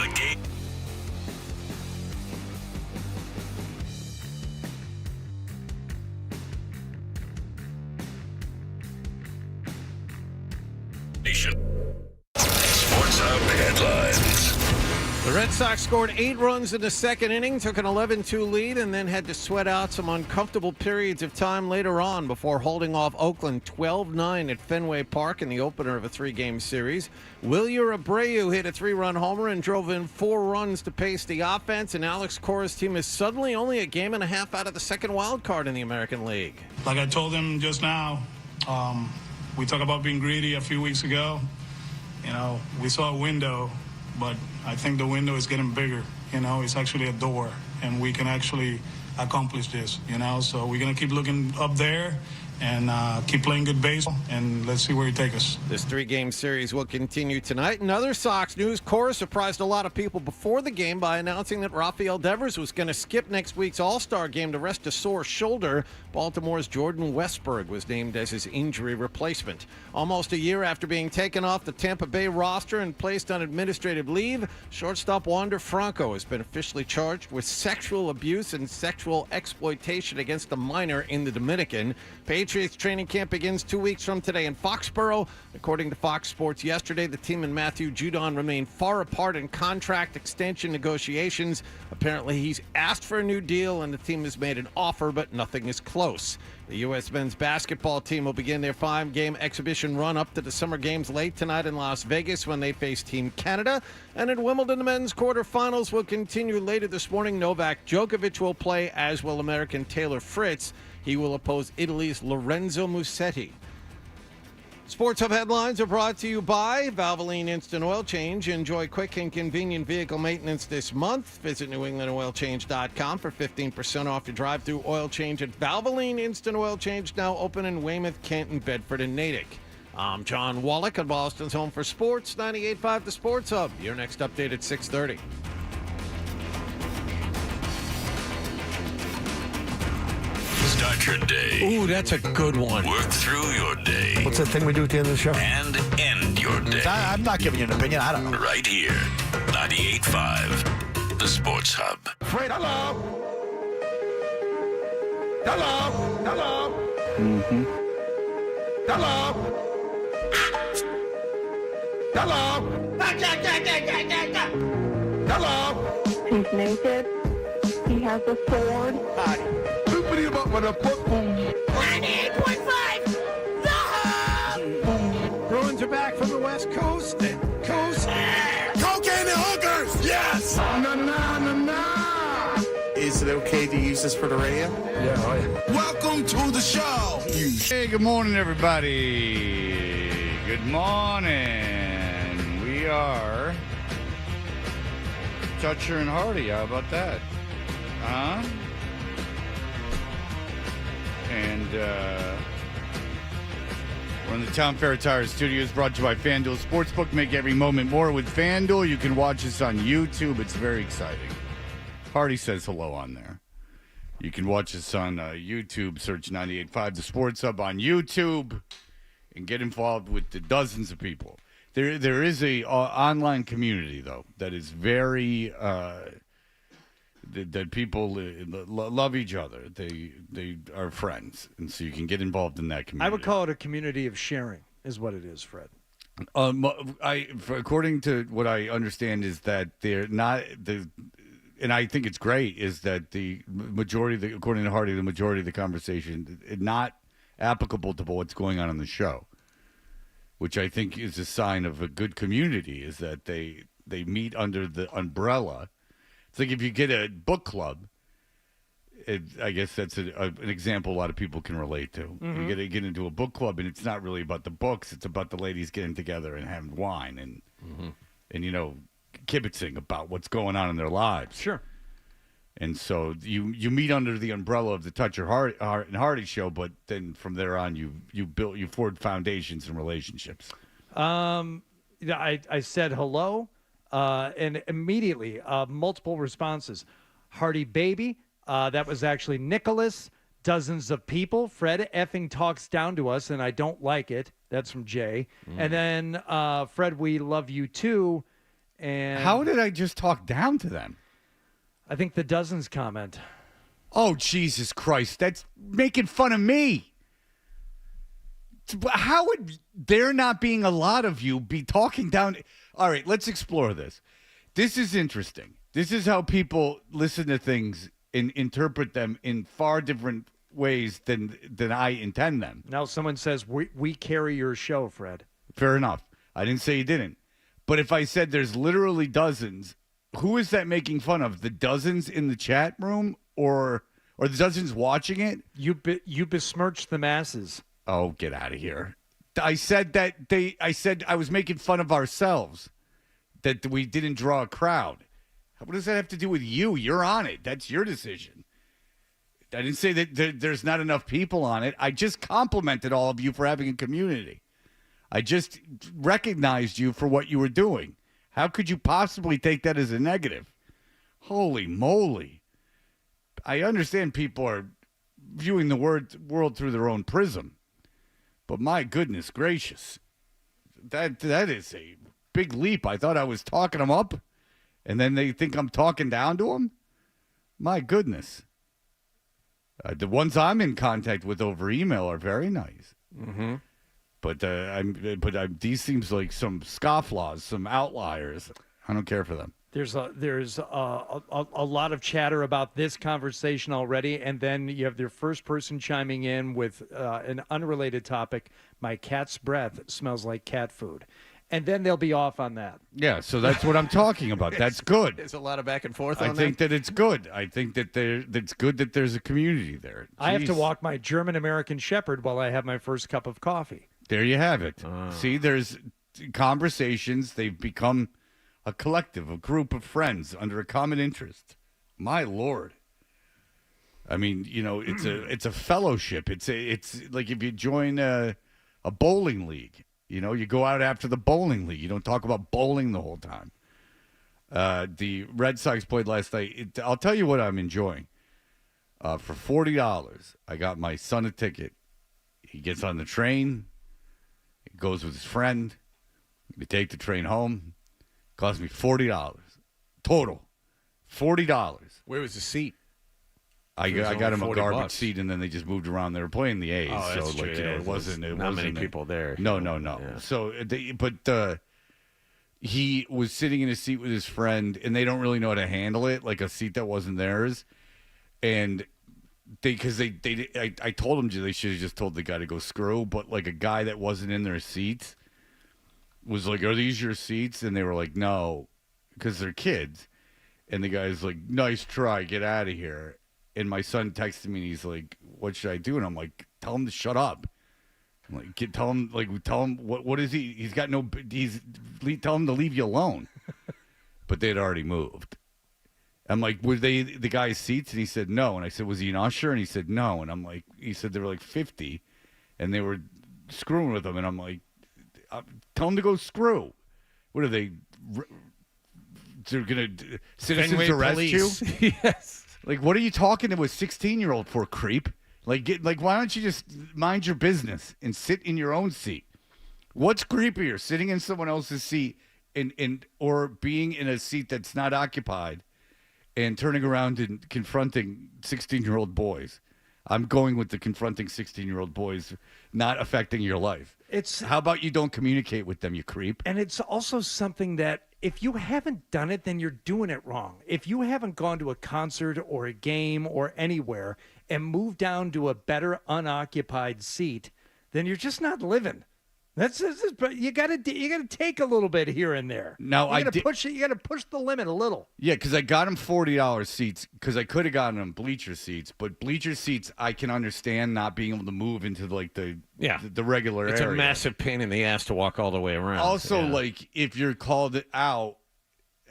The game. Sports Hub headlines. The Red Sox scored 8 runs in the second inning, took an 11-2 lead, and then had to sweat out some uncomfortable periods of time later on before holding off Oakland 12-9 at Fenway Park in the opener of a 3-game series. Wilyer Abreu hit a 3-run homer and drove in 4 runs to pace the offense, and Alex Cora's team is suddenly only a game and a half out of the second wild card in the American League. Like I told him just now, we talked about being greedy a few weeks ago. You know, we saw a window, but I think the window is getting bigger. You know, it's actually a door, and we can actually accomplish this, you know. So we're going to keep looking up there and keep playing good baseball, and let's see where he takes us. This 3-game series will continue tonight. In other Sox news, Cora surprised a lot of people before the game by announcing that Rafael Devers was going to skip next week's All-Star game to rest a sore shoulder. Baltimore's Jordan Westberg was named as his injury replacement. Almost a year after being taken off the Tampa Bay roster and placed on administrative leave, shortstop Wander Franco has been officially charged with sexual abuse and sexual exploitation against a minor in the Dominican. Patriots training camp begins 2 weeks from today in Foxborough. According to Fox Sports yesterday, the team and Matthew Judon remain far apart in contract extension negotiations. Apparently, he's asked for a new deal, and the team has made an offer, but nothing is close. The U.S. men's basketball team will begin their 5-game exhibition run up to the Summer Games late tonight in Las Vegas when they face Team Canada. And in Wimbledon, the men's quarterfinals will continue later this morning. Novak Djokovic will play, as will American Taylor Fritz. He will oppose Italy's Lorenzo Musetti. Sports Hub headlines are brought to you by Valvoline Instant Oil Change. Enjoy quick and convenient vehicle maintenance this month. Visit NewEnglandOilChange.com for 15% off your drive-through oil change at Valvoline Instant Oil Change, now open in Weymouth, Canton, Bedford, and Natick. I'm John Wallach at Boston's Home for Sports, 98.5 The Sports Hub. Your next update at 6:30. Start your day. Ooh, that's a good one. Work through your day. What's that thing we do at the end of the show? And end your day. I'm not giving you an opinion. I don't know. Right here. 98.5 The Sports Hub. Fred, hello. Hello. Hello. Mm-hmm. Hello. Hello. Hello. He's naked. He has a sword. Oopity up with a foot boom. 98.5 The Hub! Bruins are back from the West Coast. Cocaine and hookers. Yes. Na na na na. Is it okay to use this for the radio? Yeah. Welcome to the show. Hey, good morning, everybody. Good morning. We are Toucher and Hardy. How about that? Huh? And we're in the Town Fair Tire Studios, brought to you by FanDuel Sportsbook. Make every moment more with FanDuel. You can watch us on YouTube. It's very exciting. Hardy says hello on there. You can watch us on YouTube. Search 98.5 The Sports Hub on YouTube and get involved with the dozens of people. There is a online community, though, that is very that people love each other. They are friends, and so you can get involved in that community. I would call it a community of sharing, is what it is, Fred. According to what I understand, is that they're not and I think it's great, is that the majority, according to Hardy, the majority of the conversation is not applicable to what's going on in the show, which I think is a sign of a good community, is that they meet under the umbrella. It's like if you get a book club, I guess that's an example a lot of people can relate to. Mm-hmm. You get into a book club, and it's not really about the books. It's about the ladies getting together and having wine and kibitzing about what's going on in their lives. Sure. And so you meet under the umbrella of the Toucher and Hardy show, but then from there on you forge foundations and relationships. I said hello, and immediately multiple responses. Hardy baby, that was actually Nicholas. Dozens of people. Fred effing talks down to us, and I don't like it. That's from Jay. And then Fred, we love you too. And How did I just talk down to them? I think the dozens comment. Oh, Jesus Christ. That's making fun of me. How would there not being a lot of you be talking down? All right, let's explore this. This is interesting. This is how people listen to things and interpret them in far different ways than I intend them. Now someone says, we carry your show, Fred. Fair enough. I didn't say you didn't. But if I said there's literally dozens, who is that making fun of? The dozens in the chat room or the dozens watching it? You besmirched the masses. Oh, get out of here. I said I was making fun of ourselves, that we didn't draw a crowd. What does that have to do with you? You're on it. That's your decision. I didn't say that there's not enough people on it. I just complimented all of you for having a community. I just recognized you for what you were doing. How could you possibly take that as a negative? Holy moly. I understand people are viewing the world through their own prism. But my goodness gracious, that is a big leap. I thought I was talking them up, and then they think I'm talking down to them? My goodness. The ones I'm in contact with over email are very nice. Mm-hmm. But these seems like some scofflaws, some outliers. I don't care for them. There's a lot of chatter about this conversation already, and then you have their first person chiming in with an unrelated topic. My cat's breath smells like cat food, and then they'll be off on that. Yeah, so that's what I'm talking about. That's good. There's a lot of back and forth I on think that it's good. I think that it's good that there's a community there. I have to Jeez. walk my German American Shepherd while I have my first cup of coffee. There you have it. See, there's conversations. They've become a collective, a group of friends under a common interest. My Lord. I mean, it's a fellowship. It's like if you join a bowling league. You go out after the bowling league. You don't talk about bowling the whole time. The Red Sox played last night. I'll tell you what I'm enjoying. For $40, I got my son a ticket. He gets on the train. He goes with his friend. We take the train home. Cost me $40 total. $40. Where was the seat? I It was got him a only garbage $40. seat, and then they just moved around. They were playing the A's, Oh, that's so true. like Yeah, it wasn't not many people there. No. Yeah. So, he was sitting in a seat with his friend, and they don't really know how to handle it, like a seat that wasn't theirs, and I told them they should have just told the guy to go screw, but like a guy that wasn't in their seats was like, "Are these your seats?" And they were like, "No," because they're kids. And the guy's like, "Nice try, get out of here." And my son texted me, and he's like, "What should I do?" And I'm like, "Tell him to shut up." I'm like, tell him what is he? He's got no. Tell him to leave you alone. But they had already moved. I'm like, were they the guy's seats? And he said no. And I said, was he an usher? And he said no. And I'm like, he said they were like 50, and they were screwing with him. And I'm like, tell him to go screw. What are they? They're gonna citizens Fenway arrest police. you? Yes. Like, what are you talking to a 16-year-old for, creep? Like, why don't you just mind your business and sit in your own seat? What's creepier, sitting in someone else's seat or being in a seat that's not occupied and turning around and confronting 16-year-old boys? I'm going with the confronting 16-year-old boys not affecting your life. How about you don't communicate with them, you creep? And it's also something that if you haven't done it, then you're doing it wrong. If you haven't gone to a concert or a game or anywhere and moved down to a better unoccupied seat, then you're just not living. But you got to take a little bit here and there. No, you got to push the limit a little. Yeah, because I got him $40 seats because I could have gotten him bleacher seats, but bleacher seats I can understand not being able to move into like the regular It's area. a massive pain in the ass to walk all the way around. Also, Yeah. like if you're called out,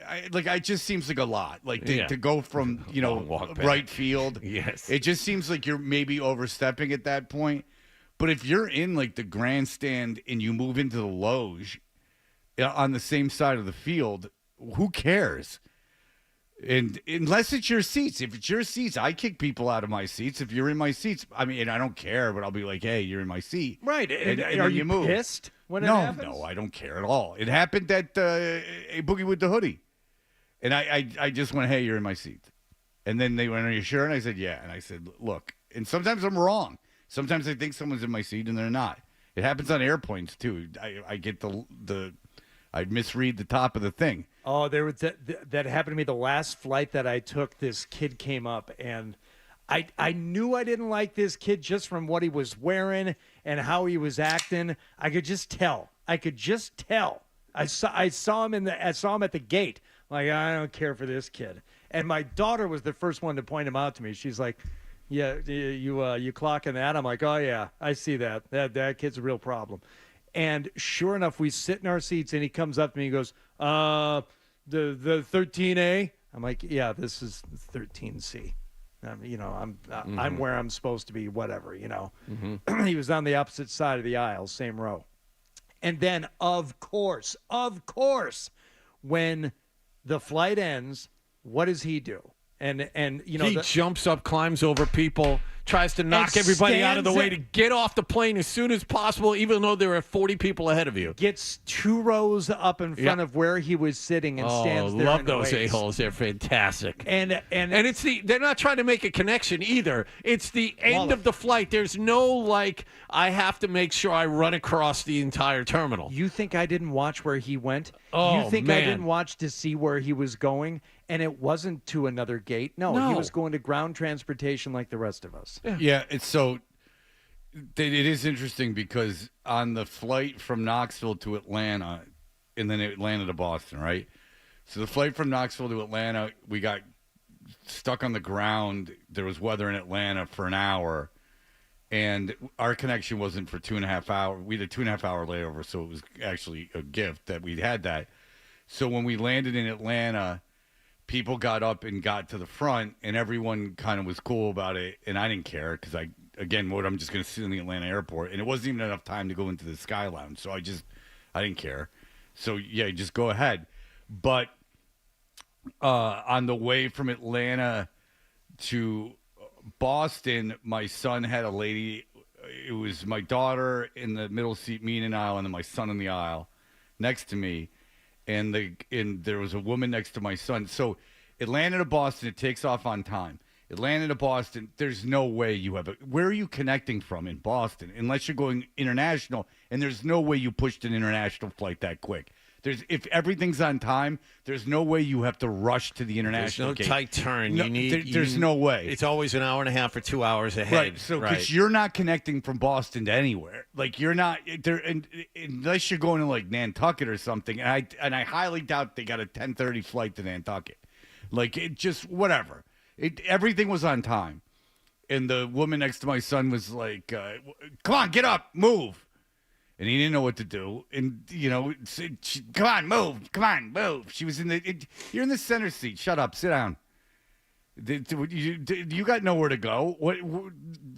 it just seems like a lot. Like to go from Long walk back. right field. Yes. It just seems like you're maybe overstepping at that point. But if you're in like the grandstand and you move into the loge on the same side of the field, who cares? And unless it's your seats. If it's your seats, I kick people out of my seats. If you're in my seats, I mean, and I don't care, but I'll be like, hey, you're in my seat. Right. And are then you move. pissed? when it No, happens? no, I don't care at all. It happened at a Boogie with the Hoodie. And I just went, hey, you're in my seat. And then they went, are you sure? And I said, yeah. And I said, look, and sometimes I'm wrong. Sometimes I think someone's in my seat and they're not. It happens on airplanes, too. I get I misread the top of the thing. Oh, there was that happened to me the last flight that I took. This kid came up, and I knew I didn't like this kid just from what he was wearing and how he was acting. I could just tell. I saw him at the gate. Like, I don't care for this kid. And my daughter was the first one to point him out to me. She's like, yeah, you clocking that? I'm like, oh yeah, I see that. That kid's a real problem. And sure enough, we sit in our seats, and he comes up to me and he goes, the 13A? I'm like, yeah, this is 13C. I'm where I'm supposed to be, whatever, He was on the opposite side of the aisle, same row. And then, of course, when the flight ends, what does he do? And he jumps up, climbs over people, tries to knock everybody out of the way to get off the plane as soon as possible, even though there are 40 people ahead of you. Gets 2 rows up in front of where he was sitting and stands there. Love those a-holes. They're fantastic. And it's they're not trying to make a connection either. It's the end of the flight. There's no I have to make sure I run across the entire terminal. You think I didn't watch where he went? Oh, you think man. I didn't watch to see where he was going? And it wasn't to another gate. No, he was going to ground transportation like the rest of us. Yeah, it is interesting because on the flight from Knoxville to Atlanta, and then Atlanta to Boston, right? So the flight from Knoxville to Atlanta, we got stuck on the ground. There was weather in Atlanta for an hour, and our connection wasn't for 2.5 hours. We had a 2.5 hour layover, so it was actually a gift that we'd had that. So when we landed in Atlanta, people got up and got to the front, and everyone kind of was cool about it, and I didn't care because I'm just going to sit in the Atlanta airport, and it wasn't even enough time to go into the Sky Lounge, so I didn't care. So yeah, just go ahead. But on the way from Atlanta to Boston, my son had a lady. It was my daughter in the middle seat, me in an aisle, and then my son in the aisle next to me. And there was a woman next to my son. So Atlanta to Boston, it takes off on time. Atlanta to Boston, there's no way you have where are you connecting from in Boston? Unless you're going international, and there's no way you pushed an international flight that quick. If everything's on time, there's no way you have to rush to the international gate. There's no tight turn. No, there's no way. It's always an hour and a half or 2 hours ahead. Right. So because you're not connecting from Boston to anywhere. Like you're not there, unless you're going to Nantucket or something. And I highly doubt they got a 10:30 flight to Nantucket. It just whatever. Everything was on time. And the woman next to my son was like, "Come on, get up, move." And he didn't know what to do. And, come on, move. Come on, move. She was you're in the center seat. Shut up. Sit down. You got nowhere to go.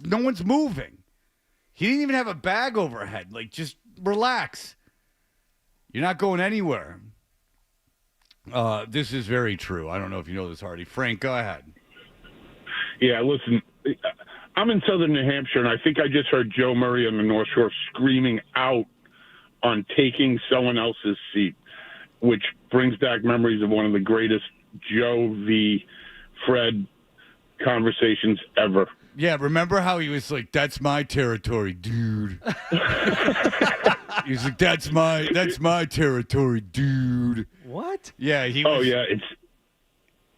No one's moving. He didn't even have a bag overhead. Just relax. You're not going anywhere. This is very true. I don't know if you know this, Hardy. Frank, go ahead. Yeah, listen. I'm in southern New Hampshire, and I think I just heard Joe Murray on the North Shore screaming out on taking someone else's seat, which brings back memories of one of the greatest Joe v. Fred conversations ever. Yeah, remember how he was like, "That's my territory, dude." He was like, "That's my territory, dude." What? Yeah, he was. Oh yeah, it's.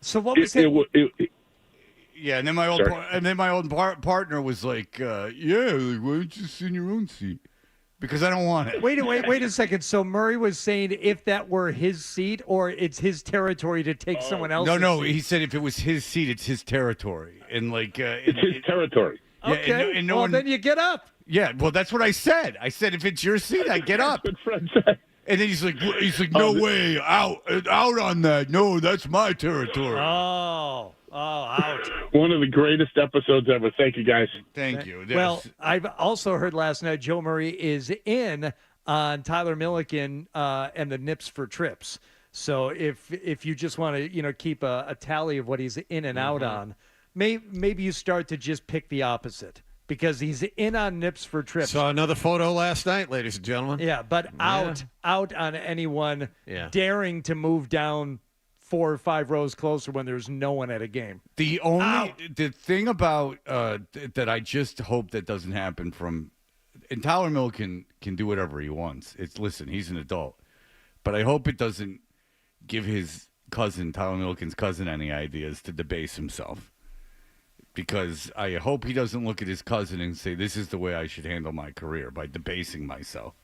So what was it? Yeah, and then my old partner was like, "Yeah, why don't you sit in your own seat?" Because I don't want it. Wait a second. So Murray was saying if that were his seat, or it's his territory to take someone else's. No. seat? He said if it was his seat, it's his territory, and it's his territory. Yeah, okay. And no one, then you get up. Yeah. Well, that's what I said. I said if it's your seat, I get up. That's what Fred said. And then he's like, "No way, out on that. No, that's my territory." Oh, out. One of the greatest episodes ever. Thank you, guys. Thank you. Well, I've also heard last night Joe Murray is in on Tyler Milliken and the Nips for Trips. So if you just want to keep a tally of what he's in and out on, maybe you start to just pick the opposite. because he's in on nips for trips. Saw another photo last night, ladies and gentlemen. Yeah, but out on anyone daring to move down 4 or 5 rows closer when there's no one at a game. The thing about that I just hope that doesn't happen and Tyler Mill can do whatever he wants. Listen, he's an adult, but I hope it doesn't give his cousin, Tyler Milken's cousin, any ideas to debase himself. Because I hope he doesn't look at his cousin and say, this is the way I should handle my career, by debasing myself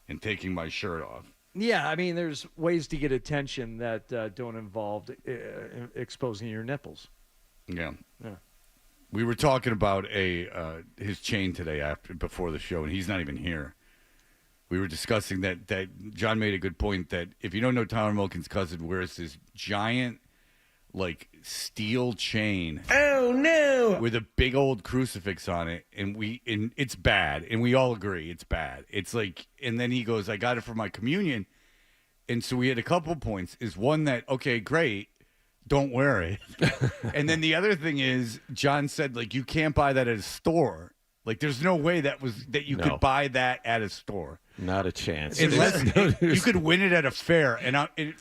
and taking my shirt off. Yeah, I mean, there's ways to get attention that don't involve exposing your nipples. Yeah. We were talking about his chain today before the show, and he's not even here. We were discussing that John made a good point that if you don't know, Tyler Milken's cousin wears this giant, like, steel chain. Oh no! With a big old crucifix on it, and it's bad, and we all agree it's bad. It's like, and then he goes, I got it for my communion, and so we had a couple points. Is one that, okay, great, don't wear it. And then the other thing is, John said, like, you can't buy that at a store. Like, there's no way that you could buy that at a store. Not a chance. Unless you could win it at a fair. And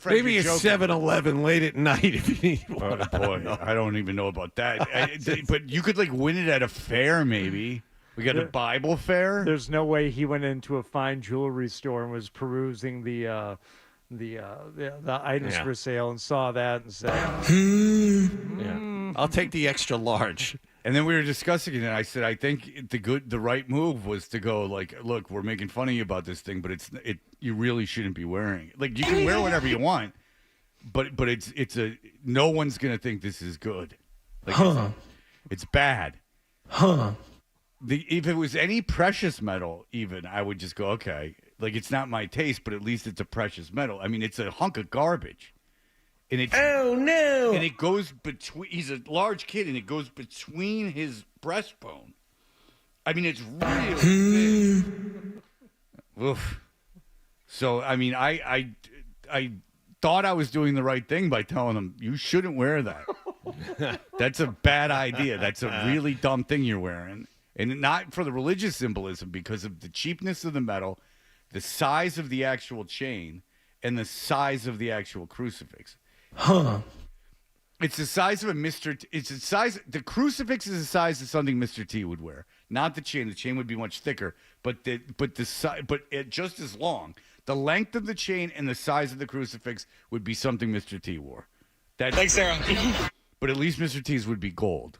maybe a 7-Eleven late at night if you need one. Oh, boy, I don't even know about that. But you could, like, win it at a fair, maybe. We got a Bible fair. There's no way he went into a fine jewelry store and was perusing the items for sale and saw that and said, I'll take the extra large. And then we were discussing it, and I said, I think the right move was to go, like, look, we're making fun of you about this thing, but you really shouldn't be wearing it. Like, you can wear whatever you want, but no one's gonna think this is good. Like, it's bad. If it was any precious metal, even, I would just go, okay, like, it's not my taste, but at least it's a precious metal. I mean, it's a hunk of garbage. And oh no! And it goes between. He's a large kid, and it goes between his breastbone. I mean, it's really big. Oof. So, I mean, I thought I was doing the right thing by telling him you shouldn't wear that. That's a bad idea. That's a really dumb thing you're wearing, and not for the religious symbolism, because of the cheapness of the metal, the size of the actual chain, and the size of the actual crucifix. It's the size of the crucifix is the size of something Mr. T would wear, not the chain. The chain would be much thicker, but just as long. The length of the chain and the size of the crucifix would be something Mr. T wore. Thanks, Sarah. But at least Mr. T's would be gold,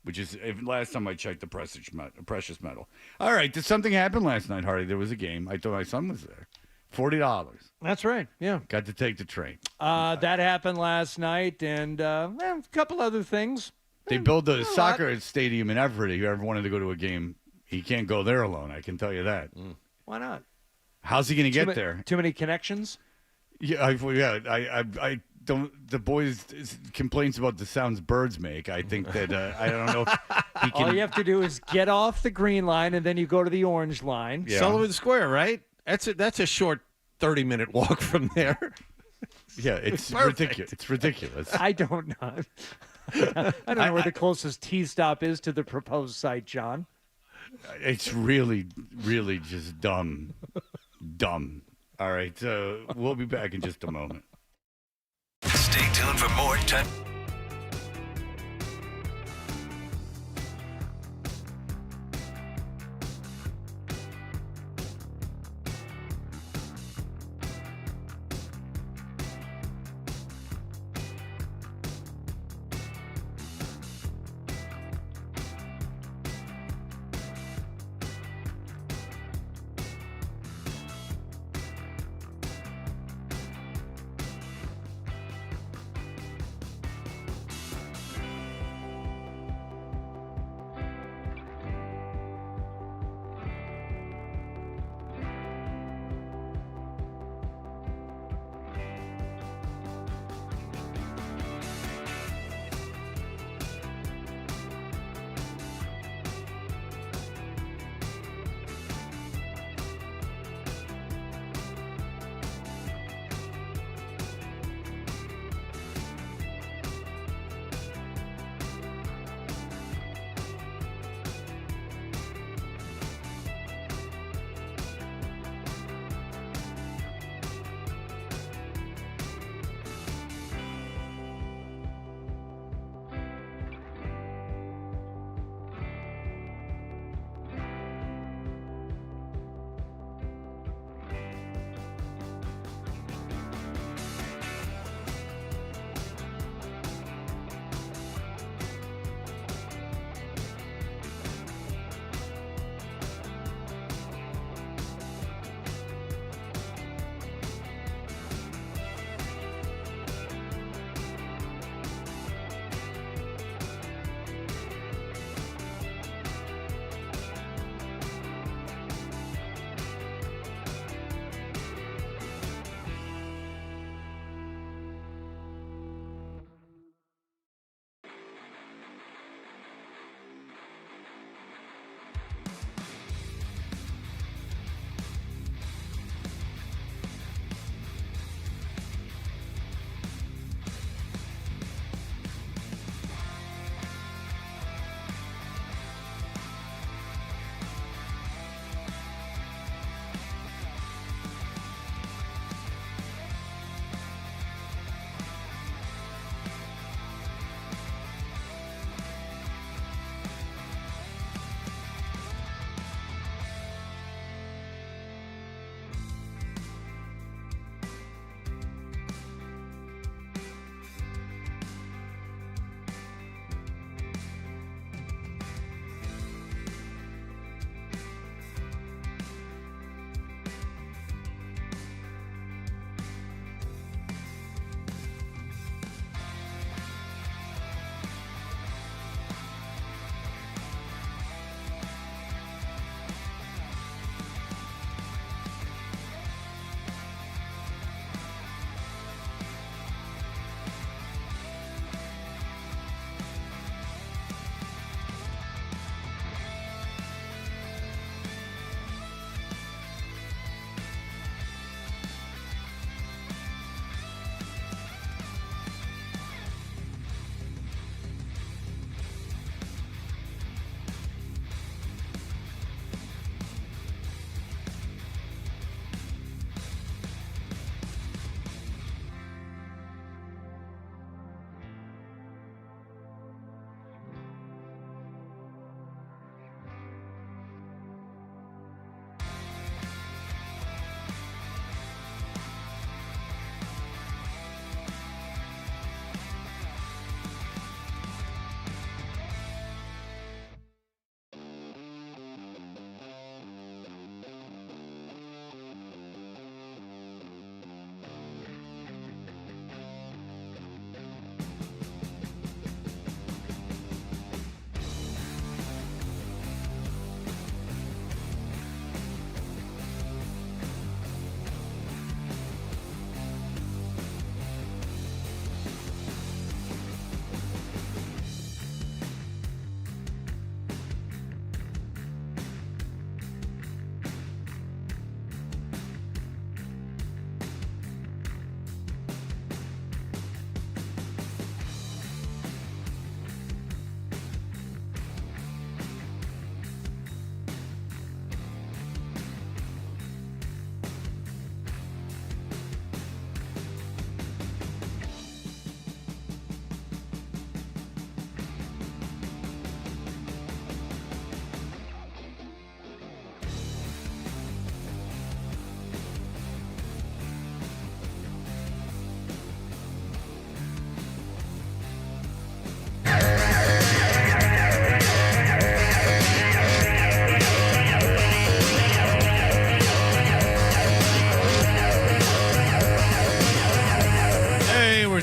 which is, last time I checked, the precious metal. All right, did something happen last night, Hardy? There was a game. I thought my son was there. $40. That's right. Yeah. Got to take the train. That happened last night, and a couple other things. They built a soccer stadium in Everett. If you ever wanted to go to a game, he can't go there alone. I can tell you that. Why not? How's he going to get there? Too many connections? Yeah, I don't. The boys complains about the sounds birds make. I think that I don't know if he can. All you have to do is get off the green line, and then you go to the orange line. Yeah. Sullivan Square, right? That's a short 30-minute walk from there. Yeah, it's ridiculous. It's ridiculous. I don't know. I don't know where the closest T stop is to the proposed site, John. It's really, really just dumb. Dumb. All right, we'll be back in just a moment. Stay tuned for more time.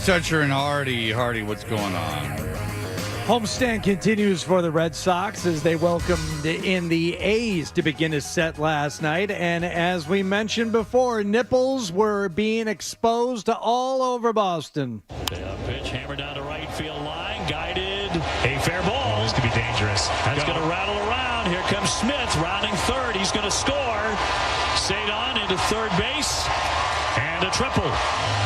Setcher and Hardy, what's going on? Homestand continues for the Red Sox as they welcomed in the A's to begin a set last night. And as we mentioned before, nipples were being exposed all over Boston. Pitch hammered down the right field line, guided. A fair ball. This could be dangerous. That's going to rattle around. Here comes Smith, rounding third. He's going to score. Cedon into third base. And a triple.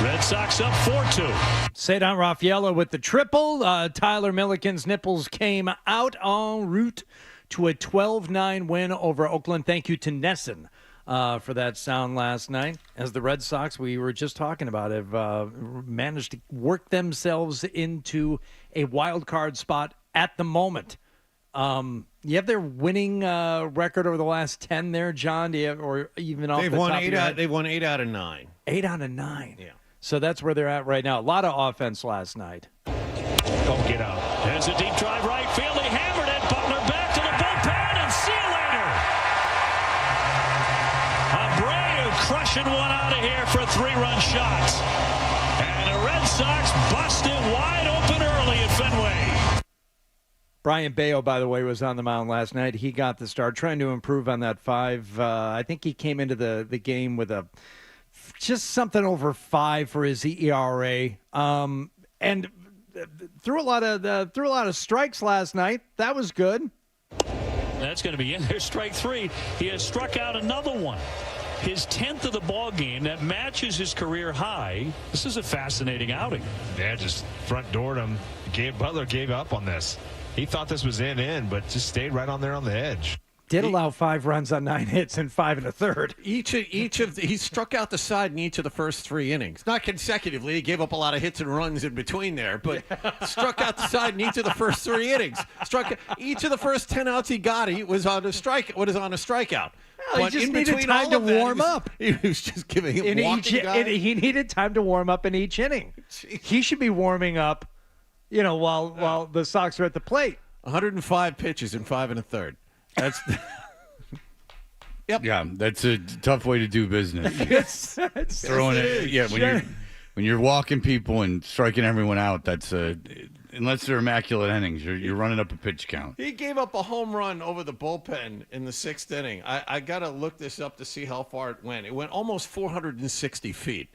Red Sox up 4-2. Cedon Rafaela with the triple. Tyler Milliken's nipples came out en route to a 12-9 win over Oakland. Thank you to Nesson for that sound last night. As the Red Sox, we were just talking about, have managed to work themselves into a wild card spot at the moment. You have their winning record over the last 10 there, John? Do you have, or even off They've the won top of your head? They've won 8 out of 9. 8 out of 9. Yeah. So that's where they're at right now. A lot of offense last night. Don't get out. There's a deep drive right field. He hammered it. Butler back to the bullpen, and see you later. Abreu crushing one out of here for a 3-run shot. And the Red Sox busted wide open early at Fenway. Brian Bayo, by the way, was on the mound last night. He got the start, trying to improve on that 5. I think he came into the game with just something over 5 for his ERA, and threw a lot of strikes last night. That was good. That's going to be in there. Strike 3. He has struck out another one. His 10th of the ball game. That matches his career high. This is a fascinating outing. Yeah, just front doored him. Butler gave up on this. He thought this was in, but just stayed right on there on the edge. Did allow 5 runs on 9 hits and 5 1/3. He struck out the side in each of the first 3 innings. Not consecutively. He gave up a lot of hits and runs in between there, but struck out the side in each of the first 3 innings. Struck each of the first 10 outs he got. He was on a strikeout. Well, he just needed time to warm up. He was just giving him walking guy. He needed time to warm up in each inning. Jeez. He should be warming up, while the Sox are at the plate. 105 pitches in 5 1/3. That's Yep. Yeah, that's a tough way to do business. Throwing it. Yeah, when you're walking people and striking everyone out, that's unless they're immaculate innings, you're running up a pitch count. He gave up a home run over the bullpen in the 6th inning. I got to look this up to see how far it went. It went almost 460 feet.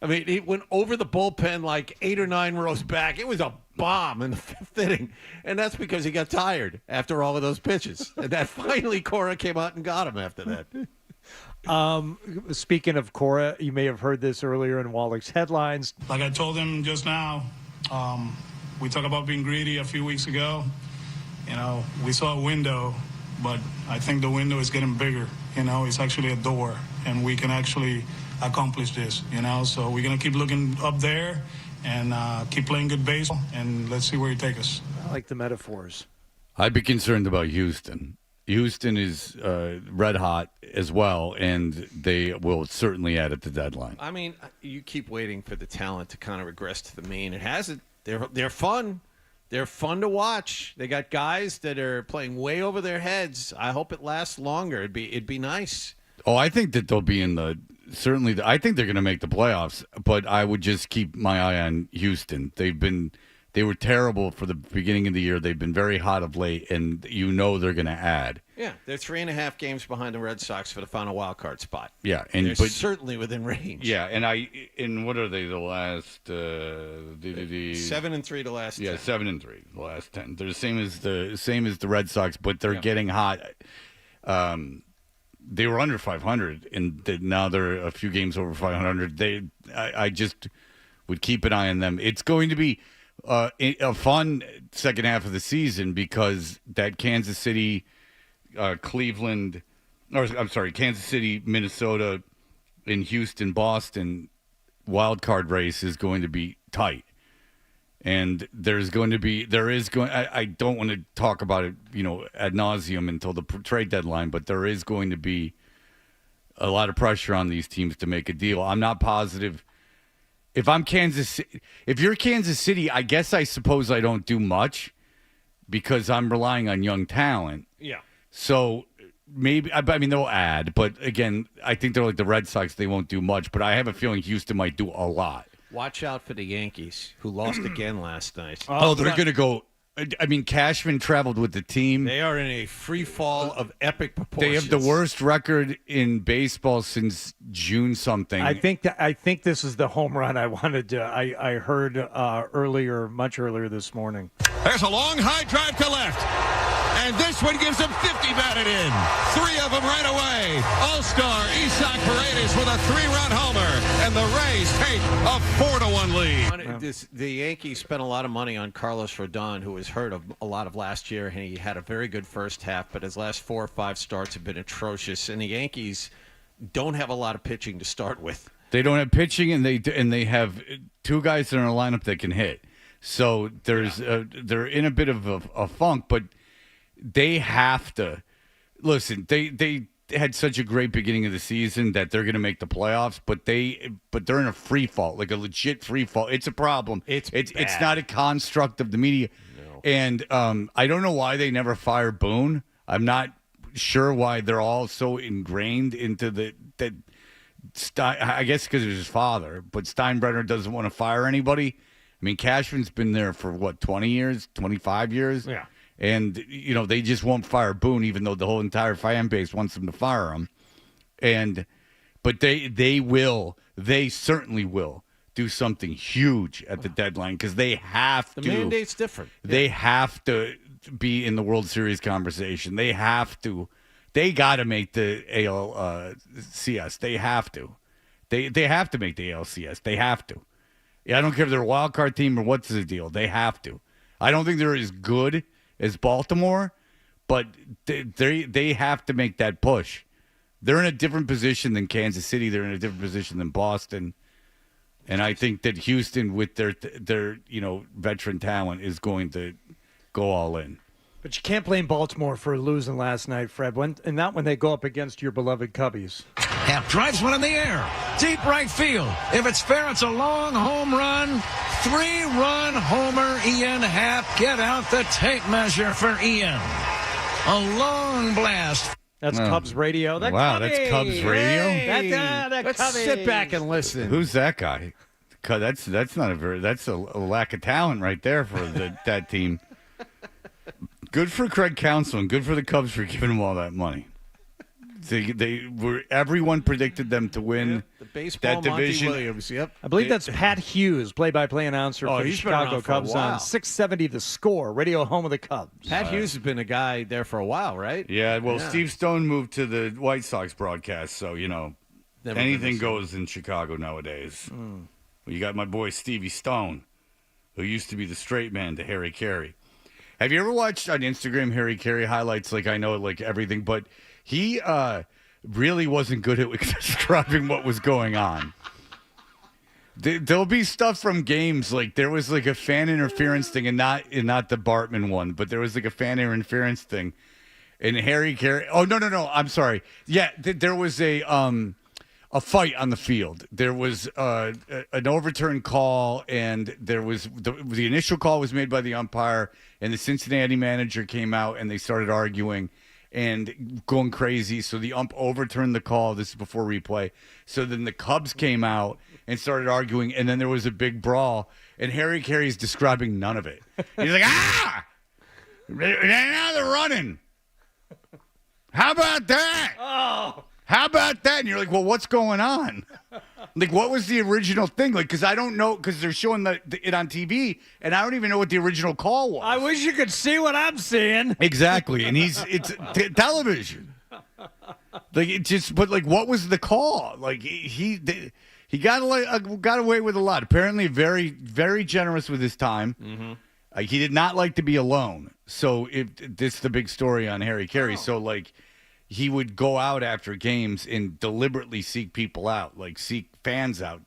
I mean, he went over the bullpen like 8 or 9 rows back. It was a bomb in the 5th inning, and that's because he got tired after all of those pitches. And that finally Cora came out and got him after that. Speaking of Cora, you may have heard this earlier in Wallach's headlines. Like I told him just now, we talked about being greedy a few weeks ago. We saw a window, but I think the window is getting bigger. It's actually a door, and we can actually accomplish this, so we're going to keep looking up there and keep playing good baseball, and let's see where he takes us. I like the metaphors. I'd be concerned about Houston. Houston is red hot as well, and they will certainly add at the deadline. I mean, you keep waiting for the talent to kind of regress to the mean. It hasn't. They're fun. They're fun to watch. They got guys that are playing way over their heads. I hope it lasts longer. It'd be nice. Oh, I think that they'll be in the certainly. I think they're going to make the playoffs, but I would just keep my eye on Houston. They were terrible for the beginning of the year. They've been very hot of late, and they're going to add. Yeah, they're 3.5 games behind the Red Sox for the final wild card spot. Yeah, they're certainly within range. Yeah, and what are they? The last 7-3 the last. Yeah, 10. 7-3 the last 10. They're the same as the Red Sox, but they're getting hot. They were under 500, and now they're a few games over 500. I just would keep an eye on them. It's going to be a fun second half of the season because that Kansas City, Kansas City, Minnesota, and Houston, Boston wild card race is going to be tight. And I don't want to talk about it, ad nauseum until the trade deadline, but there is going to be a lot of pressure on these teams to make a deal. I'm not positive. If you're Kansas City, I guess I suppose I don't do much because I'm relying on young talent. Yeah. So maybe, they'll add, but again, I think they're like the Red Sox. They won't do much, but I have a feeling Houston might do a lot. Watch out for the Yankees, who lost again last night. Oh, they're going to go. I mean, Cashman traveled with the team. They are in a free fall of epic proportions. They have the worst record in baseball since June something. I think this is the home run I wanted to. I heard much earlier this morning. There's a long high drive to left. And this one gives them 50 batted in. 3 of them right away. All-Star Isaac Paredes with a 3-run homer. And the Rays take a 4-1 lead. The Yankees spent a lot of money on Carlos Rodon, who was hurt a lot of last year, and he had a very good first half, but his last 4 or 5 starts have been atrocious. And the Yankees don't have a lot of pitching to start with. They don't have pitching, and they have 2 guys in our lineup that can hit. So they're in a bit of a funk, but they have to listen. They had such a great beginning of the season that they're going to make the playoffs, but they're in a free fall, like a legit free fall. It's a problem. It's not a construct of the media. No. And I don't know why they never fire Boone. I'm not sure why they're all so ingrained into that. I guess because it was his father, but Steinbrenner doesn't want to fire anybody. I mean, Cashman's been there for 20 years, 25 years. Yeah. And, they just won't fire Boone, even though the whole entire fan base wants them to fire him. But they certainly will do something huge at the deadline because they have to. The mandate's different. They have to be in the World Series conversation. They have to. They got to make the ALCS. They have to. They have to make the ALCS. They have to. Yeah, I don't care if they're a wild card team or what's the deal. They have to. I don't think they're as good as Baltimore, but they have to make that push. They're in a different position than Kansas City. They're in a different position than Boston. And I think that Houston, with their veteran talent, is going to go all in. But you can't blame Baltimore for losing last night, Fred, and not when they go up against your beloved Cubbies. Happ drives one in the air. Deep right field. If it's fair, it's a long home run. 3-run homer, Ian Happ. Get out the tape measure for Ian. A long blast. That's Cubs radio. Wow, that's Cubs radio? Let's sit back and listen. Who's that guy? That's a lack of talent right there for that team. Good for Craig Counsell and good for the Cubs for giving him all that money. Everyone predicted them to win the baseball that division. Monty Williams, yep. I believe that's Pat Hughes, play-by-play announcer for the Chicago Cubs on 670 The Score, radio home of the Cubs. Pat Hughes has been a guy there for a while, right? Yeah, well, Steve Stone moved to the White Sox broadcast, so, anything goes in Chicago nowadays. Well, you got my boy Stevie Stone, who used to be the straight man to Harry Carey. Have you ever watched on Instagram Harry Carey highlights? I know everything, but he really wasn't good at describing what was going on. There'll be stuff from games there was a fan interference thing, and not the Bartman one, but there was a fan interference thing, and Harry Carey. Oh no, I'm sorry. Yeah, there was a fight on the field. There was an overturned call, and there was the initial call was made by the umpire, and the Cincinnati manager came out, and they started arguing and going crazy. So the ump overturned the call. This is before replay. So then the Cubs came out and started arguing, and then there was a big brawl, and Harry Carey's describing none of it. He's like, now they're running. How about that? Oh. How about that? And you're like, well, what's going on? What was the original thing? Because I don't know, because they're showing it on TV, and I don't even know what the original call was. I wish you could see what I'm seeing. Exactly, and it's television. But what was the call? He got away with a lot. Apparently, very, very generous with his time. Mm-hmm. He did not like to be alone. So this is the big story on Harry Carey. Oh. So he would go out after games and deliberately seek people out, seek fans out.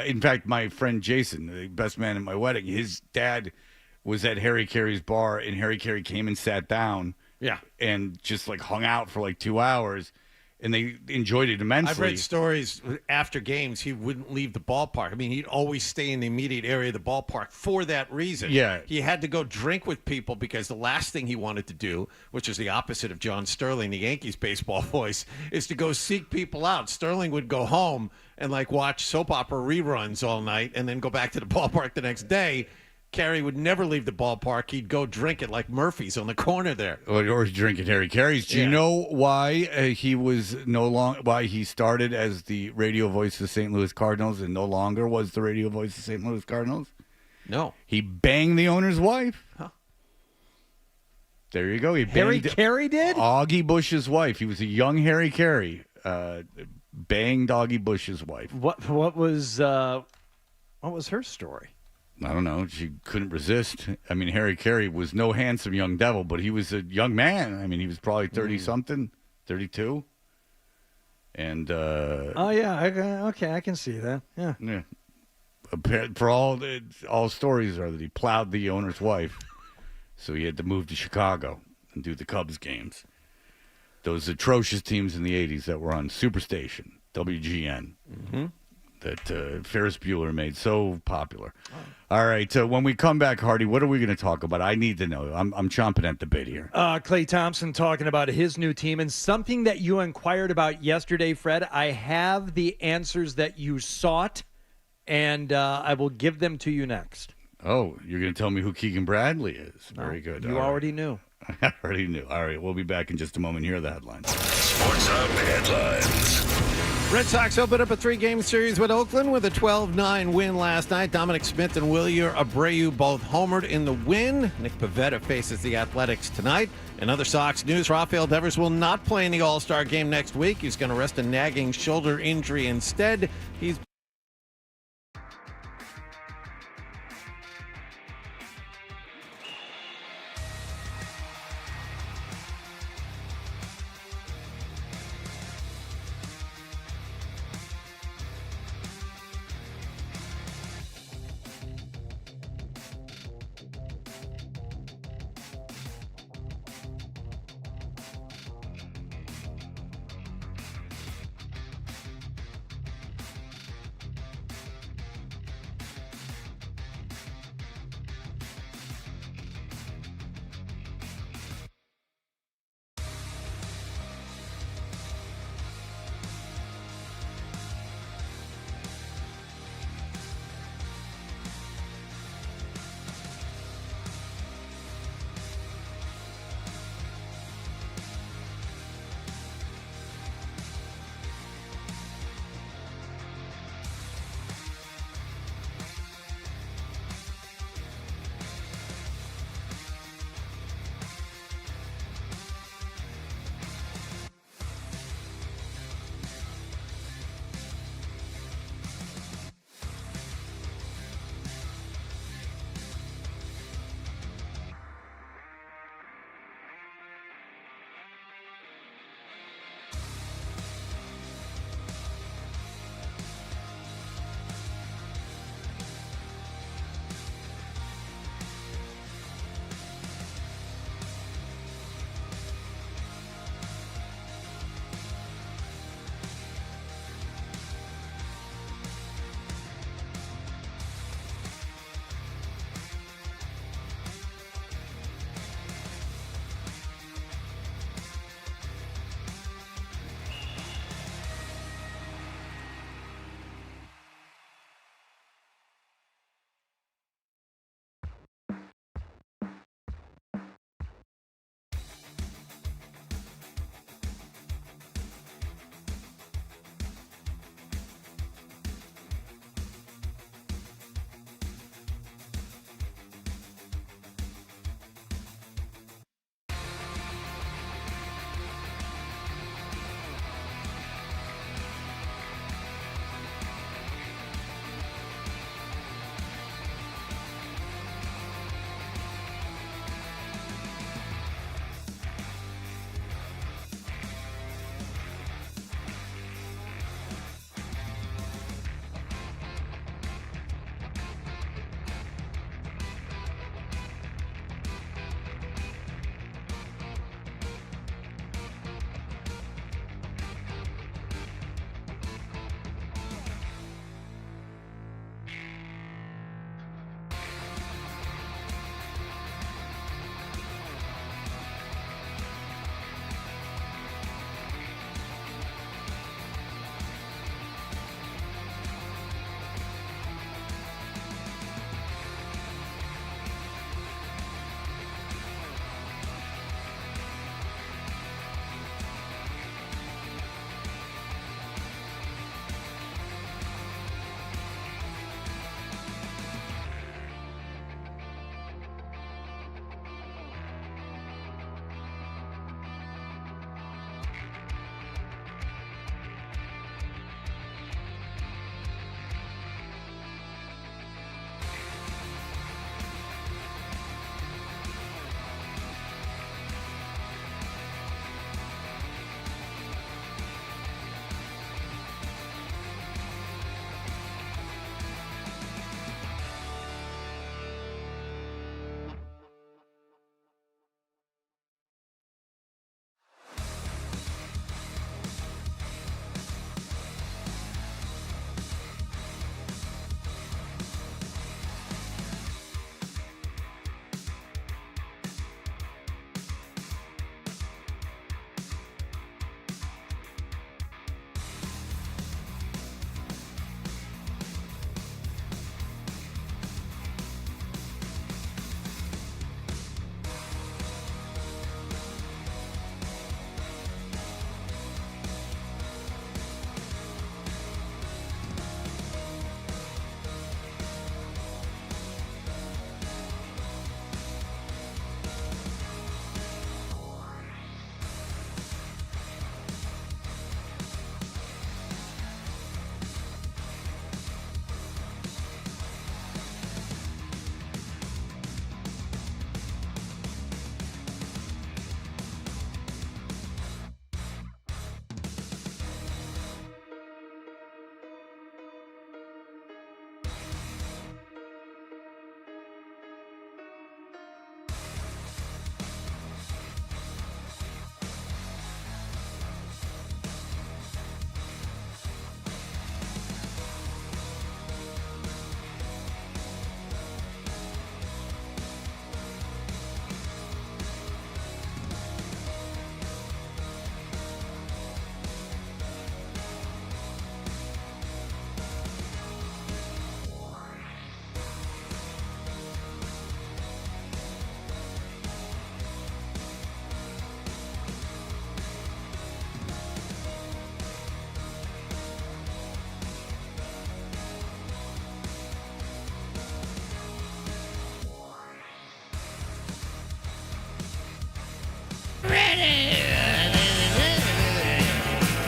In fact, my friend Jason, the best man at my wedding, his dad was at Harry Carey's bar, and Harry Carey came and sat down. Yeah. And just hung out for 2 hours. and they enjoyed it immensely. I've read stories after games he wouldn't leave the ballpark. I mean, he'd always stay in the immediate area of the ballpark for that reason. Yeah. He had to go drink with people because the last thing he wanted to do, which is the opposite of John Sterling, the Yankees baseball voice, is to go seek people out. Sterling would go home and like watch soap opera reruns all night and then go back to the ballpark the next day. Carey would never leave the ballpark. He'd go drink it like Murphy's on the corner there. Or drinking Harry Carey's. Do you know why he was why he started as the radio voice of the St. Louis Cardinals and no longer was the radio voice of St. Louis Cardinals? No. He banged the owner's wife. Huh. There you go. Harry Carey did? Augie Bush's wife. He was a young Harry Carey. Banged Augie Bush's wife. What was her story? I don't know. She couldn't resist. I mean, Harry Carey was no handsome young devil, but he was a young man. I mean, he was probably 30-something, 32. And oh yeah, okay, I can see that. Yeah. For all stories are that he plowed the owner's wife, so he had to move to Chicago and do the Cubs games. Those atrocious teams in the '80s that were on Superstation, WGN. Mm-hmm. That Ferris Bueller made so popular. All right, when we come back, Hardy, what are we going to talk about? I need to know. I'm chomping at the bit here. Clay Thompson talking about his new team and something that you inquired about yesterday, Fred. I have the answers that you sought, and I will give them to you next. Oh, you're going to tell me who Keegan Bradley is. Very good. You already knew. I already knew. All right, we'll be back in just a moment. Here are the headlines. Sports Hub headlines. Red Sox opened up a 3-game series with Oakland with a 12-9 win last night. Dominic Smith and Wilyer Abreu both homered in the win. Nick Pivetta faces the Athletics tonight. In other Sox news, Rafael Devers will not play in the All-Star game next week. He's going to rest a nagging shoulder injury instead. He's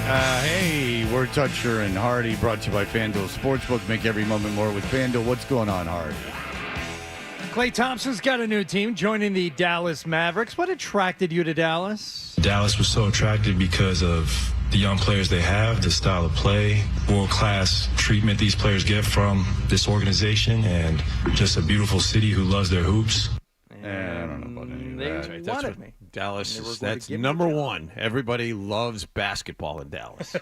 Hey, we're Toucher and Hardy, brought to you by FanDuel Sportsbook. Make every moment more with FanDuel. What's going on, Hardy? Klay Thompson's got a new team, joining the Dallas Mavericks. What attracted you to Dallas? Dallas was so attractive because of the young players they have, the style of play, world-class treatment these players get from this organization, and just a beautiful city who loves their hoops. I don't know about any of that. That's wanted what me. Dallas, that's number one. Everybody loves basketball in Dallas.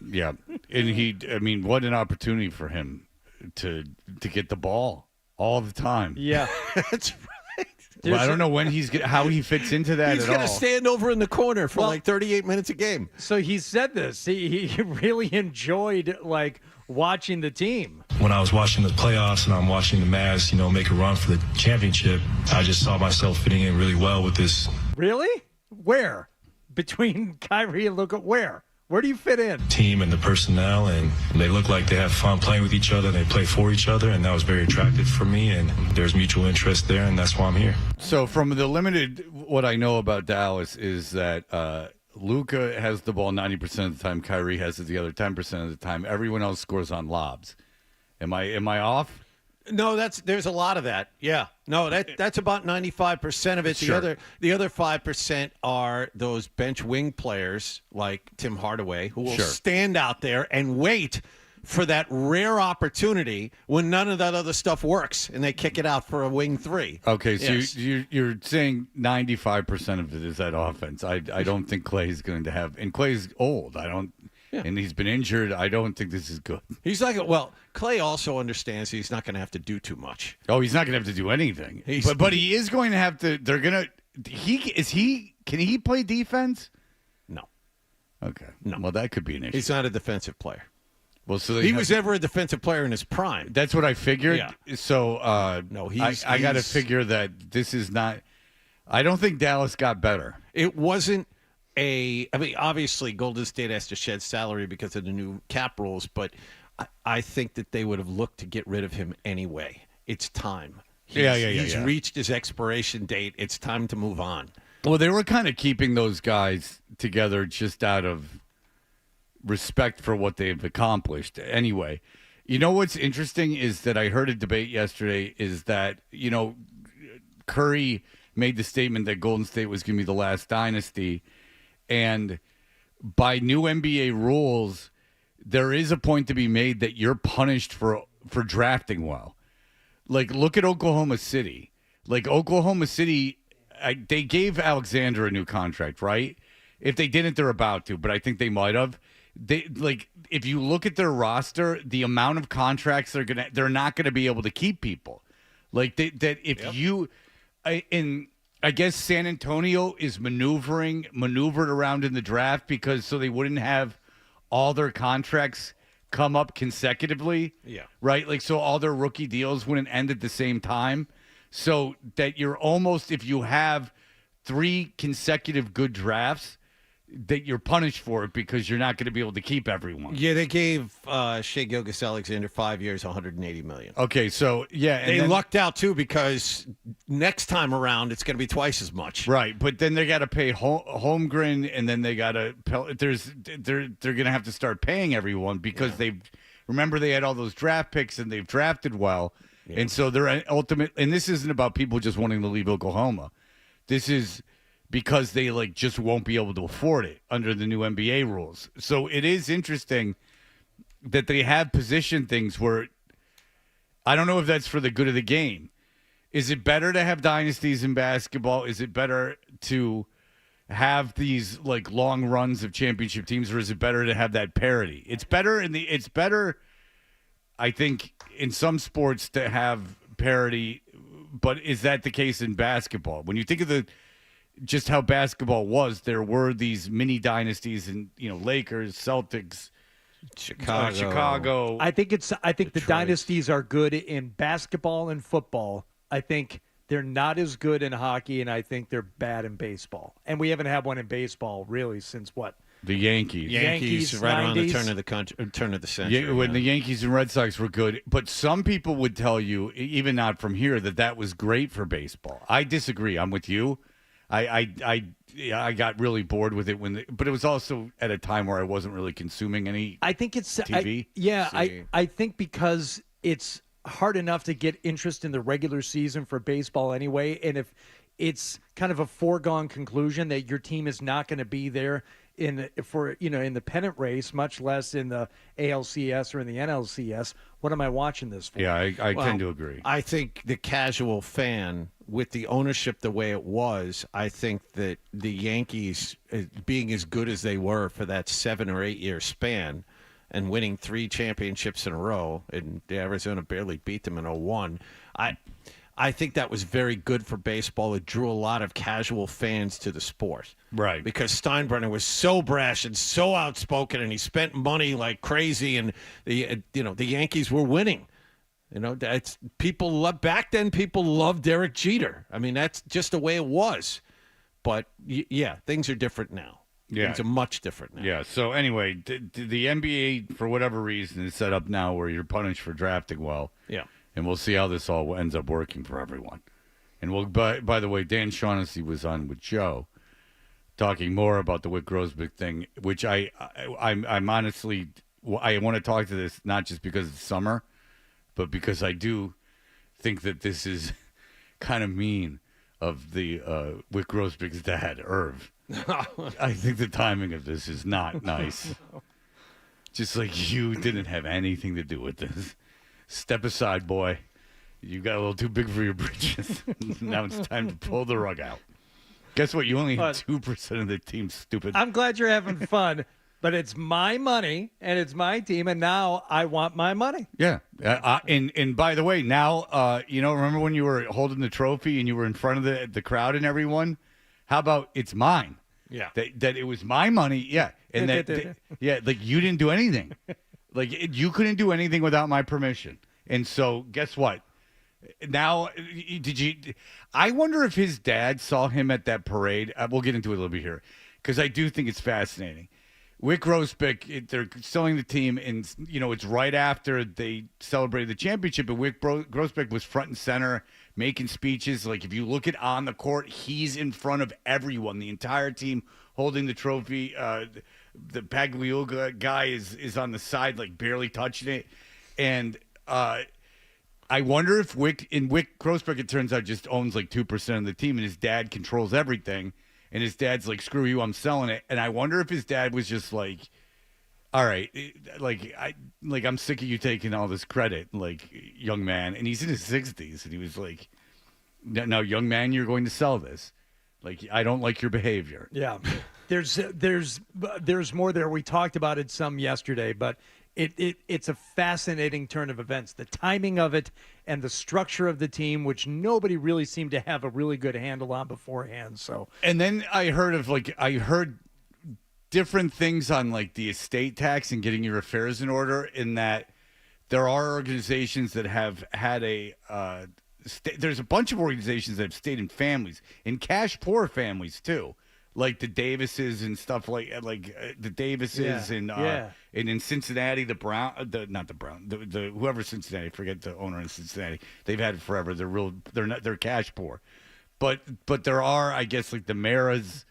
Yeah. And what an opportunity for him to get the ball all the time. Yeah. That's right. Well, I don't know how he fits into that He's at all. going to stand over in the corner for like 38 minutes a game. So he said this. He really enjoyed watching the team. When I was watching the playoffs and I'm watching the Mavs, make a run for the championship, I just saw myself fitting in really well with this. Really? Where? Between Kyrie and Luka, where? Where do you fit in? Team and the personnel, and they look like they have fun playing with each other. They play for each other, and that was very attractive for me, and there's mutual interest there, and that's why I'm here. So from the limited, what I know about Dallas is that Luka has the ball 90% of the time. Kyrie has it the other 10% of the time. Everyone else scores on lobs. Am I off? No, there's a lot of that. Yeah. No, that's about 95% of it. Sure. The other 5% are those bench wing players like Tim Hardaway, who will stand out there and wait for that rare opportunity when none of that other stuff works, and they kick it out for a wing three. Okay, so Yes. you're saying 95% of it is that offense. I don't think Clay's going to have, and Clay's old. And he's been injured. I don't think this is good. He's Clay also understands he's not going to have to do too much. Oh, he's not going to have to do anything. But he is going to have to. They're going to. Can he play defense? No. Okay. No. Well, that could be an issue. He's not a defensive player. Well, so he was ever a defensive player in his prime. That's what I figured. Yeah. So no, I got to figure that this is not. I don't think Dallas got better. It wasn't. Obviously, Golden State has to shed salary because of the new cap rules, but I think that they would have looked to get rid of him anyway. It's time. He's reached his expiration date. It's time to move on. Well, they were kind of keeping those guys together just out of respect for what they've accomplished. Anyway, you know what's interesting is that I heard a debate yesterday is that, Curry made the statement that Golden State was going to be the last dynasty. And by new NBA rules, there is a point to be made that you're punished for drafting well. Look at Oklahoma City. Oklahoma City, they gave Alexander a new contract, right? If they didn't, they're about to, but I think they might have. If you look at their roster, the amount of contracts they're not gonna be able to keep people. I guess San Antonio is maneuvered around in the draft because so they wouldn't have all their contracts come up consecutively. Yeah. Right? So all their rookie deals wouldn't end at the same time. So that you're almost, if you have 3 consecutive good drafts, that you're punished for it because you're not going to be able to keep everyone. Yeah, they gave Shai Gilgeous-Alexander 5 years, $180 million. Okay, so yeah, and they lucked out too because next time around it's going to be twice as much. Right, but then they got to pay Holmgren, and then they got to they're going to have to start paying everyone because they had all those draft picks and they've drafted well, and so they're ultimate. And this isn't about people just wanting to leave Oklahoma. This is because they just won't be able to afford it under the new NBA rules. So it is interesting that they have position things where I don't know if that's for the good of the game. Is it better to have dynasties in basketball? Is it better to have these long runs of championship teams, or is it better to have that parity? It's better I think in some sports to have parity, but is that the case in basketball? When you think of just how basketball was, there were these mini dynasties and Lakers, Celtics, Chicago. I think the dynasties are good in basketball and football. I think they're not as good in hockey, and I think they're bad in baseball. And we haven't had one in baseball really since what? The Yankees. Yankees right 90s. around the turn of the century. When the Yankees and Red Sox were good. But some people would tell you, even not from here, that was great for baseball. I disagree. I'm with you. I got really bored with it but it was also at a time where I wasn't really consuming any. I think it's TV. I think because it's hard enough to get interest in the regular season for baseball anyway, and if it's kind of a foregone conclusion that your team is not going to be there in the pennant race, much less in the ALCS or in the NLCS, what am I watching this for? Yeah, I tend to agree. I think the casual fan, with the ownership the way it was, I think that the Yankees, being as good as they were for that 7 or 8 year span and winning 3 championships in a row, and Arizona barely beat them in 01, I think that was very good for baseball. It drew a lot of casual fans to the sport. Right. Because Steinbrenner was so brash and so outspoken, and he spent money like crazy, and the Yankees were winning. That's back then people loved Derek Jeter. I mean, that's just the way it was. But yeah, things are different now. Yeah. Things are much different now. Yeah. So anyway, the NBA, for whatever reason, is set up now where you're punished for drafting well. Yeah. And we'll see how this all ends up working for everyone. And by the way, Dan Shaughnessy was on with Joe talking more about the Wick Grosbeck thing, which I'm honestly, I want to talk to this not just because it's summer, but because I do think that this is kind of mean of the Wick Grosbeck's dad, Irv. I think the timing of this is not nice. Just like you didn't have anything to do with this. Step aside, boy. You got a little too big for your britches. Now it's time to pull the rug out. Guess what? You only have 2% of the team, stupid. I'm glad you're having fun, but it's my money and it's my team, and now I want my money. Yeah. And by the way, now, remember when you were holding the trophy and you were in front of the crowd and everyone? How about it's mine? Yeah. That it was my money. Yeah. And like you didn't do anything. Like, you couldn't do anything without my permission. And so, guess what? Now, I wonder if his dad saw him at that parade. We'll get into it a little bit here, because I do think it's fascinating. Wick Grosbeck, they're selling the team, and, it's right after they celebrated the championship, and Wick Grosbeck was front and center, making speeches. Like, if you look at on the court, he's in front of everyone, the entire team holding the trophy. The Pagliuca guy is on the side, like barely touching it. And I wonder if Wick Grosbeck, it turns out, just owns like 2% of the team, and his dad controls everything. And his dad's like, screw you, I'm selling it. And I wonder if his dad was just like, all right, I'm sick of you taking all this credit, like, young man. And he's in his 60s, and he was like, no, young man, you're going to sell this. Like, I don't like your behavior. Yeah. There's more there. We talked about it some yesterday, but it's a fascinating turn of events. The timing of it and the structure of the team, which nobody really seemed to have a really good handle on beforehand. So, and then I heard different things on like the estate tax and getting your affairs in order. In that there are organizations that have had there's a bunch of organizations that have stayed in families, in cash poor families too. Like the Davises and stuff like the Davises and in Cincinnati, the whoever Cincinnati, forget the owner in Cincinnati. They've had it forever. They're cash poor, but there are, I guess, like the Maras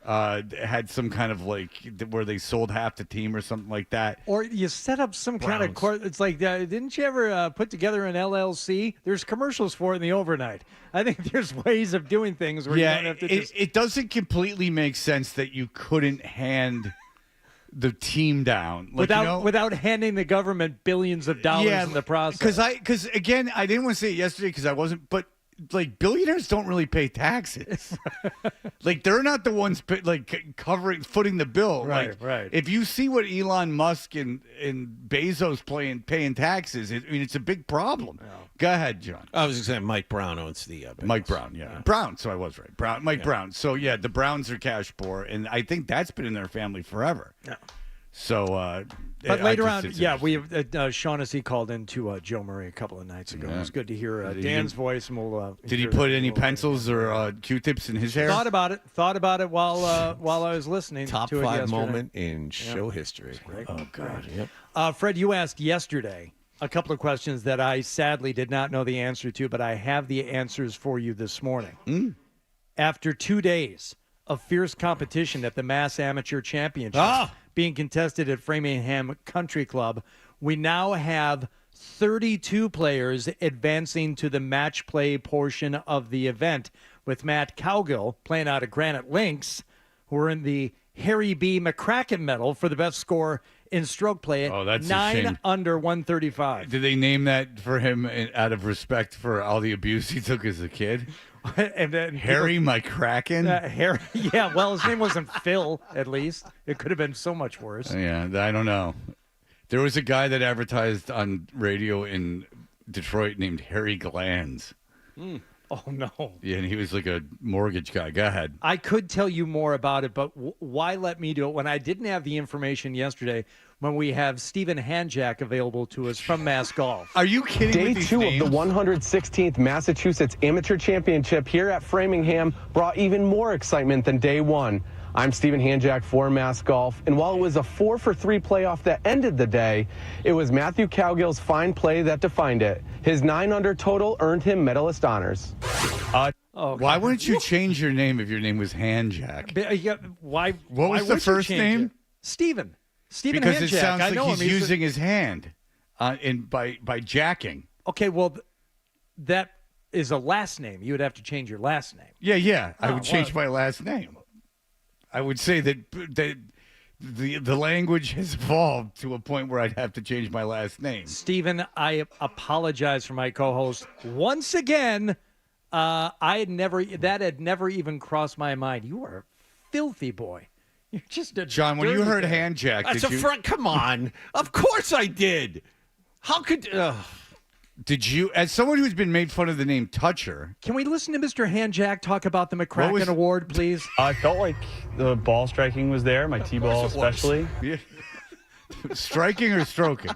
had some kind of like where they sold half the team or something like that. Or you set up some kind of court. It's like, didn't you ever put together an LLC? There's commercials for it in the overnight. I think there's ways of doing things where you don't have to it doesn't completely make sense that you couldn't hand the team down without handing the government billions of dollars in the process. Because again, I didn't want to say it yesterday because I wasn't, but like billionaires don't really pay taxes. Like they're not the ones footing the bill. Right. If you see what Elon Musk and Bezos paying taxes, it's a big problem. Yeah. Go ahead, John. I was going to say Mike Brown owns the Mike Brown, yeah. Brown. So I was right. Mike Brown. So yeah, the Browns are cash poor, and I think that's been in their family forever. Yeah. So, but later on, we have Shaughnessy called into Joe Murray a couple of nights ago. Yeah. It was good to hear Dan's voice, and we'll. Did he put any pencils or Q-tips in his hair? Thought about it while I was listening. Top to 5 it moment in show history. Oh God! Yep. Fred, you asked yesterday a couple of questions that I sadly did not know the answer to, but I have the answers for you this morning. after 2 days of fierce competition at the Mass Amateur Championship being contested at Framingham Country Club, we now have 32 players advancing to the match play portion of the event, with Matt Cowgill playing out of Granite Links, who are in the Harry B. McCracken medal for the best score in stroke play. Oh, that's a 9 shame. under 135. Did they name that for him out of respect for all the abuse he took as a kid? And then Harry McCracken? Harry, yeah, well, his name wasn't Phil, at least. It could have been so much worse. Yeah, I don't know. There was a guy that advertised on radio in Detroit named Harry Glands. Oh, no. Yeah, and he was like a mortgage guy. Go ahead. I could tell you more about it, but why let me do it when I didn't have the information yesterday when we have Stephen Hanjack available to us from Mass Golf? Are you kidding? Day 2 of the 116th Massachusetts Amateur Championship here at Framingham brought even more excitement than day 1. I'm Stephen Hanjack for Mass Golf, and while it was a 4-for-3 playoff that ended the day, it was Matthew Cowgill's fine play that defined it. His 9-under total earned him medalist honors. Why wouldn't you change your name if your name was Hanjack? Why? What was the first name? Stephen. Stephen Because Hanjack. it sounds I like know he's him. using his hand by jacking. Okay, well, that is a last name. You would have to change your last name. Yeah. I Oh, would change my last name. I would say that the language has evolved to a point where I'd have to change my last name. Stephen, I apologize for my co-host once again. That had never even crossed my mind. You are a filthy boy. You're just a John, when you dirty heard guy. Hanjack, That's did a you? front. Come on. Of course I did. How could? Did you, as someone who's been made fun of the name Toucher? Can we listen to Mr. Hanjack talk about the McCracken Award, please? I felt like the ball striking was there, my tee ball especially. Yeah. Striking or stroking?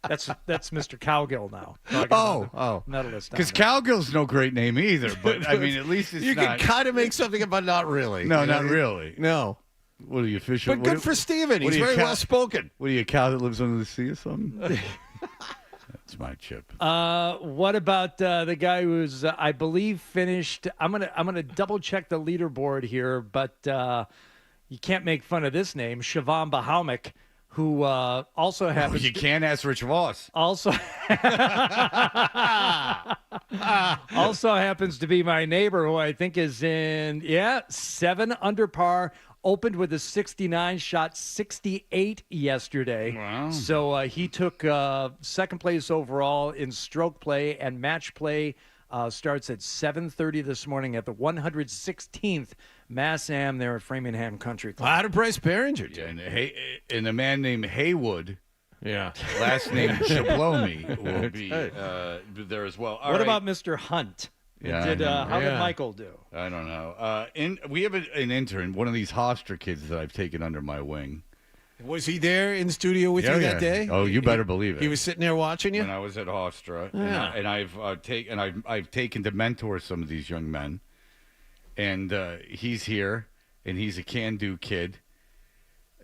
That's Mr. Cowgill now. Medalist. Because Cowgill's no great name either, but I mean, at least it's you not. can kind of make something of, but not really. No, You know? not really. No. What are you, official? But good for Steven. He's very well spoken. What are you, a cow that lives under the sea or something? That's my chip. What about the guy who's I believe finished? I'm gonna double check the leaderboard here, but you can't make fun of this name, Siobhan Bahaumic, who also happens. You can't ask Rich Voss. Also happens to be my neighbor, who I think is in 7 under par. Opened with a 69, shot 68 yesterday. Wow. So he took second place overall in stroke play, and match play starts at 7:30 this morning at the 116th Mass Am there at Framingham Country Club. How did Bryce Behringer do? And a man named Haywood, last name Shablomi, will be there as well. All what right. about Mr. Hunt? How did Michael do? I don't know. We have an intern, one of these Hofstra kids that I've taken under my wing. Was he there in studio with you that day? Oh, you better believe it. He was sitting there watching you? When I was at Hofstra, Yeah. and I've taken to mentor some of these young men, and he's here, and he's a can-do kid.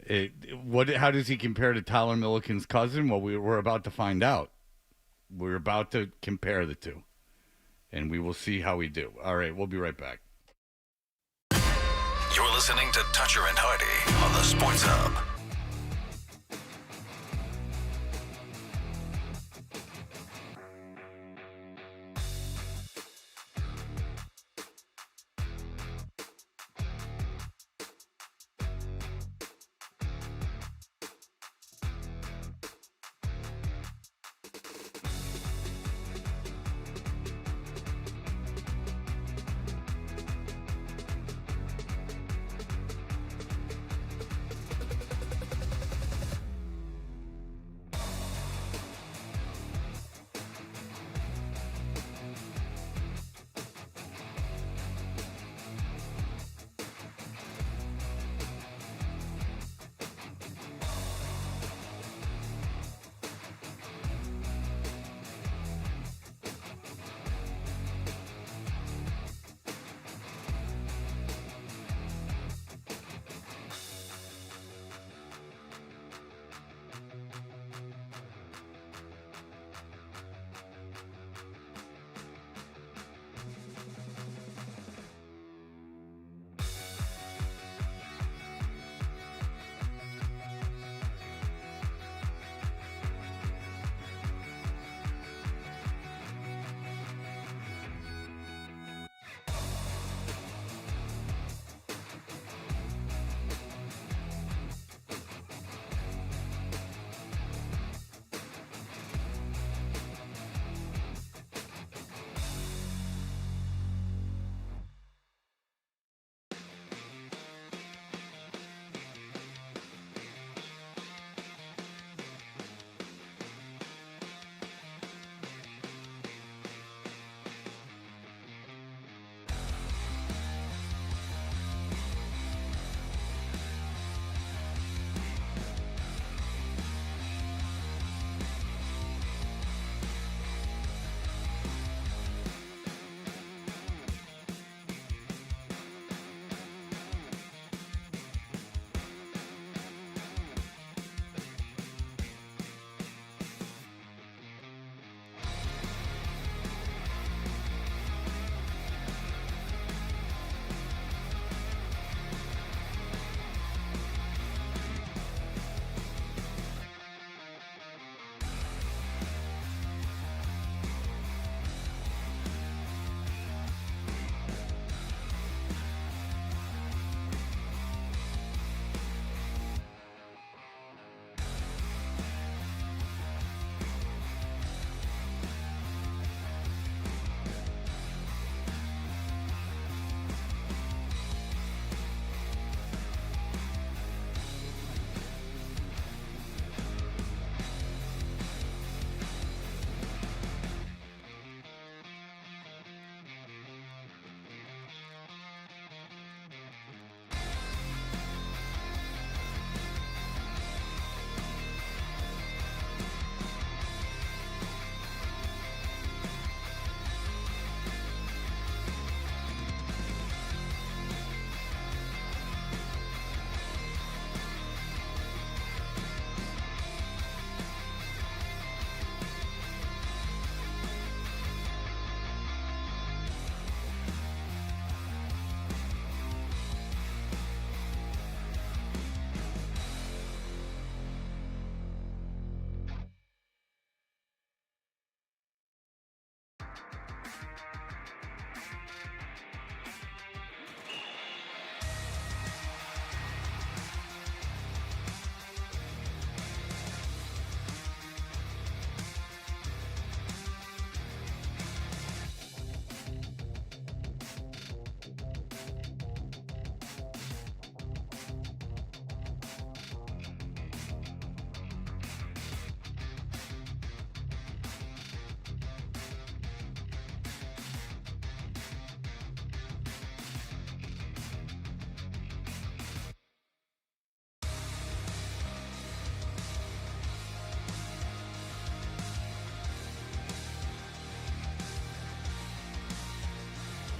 How does he compare to Tyler Milliken's cousin? Well, we're about to find out. We're about to compare the two, and we will see how we do. All right, we'll be right back. You're listening to Toucher and Hardy on the Sports Hub.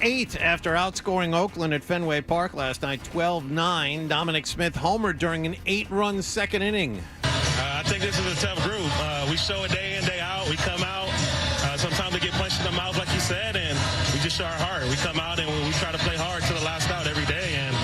8 after outscoring Oakland at Fenway Park last night, 12-9. Dominic Smith homered during an 8-run second inning. I think this is a tough group. We show it day in, day out. We come out. Sometimes we get punched in the mouth, like you said, and we just show our heart. We come out and we try to play hard to the last out every day. And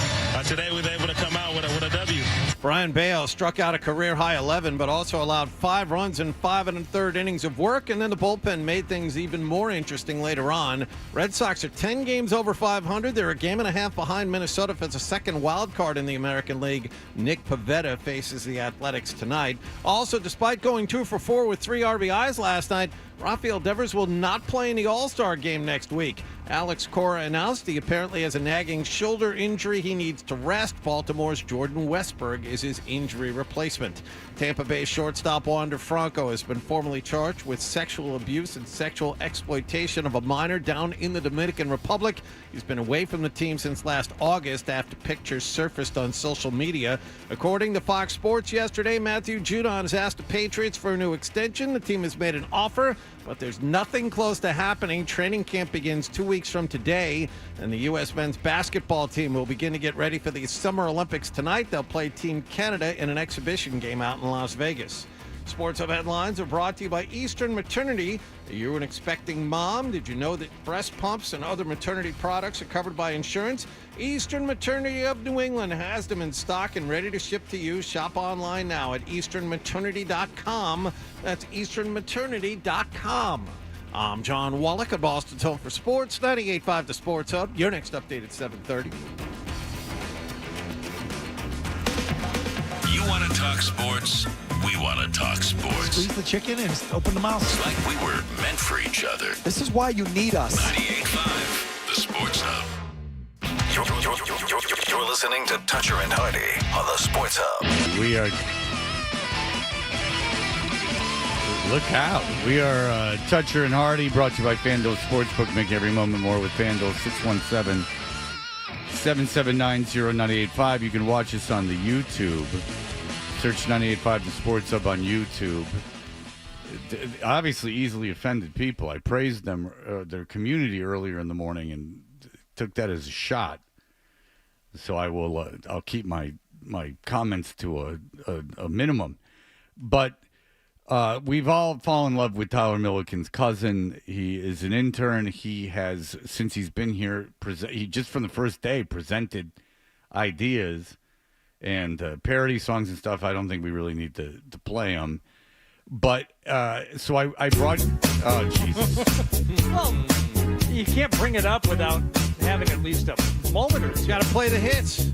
today we were able to come out with a W. Brian Bale struck out a career-high 11, but also allowed 5 runs in 5 1/3 innings of work, and then the bullpen made things even more interesting later on. Red Sox are 10 games over 500. They're a game and a half behind Minnesota for the second wild card in the American League. Nick Pivetta faces the Athletics tonight. Also, despite going 2 for 4 with 3 RBIs last night, Rafael Devers will not play in the All-Star game next week. Alex Cora announced he apparently has a nagging shoulder injury. He needs to rest. Baltimore's Jordan Westberg is his injury replacement. Tampa Bay shortstop Wander Franco has been formally charged with sexual abuse and sexual exploitation of a minor down in the Dominican Republic. He's been away from the team since last August after pictures surfaced on social media. According to Fox Sports yesterday, Matthew Judon has asked the Patriots for a new extension. The team has made an offer, but there's nothing close to happening. Training camp begins 2 weeks from today, and the U.S. men's basketball team will begin to get ready for the Summer Olympics tonight. They'll play Team Canada in an exhibition game out in Las Vegas. Sports Hub headlines are brought to you by Eastern Maternity. Are you an expecting mom? Did you know that breast pumps and other maternity products are covered by insurance? Eastern Maternity of New England has them in stock and ready to ship to you. Shop online now at easternmaternity.com. That's easternmaternity.com. I'm John Wallach at Boston's Home for Sports, 98.5 The Sports Hub. Your next update at 7:30. You want to talk sports? We want to talk sports. Squeeze the chicken and open the mouth. It's like we were meant for each other. This is why you need us. 98.5 The Sports Hub. You're listening to Toucher and Hardy on the Sports Hub. We are. Look out. We are Toucher and Hardy, brought to you by FanDuel Sportsbook. Make every moment more with FanDuel. 617-779-0985. You can watch us on the YouTube. Search 98.5 The Sports Hub on YouTube. Obviously, easily offended people. I praised them, their community earlier in the morning, and took that as a shot. So I will. I'll keep my comments to a minimum. But we've all fallen in love with Tyler Milliken's cousin. He is an intern. He has, since he's been here, he just from the first day presented ideas and parody songs and stuff. I don't think we really need to play them. But so I brought. Oh Jesus! Well, you can't bring it up without having at least a moment or two. You got to play the hits.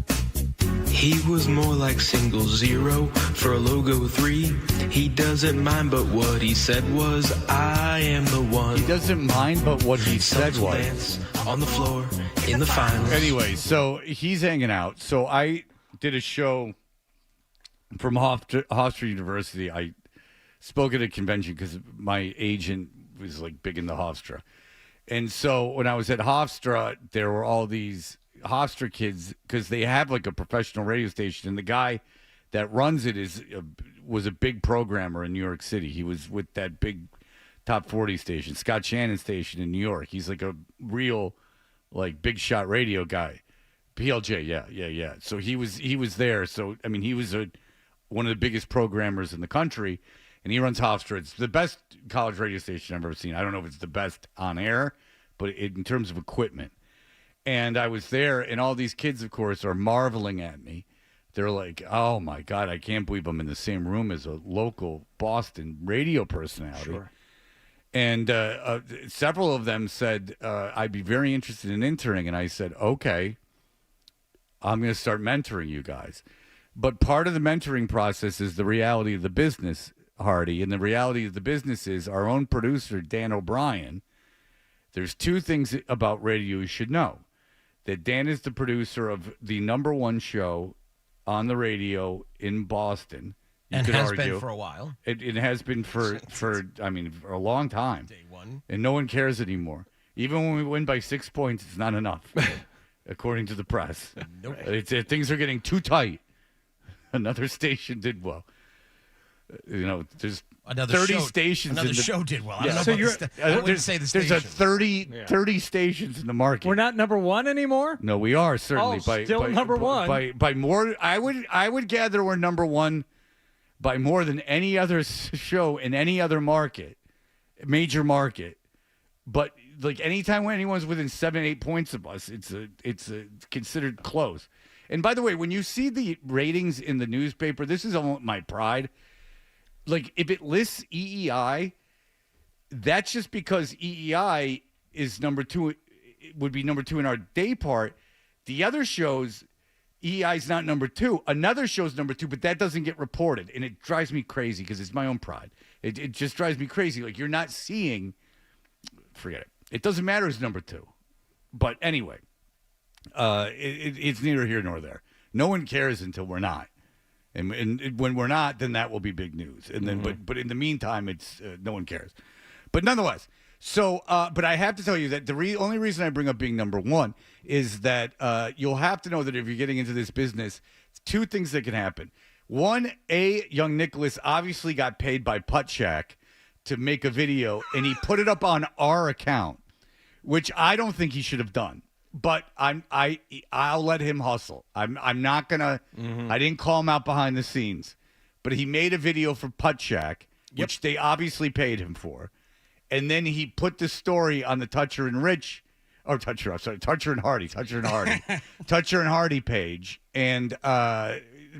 He was more like single zero for a logo 3. He doesn't mind, but what he said was, I am the one. He doesn't mind, but what he said was. Dance on the floor in the finals. Anyway, so he's hanging out. So I did a show from Hofstra University. I spoke at a convention because my agent was like big into Hofstra. And so when I was at Hofstra, there were all these Hofstra kids, because they have like a professional radio station, and the guy that runs it was a big programmer in New York City. He was with that big top 40 station, Scott Shannon station in New York. He's like a real like big shot radio guy. PLJ, yeah. So he was there. So I mean, he was one of the biggest programmers in the country, and he runs Hofstra. It's the best college radio station I've ever seen. I don't know if it's the best on air, but in terms of equipment. And I was there, and all these kids, of course, are marveling at me. They're like, oh, my God, I can't believe I'm in the same room as a local Boston radio personality. Sure. And several of them said, I'd be very interested in interning. And I said, okay, I'm going to start mentoring you guys. But part of the mentoring process is the reality of the business, Hardy. And the reality of the business is our own producer, Dan O'Brien. There's 2 things about radio you should know. That Dan is the producer of the #1 show on the radio in Boston. And has been for a while. It has been for a long time. Day one. And no one cares anymore. Even when we win by 6 points, it's not enough, according to the press. Nope. Things are getting too tight. Another station did well. There's Another 30 show, stations. Another show did well. I don't know So about I wouldn't say the there's station. a 30 stations in the market. We're not number one anymore? No, we are certainly still number one. By more. I would gather we're number one by more than any other show in any other major market. But like anytime when anyone's within 7-8 points of us, it's considered close. And by the way, when you see the ratings in the newspaper, this is almost my pride. Like if it lists EEI, that's just because EEI is number 2. It would be number 2 in our day part. The other shows, EEI is not number 2. Another show's number 2, but that doesn't get reported, and it drives me crazy because it's my own pride. It just drives me crazy. Like you're not seeing. Forget it. It doesn't matter who's number 2. But anyway, it's neither here nor there. No one cares until we're not. And when we're not, then that will be big news. And then, but in the meantime, it's no one cares. But nonetheless, so but I have to tell you that the only reason I bring up being number 1 is that you'll have to know that if you're getting into this business, 2 things that can happen. One, young Nicholas obviously got paid by Putt Shack to make a video, and he put it up on our account, which I don't think he should have done. But I'll let him hustle. I'm not gonna. I didn't call him out behind the scenes, but he made a video for Putt Shack, which they obviously paid him for, and then he put the story on the Toucher and Hardy page, and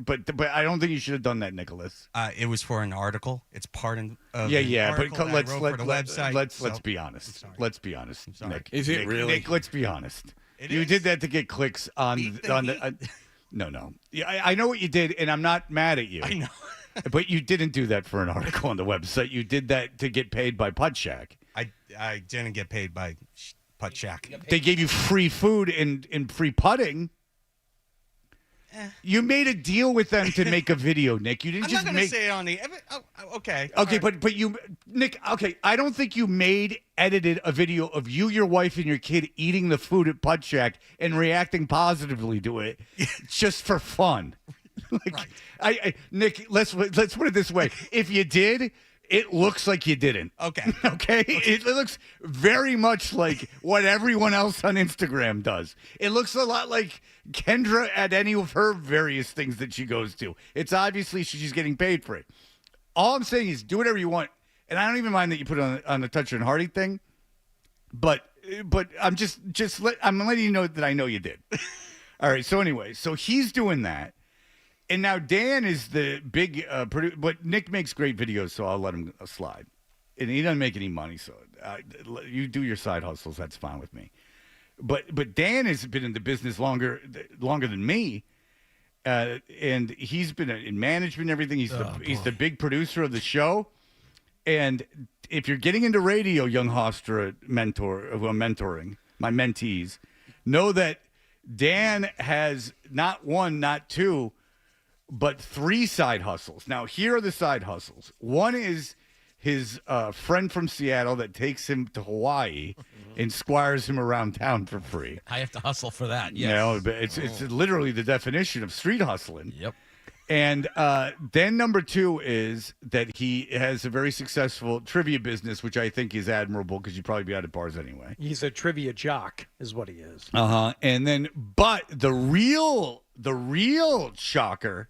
but I don't think you should have done that, Nicholas. It was for an article. It's part of but let's be honest. Let's be honest, Nick. Is it really? Nick, let's be honest. You did that to get clicks on the. No. Yeah, I know what you did, and I'm not mad at you. I know. But you didn't do that for an article on the website. You did that to get paid by Putt Shack. I didn't get paid by Putt Shack. They gave you free food and free putting. You made a deal with them to make a video, Nick. You didn't just I'm not going to say it on the. Okay. Okay, right. but you, Nick. Okay, I don't think you edited a video of you, your wife, and your kid eating the food at Putt Shack and reacting positively to it, just for fun. Right. Nick, let's put it this way: if you did, it looks like you didn't. Okay. Okay. It looks very much like what everyone else on Instagram does. It looks a lot like Kendra at any of her various things that she goes to. It's obviously she's getting paid for it. All I'm saying is do whatever you want, and I don't even mind that you put it on the Toucher and Hardy thing. But I'm I'm letting you know that I know you did. All right. So anyway, so he's doing that. And now Dan is the big producer, but Nick makes great videos, so I'll let him slide. And he doesn't make any money, so you do your side hustles. That's fine with me. But Dan has been in the business longer than me, and he's been in management and everything. He's the big producer of the show. And if you're getting into radio, young Hofstra who I'm mentoring, my mentees, know that Dan has not 1, not 2, but 3 side hustles. Now, here are the side hustles. One is his friend from Seattle that takes him to Hawaii and squires him around town for free. I have to hustle for that. Yes. You know, it's literally the definition of street hustling. Yep. And then number 2 is that he has a very successful trivia business, which I think is admirable because you'd probably be out at bars anyway. He's a trivia jock, is what he is. And then, but the real shocker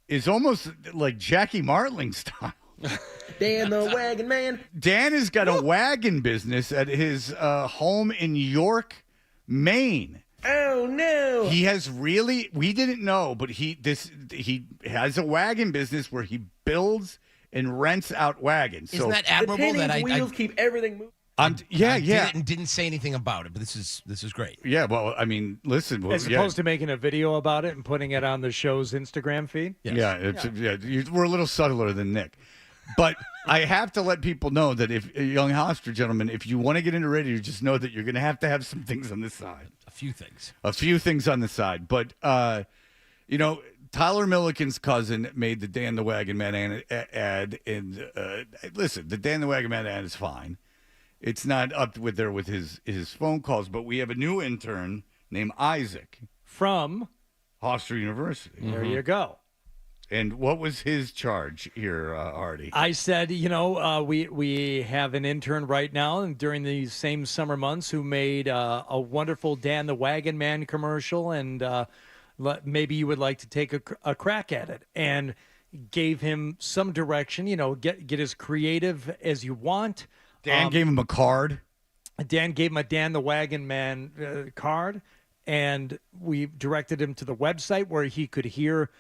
is almost like Jackie Martling style. Dan the Wagon Man. Dan has got a wagon business at his home in York, Maine. Oh no! He has we didn't know, but he has a wagon business where he builds and rents out wagons. Isn't that admirable? The wheels keep everything moving. Didn't say anything about it, but this is great. Yeah, well, I mean, listen. As opposed to making a video about it and putting it on the show's Instagram feed? Yes. We're a little subtler than Nick. But I have to let people know that if, young Hofstra gentlemen, if you want to get into radio, just know that you're going to have some things on the side. A few things. A few things on the side. But, Tyler Milliken's cousin made the Dan the Wagon Man ad. And listen, the Dan the Wagon Man ad is fine. It's not up with his phone calls, but we have a new intern named Isaac from Hofstra University. There you go. And what was his charge here, Artie? I said, we have an intern right now and during these same summer months who made a wonderful Dan the Wagon Man commercial, and maybe you would like to take a crack at it. And gave him some direction, get as creative as you want. Dan gave him a card. Dan gave him a Dan the Wagon Man card, and we directed him to the website where he could hear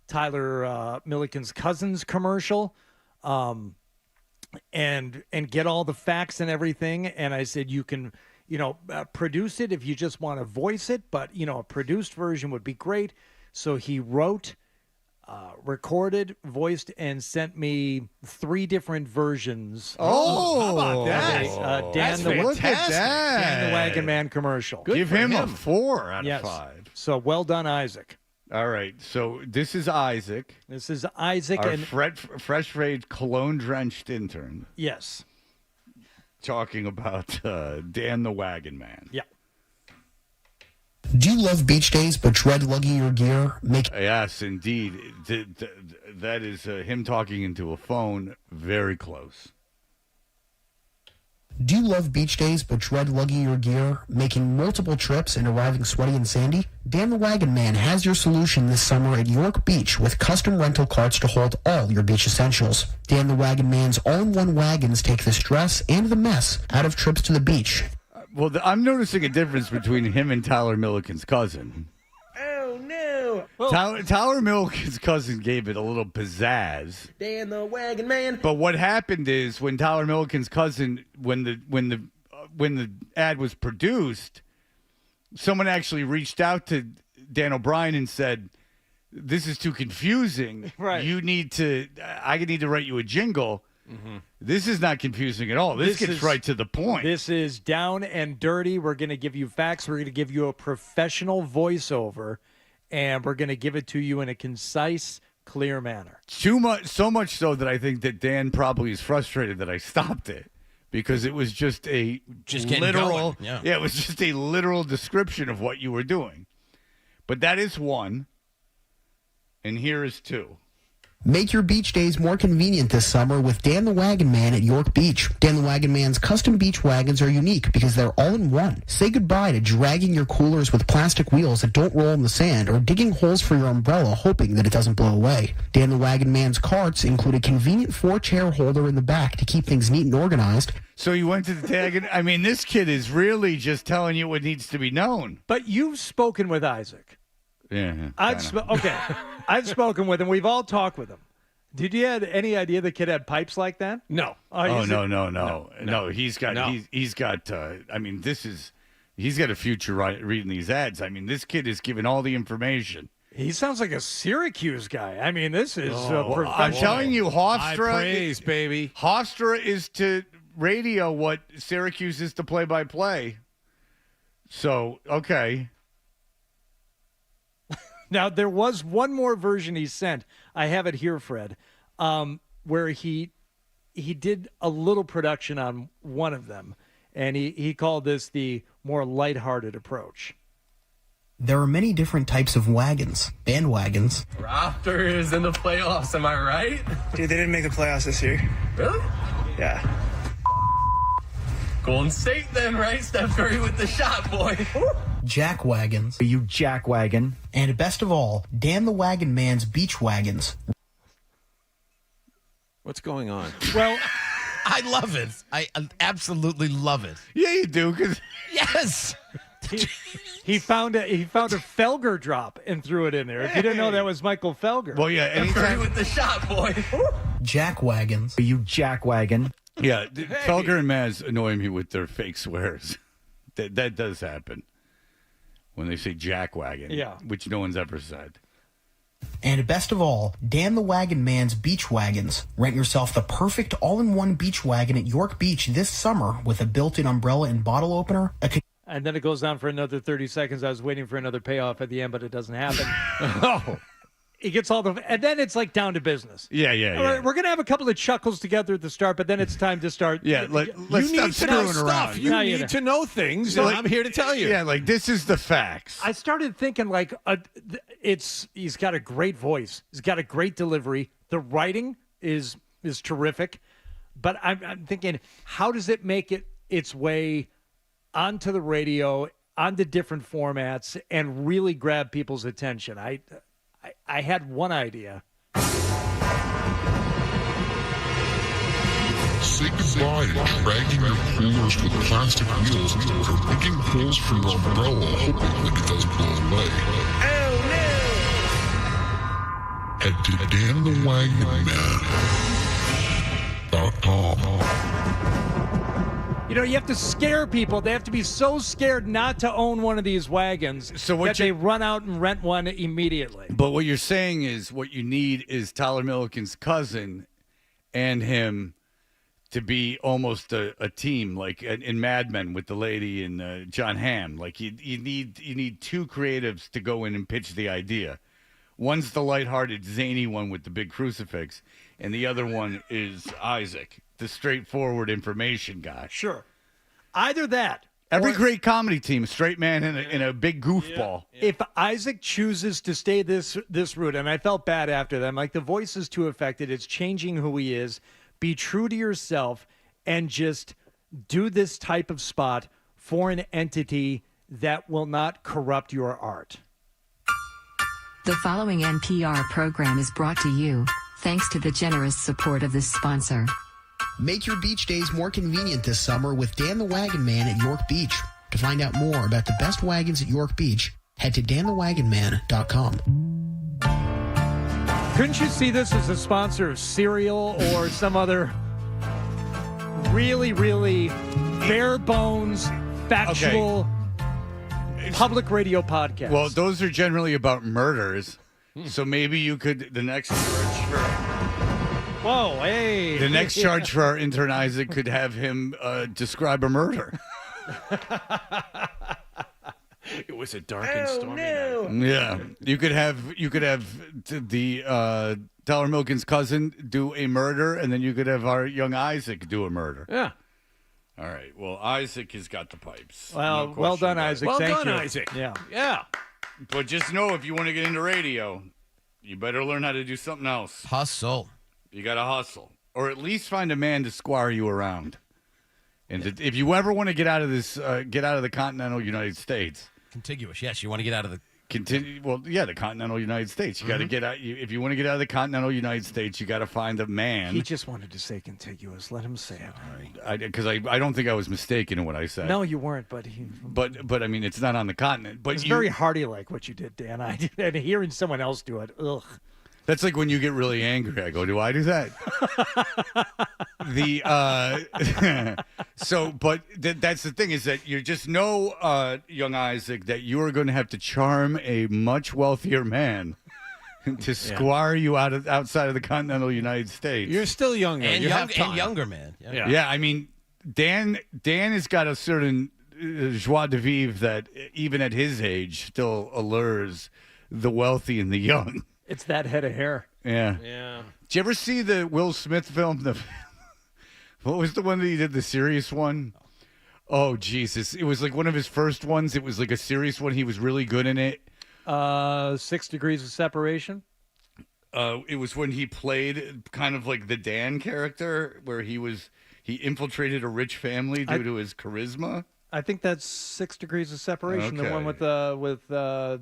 Tyler Milliken's Cousins commercial, and get all the facts and everything. And I said, you can, produce it if you just want to voice it, but a produced version would be great. So he wrote, recorded, voiced, and sent me 3 different versions. Oh, how about that? Dan the Wagon Man commercial. Give him a 4 out Yes. of 5. So well done, Isaac. All right. So this is Isaac. This is Isaac. Our and fresh-faced, cologne-drenched intern. Yes. Talking about Dan the Wagon Man. Yeah. Do you love beach days but dread lugging your gear? Yes, indeed. That is him talking into a phone very close. Do you love beach days but dread lugging your gear, making multiple trips and arriving sweaty and sandy? Dan the Wagon Man has your solution this summer at York Beach with custom rental carts to hold all your beach essentials. Dan the Wagon Man's all-in-one wagons take the stress and the mess out of trips to the beach. Well, I'm noticing a difference between him and Tyler Milliken's cousin. Oh, no. Tyler Milliken's cousin gave it a little pizzazz. Dan the Wagon Man. But what happened is when Tyler Milliken's cousin, when the ad was produced, someone actually reached out to Dan O'Brien and said, "This is too confusing. Right. I need to write you a jingle." Mm-hmm. This is not confusing at all. This gets right to the point. This is down and dirty. We're going to give you facts. We're going to give you a professional voiceover, and we're going to give it to you in a concise, clear manner. So much so that I think that Dan probably is frustrated that I stopped it because it was just a literal, going. Yeah, it was just a literal description of what you were doing. But that is 1, and here is 2. Make your beach days more convenient this summer with Dan the Wagon Man at York Beach. Dan the Wagon Man's custom beach wagons are unique because they're all in one. Say goodbye to dragging your coolers with plastic wheels that don't roll in the sand or digging holes for your umbrella hoping that it doesn't blow away. Dan the Wagon Man's carts include a convenient 4-chair holder in the back to keep things neat and organized. So you went to the tag. I mean, this kid is really just telling you what needs to be known. But you've spoken with Isaac. Yeah. I've spoken with him. We've all talked with him. Did you have any idea the kid had pipes like that? No. No. He's got. No. He's got. I mean, he's got a future reading these ads. I mean, this kid is giving all the information. He sounds like a Syracuse guy. I mean, this is professional. I'm telling you, Hofstra. High praise, baby. Hofstra is to radio what Syracuse is to play-by-play. So, okay. Now, there was one more version he sent. I have it here, Fred, where he did a little production on one of them, and he called this the more lighthearted approach. There are many different types of wagons, bandwagons. Raptors in the playoffs, am I right? Dude, they didn't make the playoffs this year. Really? Yeah. Golden State then, right? Steph Curry with the shot, boy. Jack wagons. You jack wagon. And best of all, Dan the Wagon Man's beach wagons. What's going on? Well, I love it. I absolutely love it. Yeah, you do. Cause yes. He found a Felger drop and threw it in there. If you didn't know, that was Michael Felger. Well, yeah. Curry with the shot, boy. Jack wagons. You jack wagon. Yeah, Felger and Maz annoy me with their fake swears. That does happen when they say jackwagon, yeah, which no one's ever said. And best of all, Dan the Wagon Man's beach wagons. Rent yourself the perfect all-in-one beach wagon at York Beach this summer with a built-in umbrella and bottle opener. And then it goes on for another 30 seconds. I was waiting for another payoff at the end, but it doesn't happen. Oh. he gets all the, and then it's like down to business. Yeah. All right, we're gonna have a couple of chuckles together at the start, but then it's time to start. Yeah, let's You stop need to know screwing around. stuff. You need to know things, Yeah, and like- I'm here to tell you. Yeah, like this is the facts. I started thinking like, he's got a great voice. He's got a great delivery. The writing is terrific, but I'm thinking, how does it make its way onto the radio, onto different formats, and really grab people's attention? I had one idea. Say goodbye to dragging your coolers with plastic wheels or picking holes for your umbrella hoping that it doesn't blow away. Oh Head to danthewagonman.com. You know, you have to scare people. They have to be so scared not to own one of these wagons that they run out and rent one immediately. But what you're saying is what you need is Tyler Milliken's cousin and him to be almost a team, like in Mad Men with the lady and John Hamm. Like you need two creatives to go in and pitch the idea. One's the lighthearted, zany one with the big crucifix, and the other one is Isaac, the straightforward information guy. Sure. Either that. Every great comedy team, a straight man and a big goofball. If Isaac chooses to stay this route, and I felt bad after that, I'm like, the voice is too affected. It's changing who he is. Be true to yourself and just do this type of spot for an entity that will not corrupt your art. The following NPR program is brought to you thanks to the generous support of this sponsor. Make your beach days more convenient this summer with Dan the Wagon Man at York Beach. To find out more about the best wagons at York Beach, head to danthewagonman.com. Couldn't you see this as a sponsor of cereal or some other really, really bare bones, factual public radio podcast? Well, those are generally about murders. So maybe you could, the next charge for... Whoa, hey. The next charge for our intern Isaac could have him describe a murder. It was a dark and stormy night. Yeah, you could have the Tyler Milliken's cousin do a murder, and then you could have our young Isaac do a murder. Yeah. All right. Well, Isaac has got the pipes. Well, No well question done, about it. Isaac. Well Thank done, you. Isaac. Yeah. Yeah. But just know, if you want to get into radio, you better learn how to do something else. Hustle. You got to hustle, or at least find a man to squire you around. And if you ever want to get out of this, get out of the continental United States. Contiguous. Yes, you want to get out of the... the continental United States. You got to get out. If you want to get out of the continental United States, you got to find a man. He just wanted to say contiguous. Let him say it. Because I don't think I was mistaken in what I said. No, you weren't, but But I mean, it's not on the continent. But it's very Hardy-like what you did, Dan. And hearing someone else do it, ugh. That's like when you get really angry. I go, do I do that? That's the thing, is that you just know, young Isaac, that you are going to have to charm a much wealthier man to squire you outside of the continental United States. You're still younger. And, you have time. and younger, man. Yeah, I mean, Dan has got a certain joie de vivre that even at his age still allures the wealthy and the young. It's that head of hair. Yeah. Yeah. Did you ever see the Will Smith film? What was the one that he did, the serious one? Oh, Jesus. It was like one of his first ones. It was like a serious one. He was really good in it. 6 Degrees of Separation? It was when he played kind of like the Dan character, where he infiltrated a rich family due to his charisma. I think that's 6 Degrees of Separation, the one with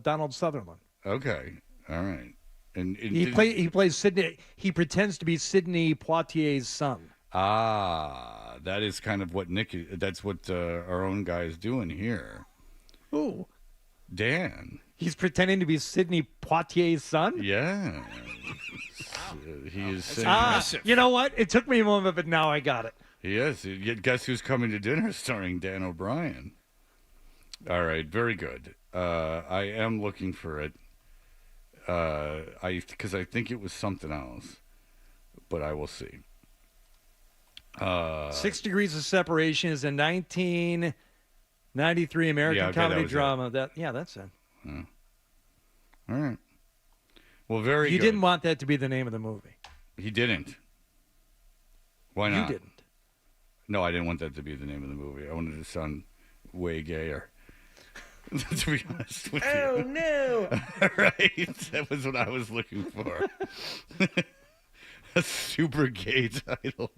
Donald Sutherland. Okay. All right. And he plays Sidney. He pretends to be Sidney Poitier's son. Ah, that is kind of what that's what our own guy is doing here. Who? Dan. He's pretending to be Sidney Poitier's son? Yeah. He is saying impressive. You know what? It took me a moment, but now I got it. He is. Yet guess who's coming to dinner starring Dan O'Brien? All right, very good. I am looking for it. Because I think it was something else, but I will see. 6 Degrees of Separation is a 1993 American comedy that drama. That's it. All right. Well, very You good. didn't want that to be the name of the movie. He didn't. Why not? You didn't. No, I didn't want that to be the name of the movie. I wanted it to sound way gayer. To be honest with you. Oh, no. Right? That was what I was looking for. A super gay title.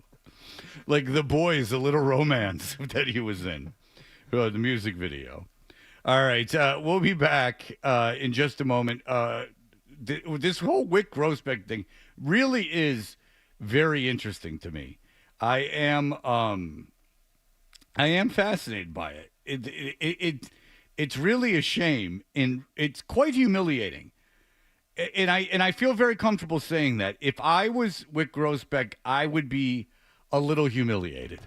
Like The Boys, A Little Romance that he was in. The music video. All right. We'll be back in just a moment. This whole Wick Grossbeck thing really is very interesting to me. I am fascinated by it. It's really a shame, and it's quite humiliating. And I feel very comfortable saying that. If I was Wick Grossbeck, I would be a little humiliated.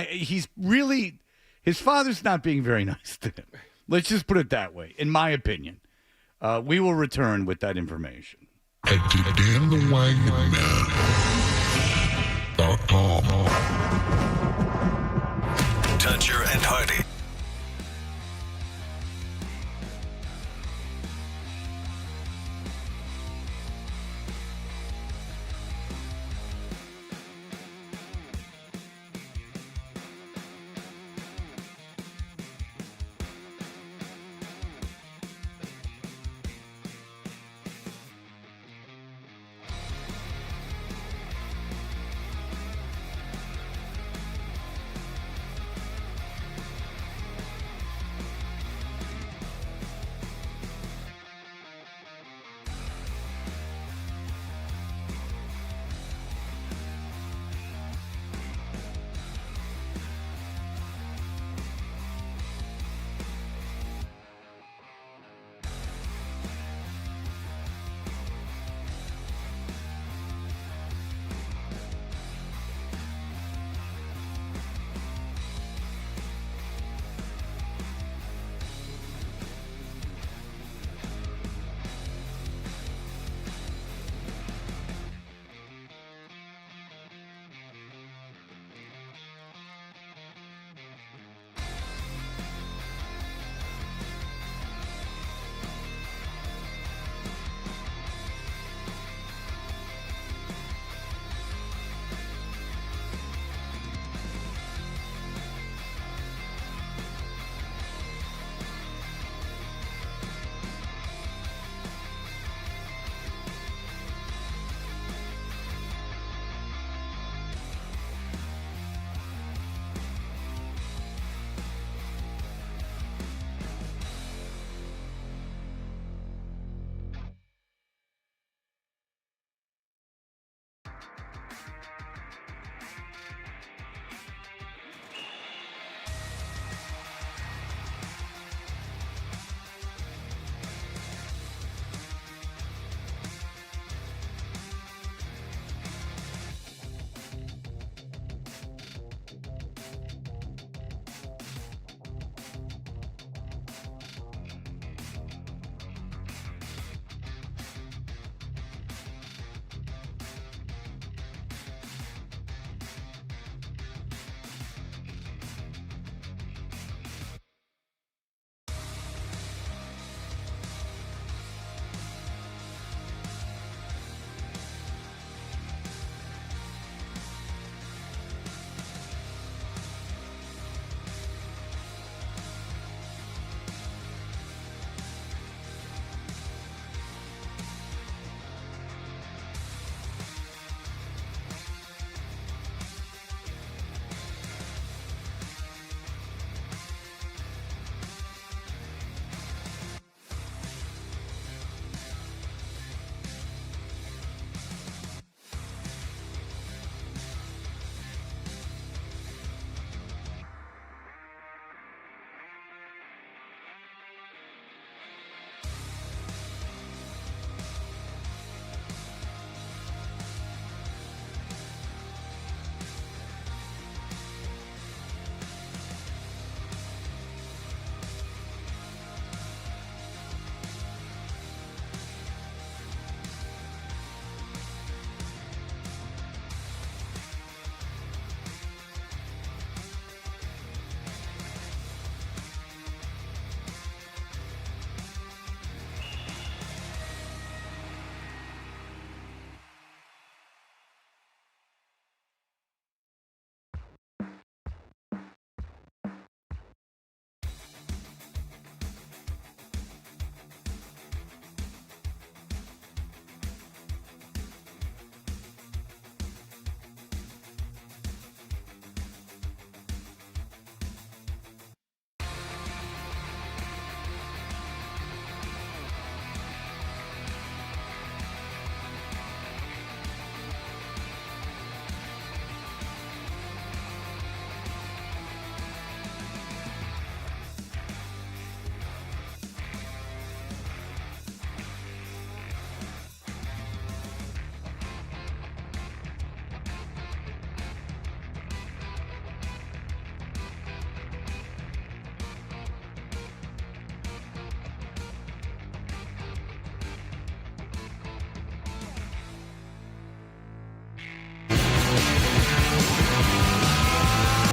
He's really, his father's not being very nice to him. Let's just put it that way, in my opinion. We will return with that information. At DanTheWagonMan.com. Toucher and Hardy.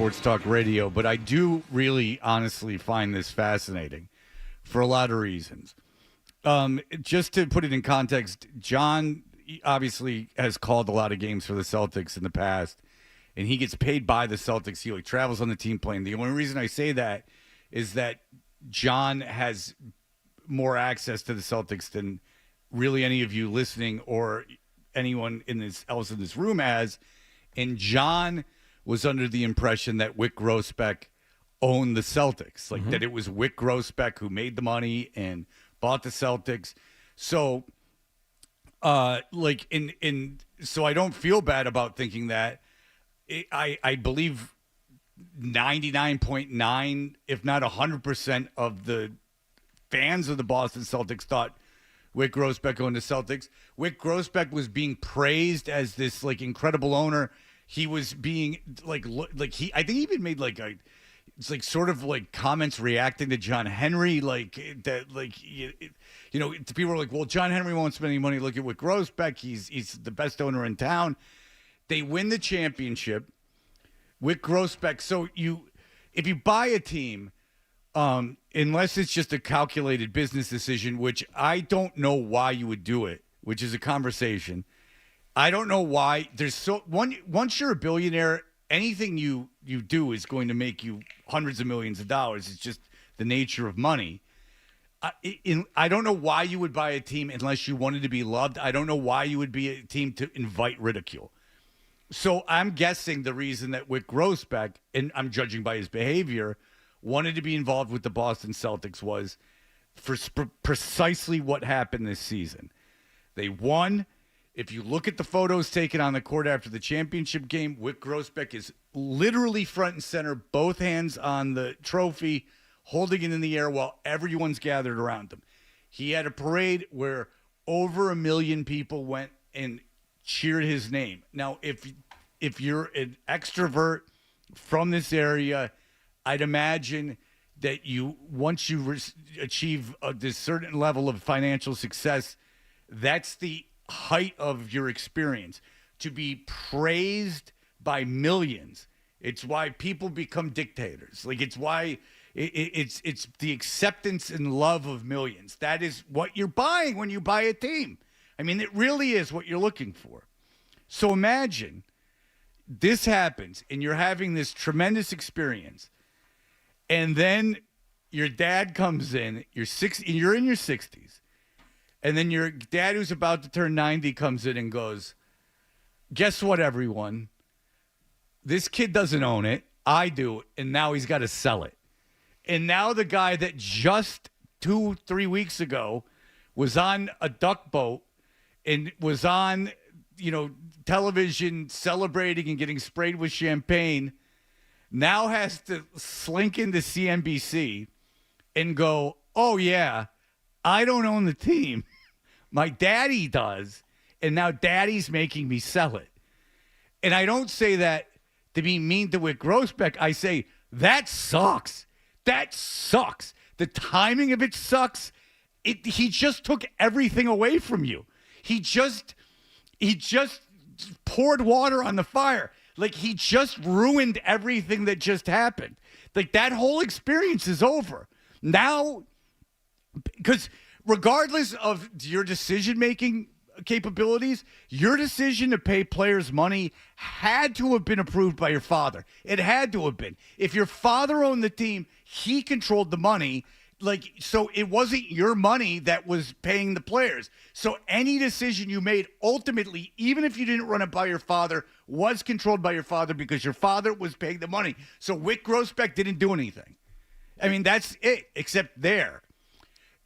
Sports Talk Radio, but I do really honestly find this fascinating for a lot of reasons. Just to put it in context, John obviously has called a lot of games for the Celtics in the past, and he gets paid by the Celtics. He travels on the team plane. The only reason I say that is that John has more access to the Celtics than really any of you listening or anyone else in this room has. And John was under the impression that Wick Grossbeck owned the Celtics, like that it was Wick Grossbeck who made the money and bought the Celtics. So, so I don't feel bad about thinking that. I believe 99.9, if not 100% of the fans of the Boston Celtics thought Wick Grossbeck owned the Celtics. Wick Grossbeck was being praised as this like incredible owner. He was being I think he even made sort of comments reacting to John Henry, people were like, well, John Henry won't spend any money. Look at Wick Grossbeck. He's the best owner in town. They win the championship. Wick Grossbeck. So if you buy a team, unless it's just a calculated business decision, which I don't know why you would do it, which is a conversation. I don't know why. Once you're a billionaire, anything you do is going to make you hundreds of millions of dollars. It's just the nature of money. I don't know why you would buy a team unless you wanted to be loved. I don't know why you would be a team to invite ridicule. So I'm guessing the reason that Wick Grossbeck, and I'm judging by his behavior, wanted to be involved with the Boston Celtics was for precisely what happened this season. They won. If you look at the photos taken on the court after the championship game, Wick Grossbeck is literally front and center, both hands on the trophy, holding it in the air while everyone's gathered around him. He had a parade where over 1 million people went and cheered his name. Now, if you're an extrovert from this area, I'd imagine that once you achieve this certain level of financial success, that's the height of your experience. To be praised by millions, it's why people become dictators. It's why it's the acceptance and love of millions. That is what you're buying when you buy a team. I mean, it really is what you're looking for. So imagine this happens and you're having this tremendous experience, and then your dad comes in, you're in your 60s, and then your dad who's about to turn 90 comes in and goes, guess what, everyone? This kid doesn't own it. I do, and now he's got to sell it. And now the guy that just 2-3 weeks ago was on a duck boat and was on, television celebrating and getting sprayed with champagne now has to slink into CNBC and go, oh, yeah, I don't own the team. My daddy does, and now daddy's making me sell it. And I don't say that to be mean to Wick Grossbeck. I say, that sucks. That sucks. The timing of it sucks. He just took everything away from you. He just poured water on the fire. He just ruined everything that just happened. That whole experience is over. Now, because regardless of your decision-making capabilities, your decision to pay players money had to have been approved by your father. It had to have been. If your father owned the team, he controlled the money. So it wasn't your money that was paying the players. So any decision you made, ultimately, even if you didn't run it by your father, was controlled by your father because your father was paying the money. So Wick Grossbeck didn't do anything. I mean, that's it, except there.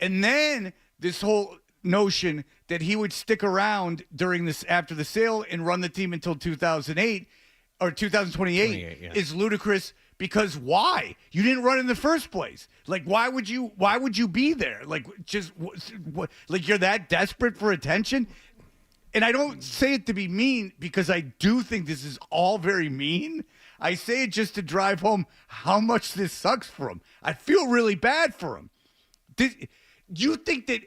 And then this whole notion that he would stick around after the sale and run the team until 2008 or 2028 is ludicrous. Because why? You didn't run in the first place. Why would you be there? You're that desperate for attention? And I don't say it to be mean because I do think this is all very mean. I say it just to drive home how much this sucks for him. I feel really bad for him. You think that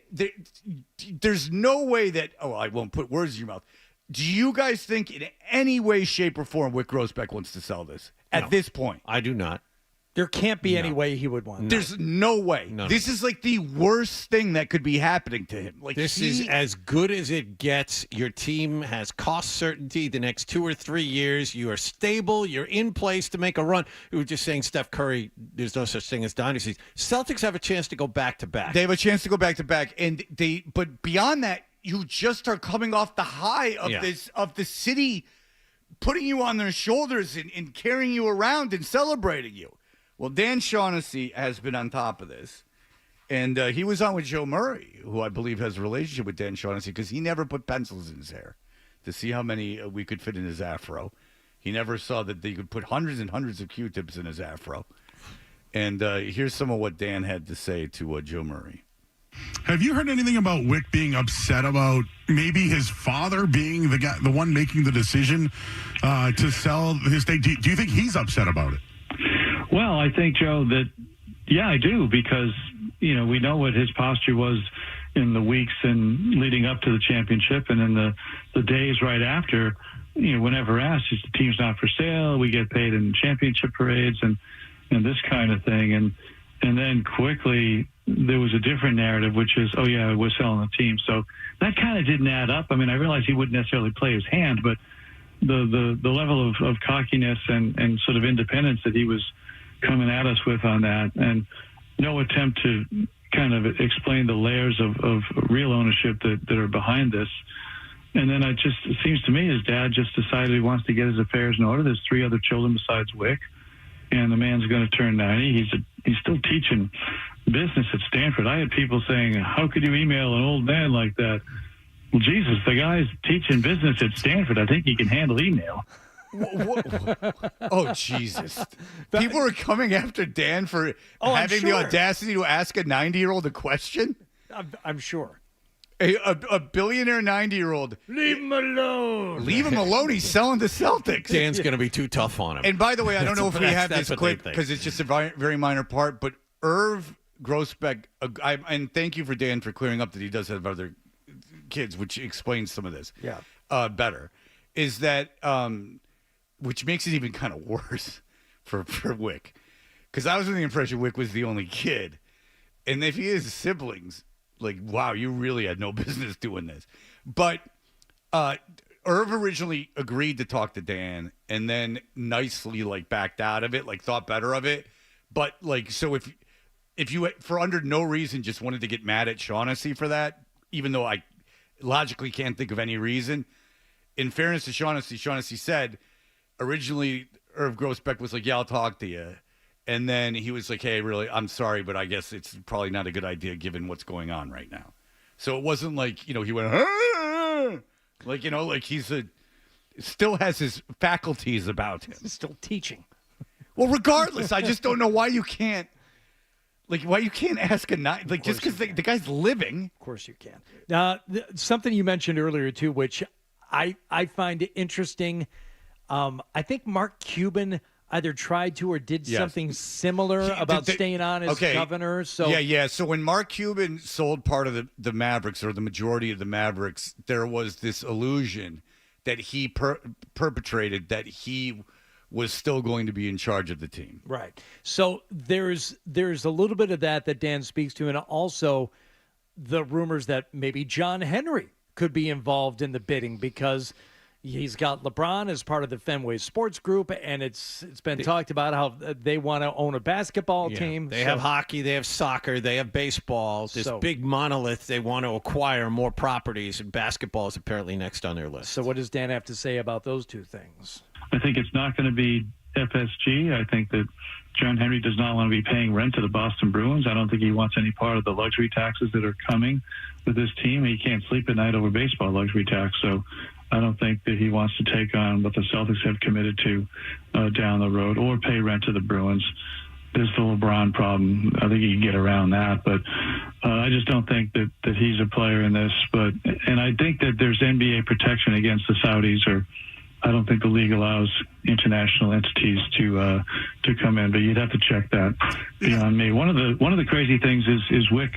there's no way that, I won't put words in your mouth. Do you guys think in any way, shape, or form Wick Grossbeck wants to sell this? at this point. I do not. There can't be any way he would want that. There's no way. This is like the worst thing that could be happening to him. Like This is as good as it gets. Your team has cost certainty the next 2 or 3 years. You are stable. You're in place to make a run. We were just saying Steph Curry, there's no such thing as dynasties. Celtics have a chance to go back-to-back. They have a chance to go back-to-back. But beyond that, you just are coming off the high of the city putting you on their shoulders and carrying you around and celebrating you. Well, Dan Shaughnessy has been on top of this, and he was on with Joe Murray, who I believe has a relationship with Dan Shaughnessy, because he never put pencils in his hair to see how many we could fit in his afro. He never saw that they could put hundreds and hundreds of Q-tips in his afro. And here's some of what Dan had to say to Joe Murray. Have you heard anything about Wick being upset about maybe his father being the one making the decision to sell his stake? Do you think he's upset about it? Well, I think, Joe, that, yeah, I do, because, we know what his posture was in the weeks and leading up to the championship, and in the days right after, whenever asked, the team's not for sale, we get paid in championship parades and this kind of thing. And then quickly there was a different narrative, which is, oh, yeah, we're selling the team. So that kind of didn't add up. I mean, I realized he wouldn't necessarily play his hand, but the level of cockiness and sort of independence that he was coming at us with on that, and no attempt to kind of explain the layers of real ownership that are behind this. And then it seems to me his dad just decided he wants to get his affairs in order. There's 3 other children besides Wick, and the man's going to turn 90. He's still teaching business at Stanford. I had people saying, how could you email an old man like that? Well, Jesus, the guy's teaching business at Stanford. I think he can handle email. Oh, Jesus. People are coming after Dan for having the audacity to ask a 90-year-old a question? I'm sure. A billionaire 90-year-old. Leave him alone. Leave him alone. He's selling the Celtics. Dan's going to be too tough on him. And by the way, I don't know if we have this clip because it's just a very minor part, but Irv Grousbeck, and thank you for Dan for clearing up that he does have other kids, which explains some of this better, is that which makes it even kind of worse for Wick, because I was under the impression Wick was the only kid, and if he has siblings, like, wow, you really had no business doing this. But Irv originally agreed to talk to Dan, and then nicely backed out of it, thought better of it. But so if you for under no reason just wanted to get mad at Shaughnessy for that, even though I logically can't think of any reason, in fairness to Shaughnessy said originally Irv Grousbeck was like, yeah, I'll talk to you. And then he was like, hey, really, I'm sorry, but I guess it's probably not a good idea given what's going on right now. So it wasn't like, he went, he's still has his faculties about him. He's still teaching. Well, regardless, I just don't know why you can't ask a just because the guy's living. Of course you can. Something you mentioned earlier, too, which I find interesting. I think Mark Cuban either tried to or did something similar about staying on as governor. So So when Mark Cuban sold part of the Mavericks, or the majority of the Mavericks, there was this illusion that he perpetrated that he was still going to be in charge of the team. Right. So there's a little bit of that Dan speaks to, and also the rumors that maybe John Henry could be involved in the bidding because he's got LeBron as part of the Fenway Sports Group, and it's been talked about how they want to own a basketball team. They have hockey, they have soccer, they have baseball. This big monolith, they want to acquire more properties, and basketball is apparently next on their list. So what does Dan have to say about those two things? I think it's not going to be FSG. I think that John Henry does not want to be paying rent to the Boston Bruins. I don't think he wants any part of the luxury taxes that are coming with this team. He can't sleep at night over baseball luxury tax. So I don't think that he wants to take on what the Celtics have committed to down the road, or pay rent to the Bruins. There's the LeBron problem. I think he can get around that, but I just don't think that he's a player in this. And I think that there's NBA protection against the Saudis, or I don't think the league allows international entities to come in, but you'd have to check that beyond me. One of the crazy things is Wick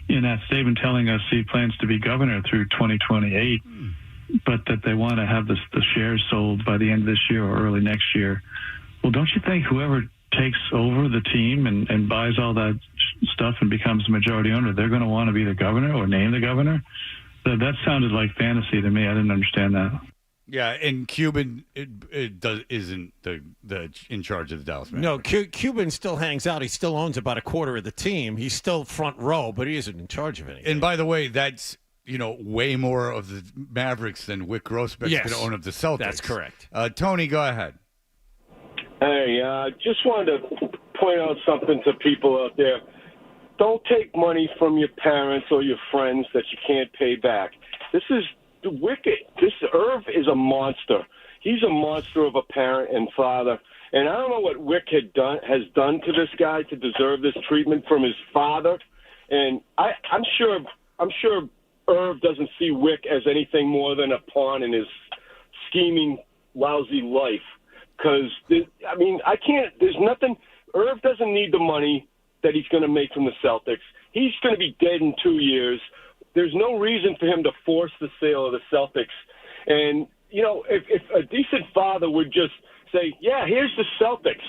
in that statement telling us he plans to be governor through 2028, but that they want to have the shares sold by the end of this year or early next year. Well, don't you think whoever takes over the team and buys all that stuff and becomes the majority owner, they're going to want to be the governor or name the governor? That sounded like fantasy to me. I didn't understand that. Yeah, and Cuban isn't the in charge of the Dallas Mavericks. No, Cuban still hangs out. He still owns about a quarter of the team. He's still front row, but he isn't in charge of anything. And by the way, that's way more of the Mavericks than Wick Grossbeck's going to own of the Celtics. That's correct. Tony, go ahead. Hey, just wanted to point out something to people out there. Don't take money from your parents or your friends that you can't pay back. This is wicked. Irv is a monster. He's a monster of a parent and father. And I don't know what Wick has done to this guy to deserve this treatment from his father. And I'm sure Irv doesn't see Wick as anything more than a pawn in his scheming, lousy life. Because, there's nothing. Irv doesn't need the money that he's going to make from the Celtics. He's going to be dead in 2 years. There's no reason for him to force the sale of the Celtics. And, if a decent father would just say, yeah, here's the Celtics.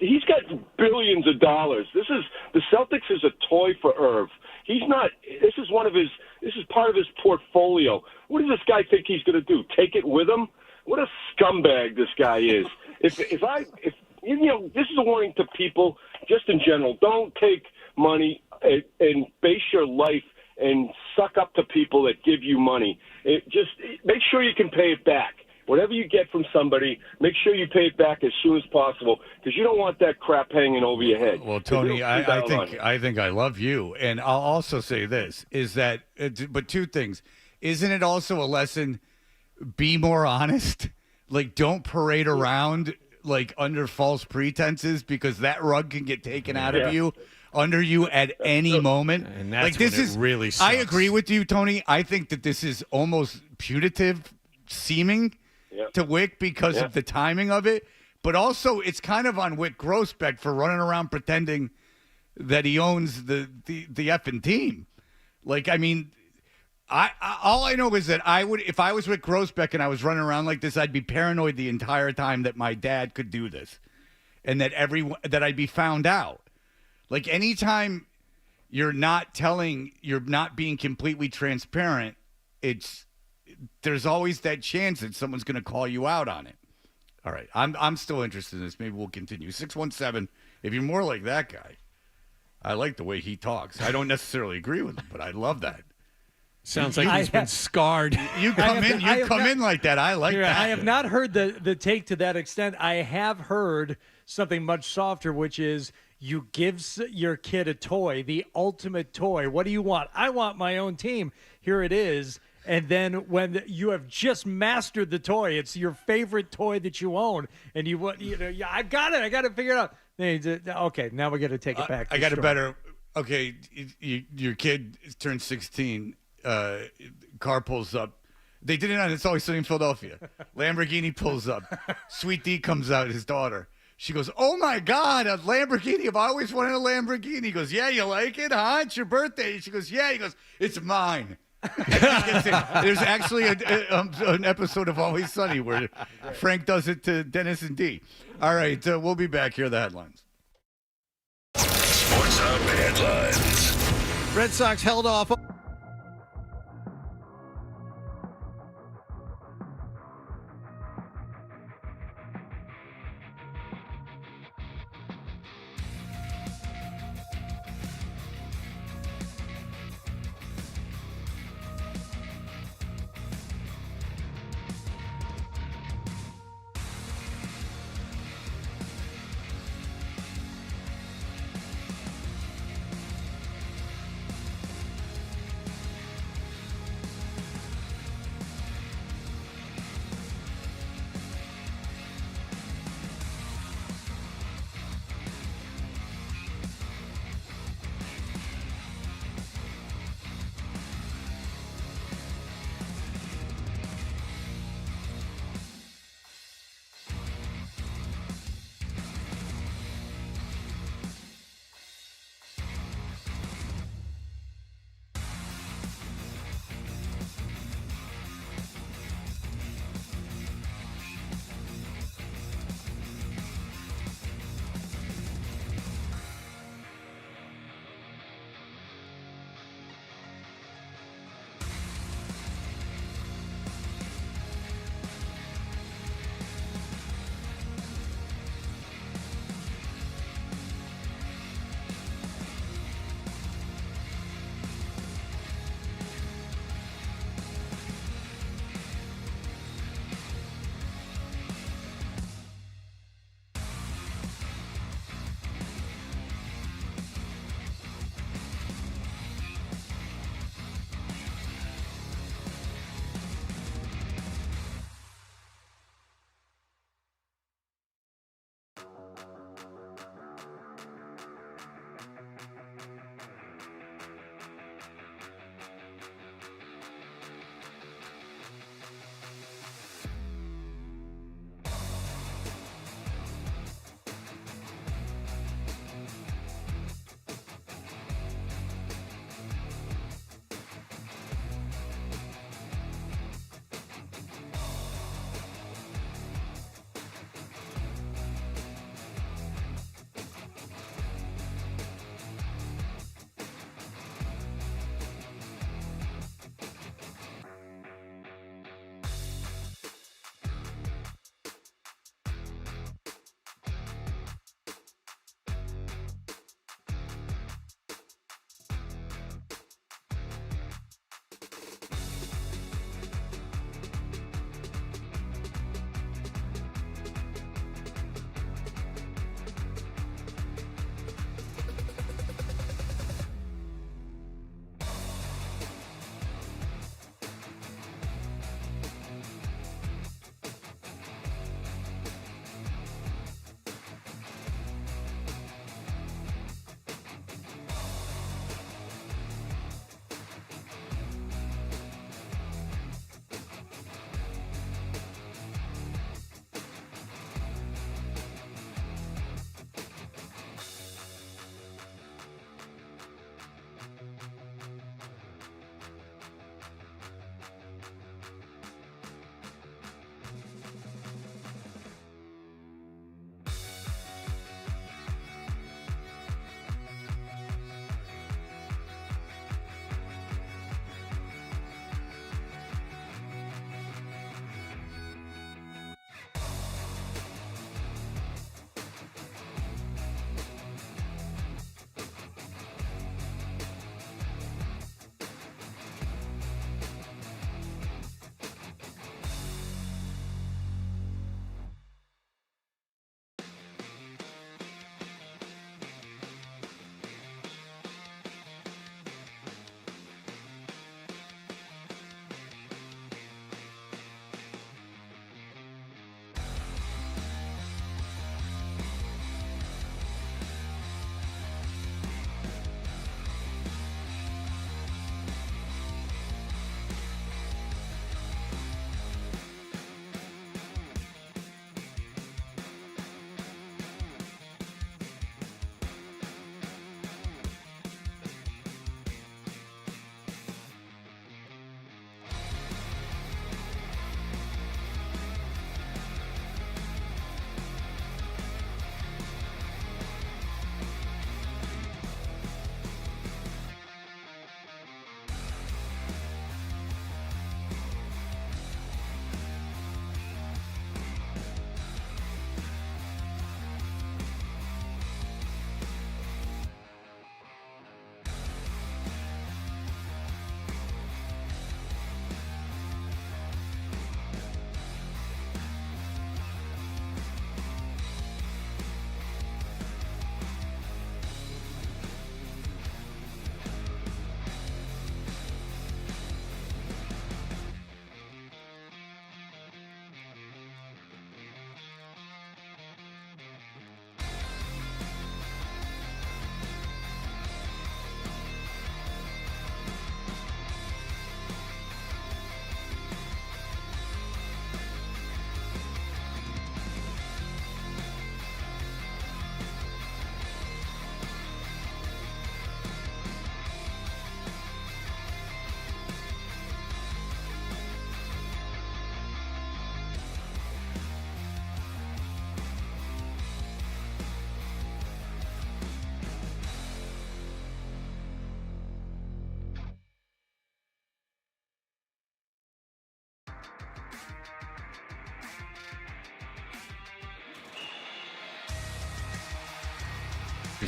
He's got billions of dollars. The Celtics is a toy for Irv. He's not. This is part of his portfolio. What does this guy think he's going to do? Take it with him? What a scumbag this guy is. This is a warning to people just in general. Don't take money and base your life and suck up to people that give you money. Just make sure you can pay it back. Whatever you get from somebody, make sure you pay it back as soon as possible because you don't want that crap hanging over your head. Well, Tony, I think I love you. And I'll also say this, is that, but two things. Isn't it also a lesson, be more honest? Like, don't parade around like under false pretenses because that rug can get taken out of you, under you at any moment. And that's like this when is it really sucks. I agree with you, Tony. I think that this is almost punitive seeming to Wick because of the timing of it. But also it's kind of on Wick Grossbeck for running around pretending that he owns the effing team. Like, I mean, all I know is that I would, if I was Wick Grossbeck and I was running around like this, I'd be paranoid the entire time that my dad could do this, and that I'd be found out. Like, anytime you're not being completely transparent, there's always that chance that someone's going to call you out on it. All right, I'm still interested in this. Maybe we'll continue. 617. If you're more like that guy, I like the way he talks. I don't necessarily agree with him, but I love that. Sounds like he's been scarred. You come in like that. I like that. I have not heard the take to that extent. I have heard something much softer, which is you give your kid a toy, the ultimate toy. What do you want? I want my own team. Here it is. And then when you have just mastered the toy, it's your favorite toy that you own, and I got it. I got to figure it out. Okay, now we got to take it back. I got it better. Okay, your kid turns 16. Car pulls up. They did it on It's Always Sunny in Philadelphia. Lamborghini pulls up. Sweet D comes out, his daughter. She goes, "Oh my God, a Lamborghini! I've always wanted a Lamborghini." He goes, "Yeah, you like it, huh? It's your birthday." She goes, "Yeah." He goes, "It's mine." There's actually an episode of Always Sunny where Frank does it to Dennis and D. All right, we'll be back. Here are the headlines. Sports Hub headlines. Red Sox held off.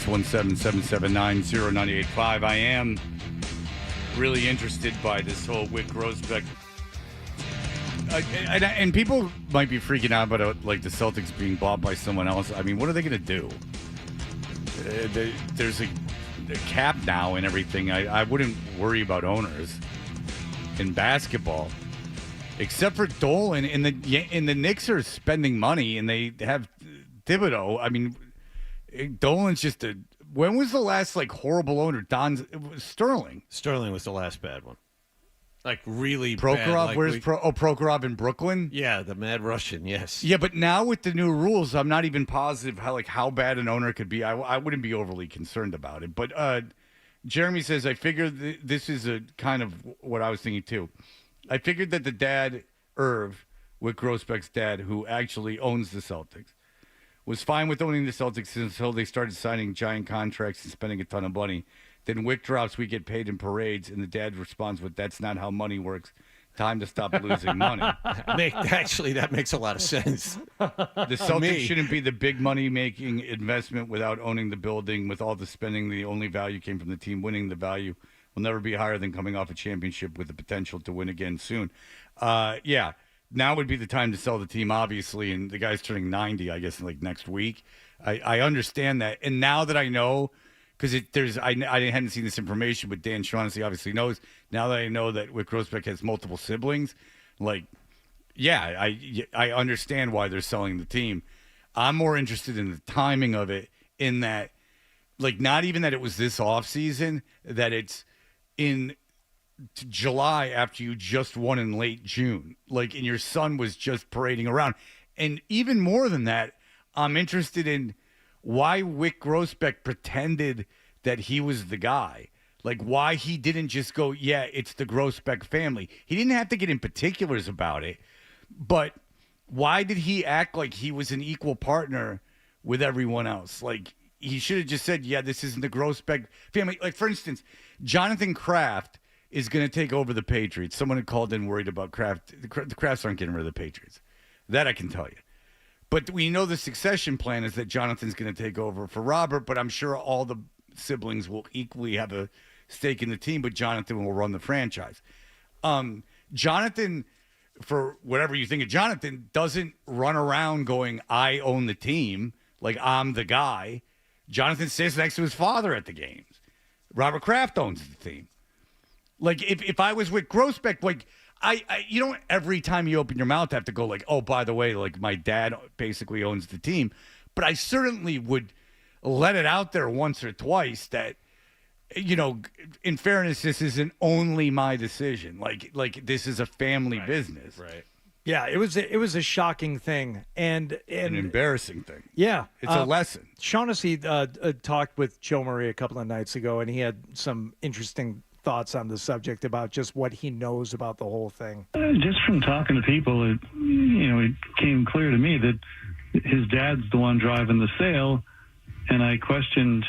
617-779-0985. I am really interested by this whole Wick Grosbeck. And people might be freaking out about like the Celtics being bought by someone else. I mean, what are they going to do? There's a cap now and everything. I wouldn't worry about owners in basketball, except for Dolan. And the Knicks are spending money, and they have Thibodeau. I mean, Dolan's just a. When was the last like horrible owner? Sterling. Sterling was the last bad one. Like really Prokhorov, bad. Like where's Prokhorov in Brooklyn? Yeah, the Mad Russian, yes. Yeah, but now with the new rules, I'm not even positive how bad an owner could be. I wouldn't be overly concerned about it. But Jeremy says, I figured this is a kind of what I was thinking too. I figured that the dad, Irv, Wick Grosbeck's dad, who actually owns the Celtics, was fine with owning the Celtics until they started signing giant contracts and spending a ton of money. Then Wick drops, we get paid in parades, and the dad responds with, that's not how money works. Time to stop losing money. Actually, that makes a lot of sense. The Celtics shouldn't be the big money-making investment without owning the building. With all the spending, the only value came from the team winning. The value will never be higher than coming off a championship with the potential to win again soon. Yeah, now would be the time to sell the team, obviously, and the guy's turning 90, I guess, like next week. I understand that. And now that I know... Because I hadn't seen this information, but Dan Shaughnessy obviously knows. Now that I know that Wick Grosbeck has multiple siblings, like, yeah, I understand why they're selling the team. I'm more interested in the timing of it, in that, like, not even that it was this offseason, that it's in July after you just won in late June, like, and your son was just parading around. And even more than that, I'm interested in why Wick Grosbeck pretended that he was the guy. Like, why he didn't just go, yeah, it's the Grosbeck family. He didn't have to get in particulars about it, but why did he act like he was an equal partner with everyone else? Like, he should have just said, yeah, this isn't the Grosbeck family. Like, for instance, Jonathan Kraft is going to take over the Patriots. Someone had called in worried about Kraft. The Krafts aren't getting rid of the Patriots. That I can tell you. But we know the succession plan is that Jonathan's going to take over for Robert, but I'm sure all the siblings will equally have a stake in the team, but Jonathan will run the franchise. Jonathan, for whatever you think of Jonathan, doesn't run around going, I own the team, like I'm the guy. Jonathan sits next to his father at the games. Robert Kraft owns the team. Like, if I was with Grosbeck, like, I you don't every time you open your mouth have to go like, oh, by the way, like my dad basically owns the team. But I certainly would let it out there once or twice that, you know, in fairness, this isn't only my decision. Like this is a family business. Right. Yeah, it was a shocking thing and an embarrassing thing. Yeah, it's a lesson. Shaughnessy talked with Joe Murray a couple of nights ago, and he had some interesting thoughts on the subject about just what he knows about the whole thing. Just from talking to people, it came clear to me that his dad's the one driving the sale, and I questioned.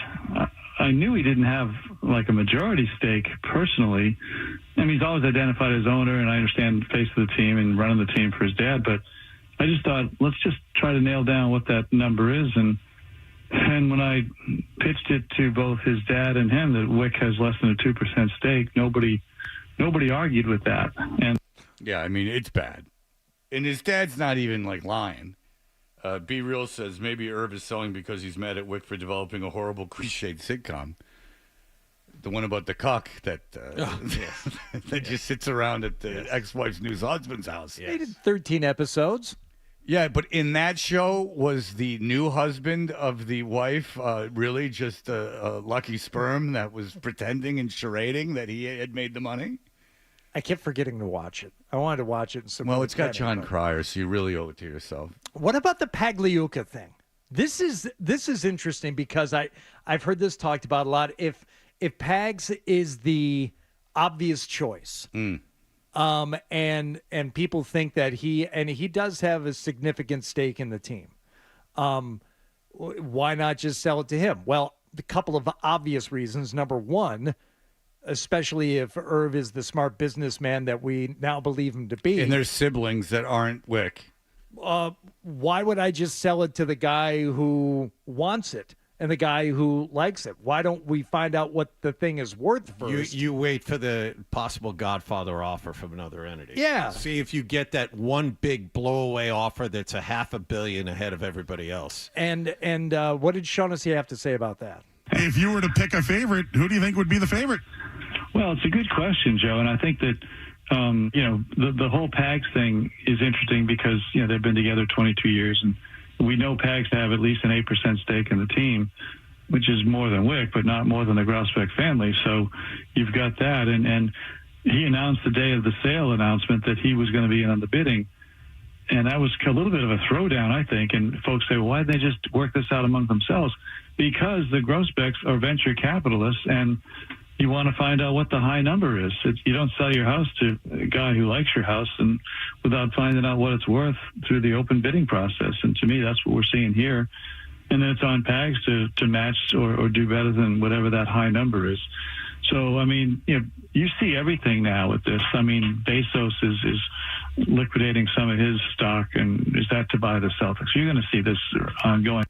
I knew he didn't have like a majority stake personally. I mean, he's always identified as owner, and I understand face of the team and running the team for his dad. But I just thought, let's just try to nail down what that number is. And when I pitched it to both his dad and him that Wick has less than a 2% stake, nobody argued with that. And yeah, I mean, it's bad. And his dad's not even like lying. Be Real says maybe Irv is selling because he's mad at Wick for developing a horrible cliched sitcom. The one about the cuck that just sits around at the ex-wife's new husband's house. They did 13 episodes. Yeah, but in that show, was the new husband of the wife really just a lucky sperm that was pretending and charading that he had made the money? I kept forgetting to watch it. I wanted to watch it. Well, it's got John Cryer, so you really owe it to yourself. What about the Pagliuca thing? This is interesting because I've heard this talked about a lot. If Pags is the obvious choice, and people think that he does have a significant stake in the team, why not just sell it to him? Well, the couple of obvious reasons. Number one, especially if Irv is the smart businessman that we now believe him to be. And there's siblings that aren't Wick. Why would I just sell it to the guy who wants it? and the guy who likes it. Why don't we find out what the thing is worth first? You wait for the possible Godfather offer from another entity. Yeah. See if you get that one big blowaway offer that's a $500 million ahead of everybody else. And what did Shaughnessy have to say about that? If you were to pick a favorite, who do you think would be the favorite? Well, it's a good question, Joe, and I think that the whole Pags thing is interesting because they've been together 22 years, and we know Pags to have at least an 8% stake in the team, which is more than Wick, but not more than the Grousbeck family. So you've got that, and he announced the day of the sale announcement that he was going to be in on the bidding, and that was a little bit of a throwdown, I think. And folks say, well, why didn't they just work this out among themselves? Because the Grousbecks are venture capitalists, and you want to find out what the high number is. You don't sell your house to a guy who likes your house and without finding out what it's worth through the open bidding process. And to me, that's what we're seeing here. And then it's on Pags to match or do better than whatever that high number is. So, I mean, you see everything now with this. I mean, Bezos is liquidating some of his stock, and is that to buy the Celtics? You're going to see this ongoing.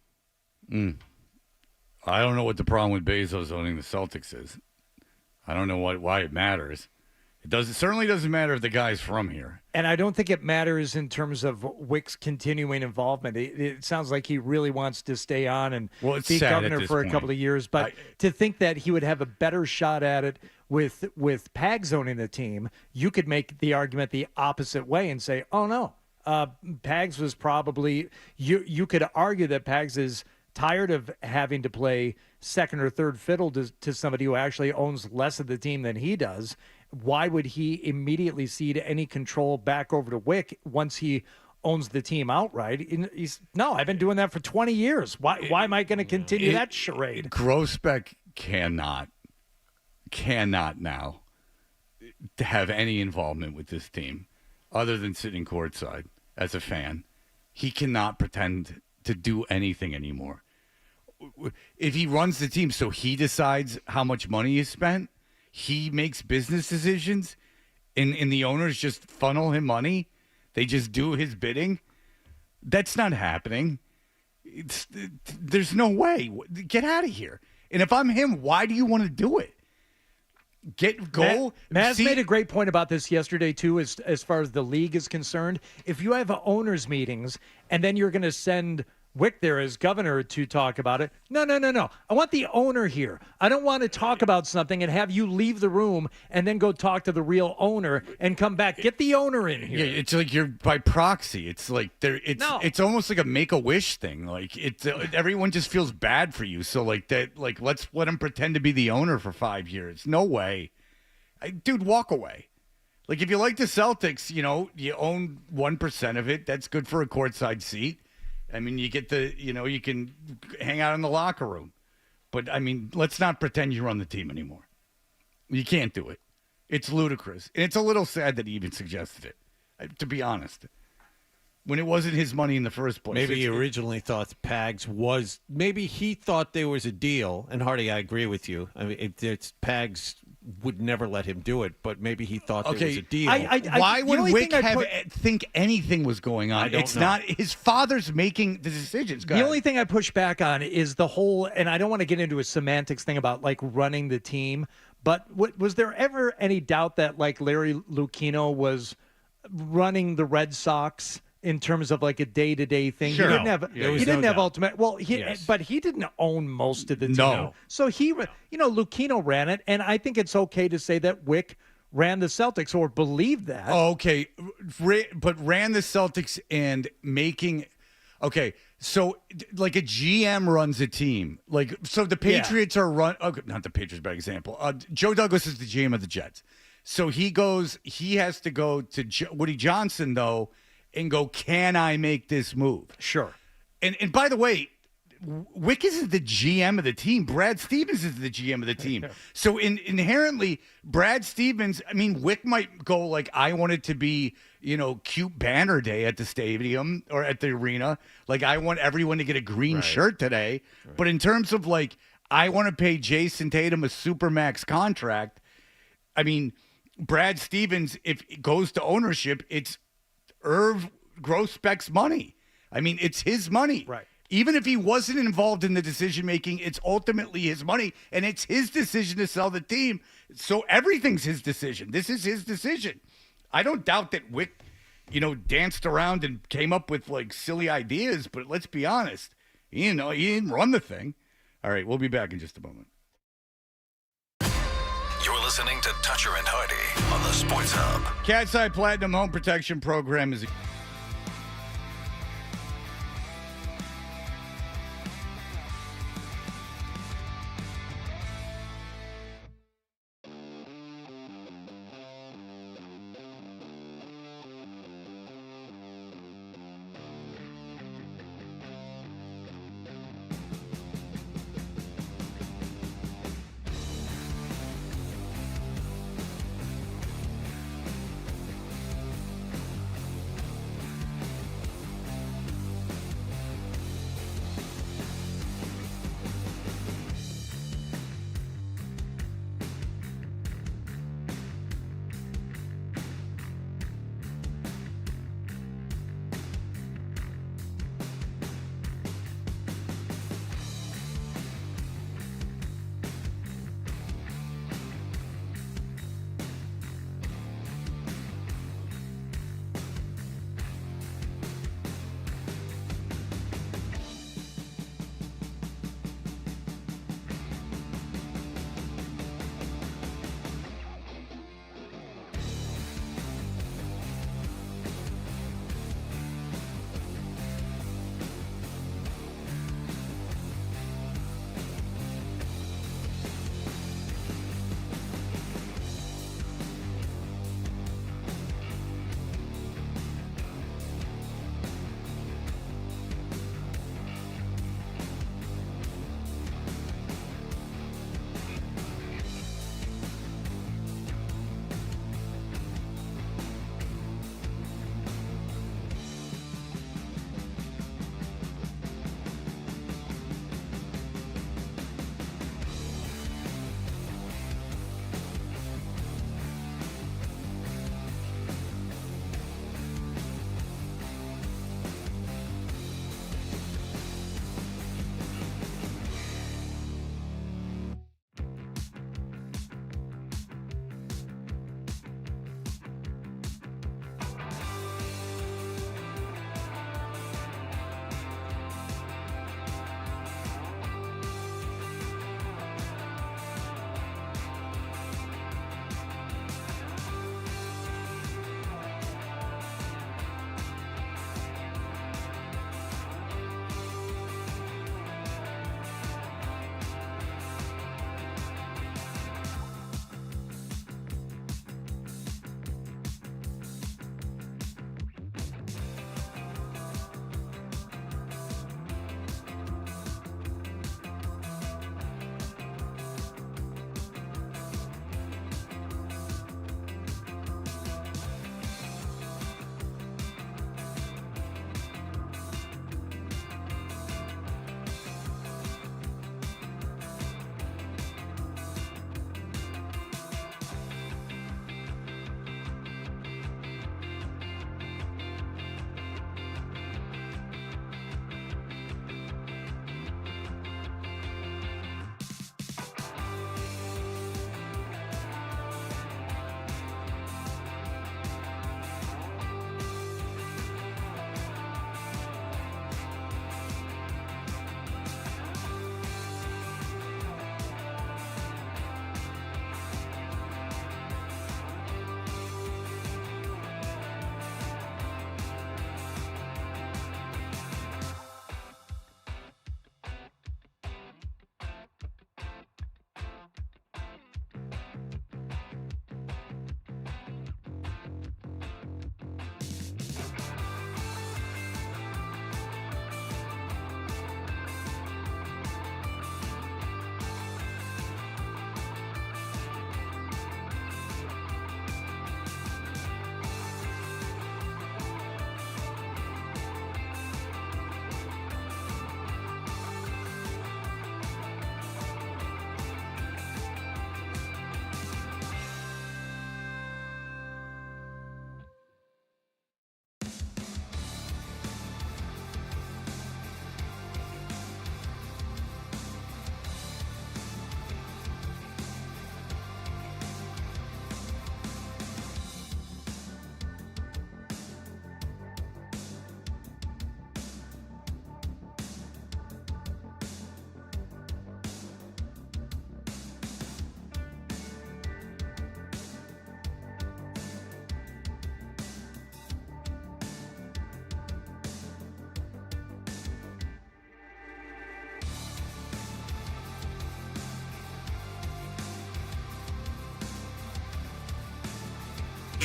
I don't know what the problem with Bezos owning the Celtics is. I don't know why it matters. It certainly doesn't matter if the guy's from here. And I don't think it matters in terms of Wick's continuing involvement. It sounds like he really wants to stay on and be governor for a couple of years. But to think that he would have a better shot at it with Pags owning the team, you could make the argument the opposite way and say, oh, no, Pags was probably – you could argue that Pags is tired of having to play second or third fiddle to somebody who actually owns less of the team than he does. Why would he immediately cede any control back over to Wick once he owns the team outright? No, I've been doing that for 20 years. Why am I going to continue that charade? Grousbeck cannot now have any involvement with this team other than sitting courtside as a fan. He cannot pretend to do anything anymore. If he runs the team so he decides how much money is spent, he makes business decisions, and the owners just funnel him money, they just do his bidding, that's not happening. There's no way. Get out of here. And if I'm him, why do you want to do it? Maz made a great point about this yesterday, too, as far as the league is concerned. If you have owners' meetings and then you're going to send Wick there as governor to talk about it. No. I want the owner here. I don't want to talk about something and have you leave the room and then go talk to the real owner and come back. Get the owner in here. Yeah, it's like you're by proxy. It's like it's almost like a Make-A-Wish thing. Like everyone just feels bad for you. So like that, like let's let him pretend to be the owner for 5 years. No way, dude. Walk away. Like if you like the Celtics, you own 1% of it. That's good for a courtside seat. I mean, you get you can hang out in the locker room. But, I mean, let's not pretend you run the team anymore. You can't do it. It's ludicrous. And it's a little sad that he even suggested it, to be honest. When it wasn't his money in the first place. Maybe he originally thought Pags was – maybe he thought there was a deal. And, Hardy, I agree with you. I mean, it's Pags would never let him do it, but maybe he thought there was a deal. Why would Wick think anything was going on? It's not his father's making the decisions. The only thing I push back on is the whole, and I don't want to get into a semantics thing about like running the team, but was there ever any doubt that like Larry Lucchino was running the Red Sox in terms of like a day-to-day thing? Sure. He didn't have ultimate. Well, but he didn't own most of the team. No. So Lucchino ran it, and I think it's okay to say that Wick ran the Celtics or believed that. Oh, okay. But ran the Celtics and making – okay, so like a GM runs a team. Like so the Patriots are run – okay, not the Patriots, bad example. Joe Douglas is the GM of the Jets. So he has to go to Woody Johnson, though, and go, can I make this move? Sure. And by the way, Wick isn't the GM of the team. Brad Stevens is the GM of the team. So inherently, Brad Stevens, I mean, Wick might go like, I want it to be, cute banner day at the stadium or at the arena. Like, I want everyone to get a green shirt today. Right. But in terms of like, I want to pay Jason Tatum a Supermax contract. I mean, Brad Stevens, if it goes to ownership, it's Irv Grousbeck's money. I mean, it's his money. Right. Even if he wasn't involved in the decision making, it's ultimately his money, and it's his decision to sell the team. So everything's his decision. This is his decision. I don't doubt that Wick, danced around and came up with like silly ideas, but let's be honest, he didn't run the thing. All right, we'll be back in just a moment. You're listening to Toucher and Hardy on the Sports Hub. Cat's Eye Platinum Home Protection Program is.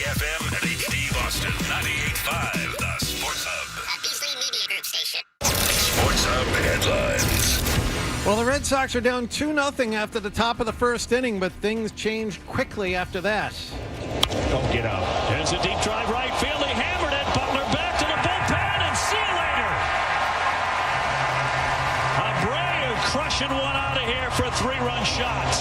FM and HD Boston 98.5, the Sports Hub. Beasley Media Group station. Sports Hub headlines. Well, the Red Sox are down 2-0 after the top of the first inning, but things changed quickly after that. Don't get out. There's a deep drive right field. He hammered it. Butler back to the bullpen, and see you later. Abreu crushing one out of here for a 3-run shot.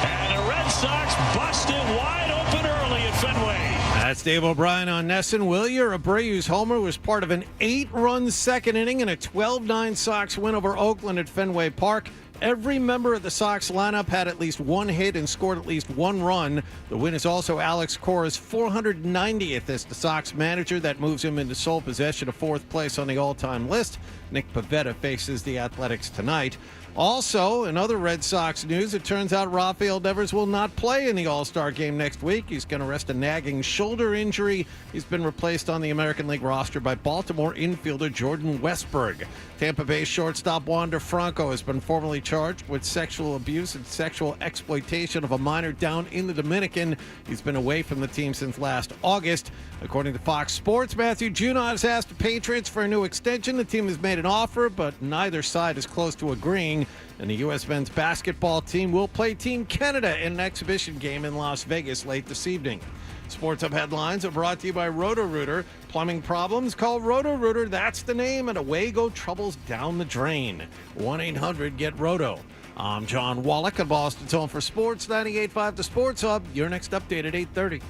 And the Red Sox busted wide open early at Fenway. That's Dave O'Brien on Nesson. Wilyer Abreu's homer was part of an 8-run second inning and a 12-9 Sox win over Oakland at Fenway Park. Every member of the Sox lineup had at least one hit and scored at least one run. The win is also Alex Cora's 490th as the Sox manager. That moves him into sole possession of fourth place on the all-time list. Nick Pivetta faces the Athletics tonight. Also, in other Red Sox news, it turns out Rafael Devers will not play in the All-Star game next week. He's going to rest a nagging shoulder injury. He's been replaced on the American League roster by Baltimore infielder Jordan Westberg. Tampa Bay shortstop Wander Franco has been formally charged with sexual abuse and sexual exploitation of a minor down in the Dominican. He's been away from the team since last August. According to Fox Sports, Matthew Junot has asked the Patriots for a new extension. The team has made an offer, but neither side is close to agreeing. And the U.S. men's basketball team will play Team Canada in an exhibition game in Las Vegas late this evening. Sports Hub headlines are brought to you by Roto-Rooter. Plumbing problems? Call Roto-Rooter. That's the name, and away go troubles down the drain. 1-800-GET-ROTO. I'm John Wallach at Boston's Home for Sports, 98.5 The Sports Hub. Your next update at 8:30.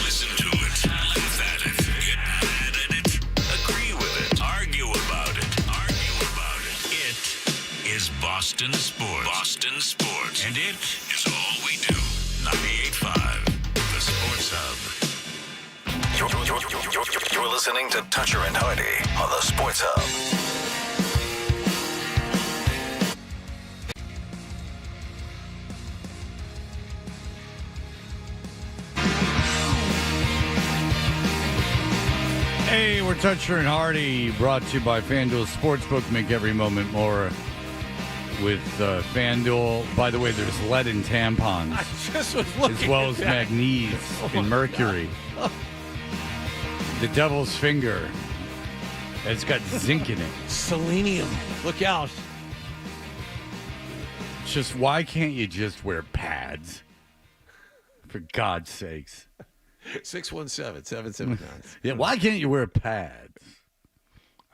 Listen to it, laugh at it, get mad at it, agree with it, argue about it. It is Boston Sports. Boston Sports. And it is all we do. 98.5, The Sports Hub. You're listening to Toucher and Hardy on The Sports Hub. Hey, we're Toucher and Hardy, brought to you by FanDuel Sportsbook. Make every moment more with FanDuel. By the way, there's lead in tampons. I just was looking as well at as that. magnesium and mercury. The devil's finger. It's got zinc in it. Selenium. Look out. Just why can't you just wear pads? For God's sakes. 617-779. Yeah, why can't you wear pads?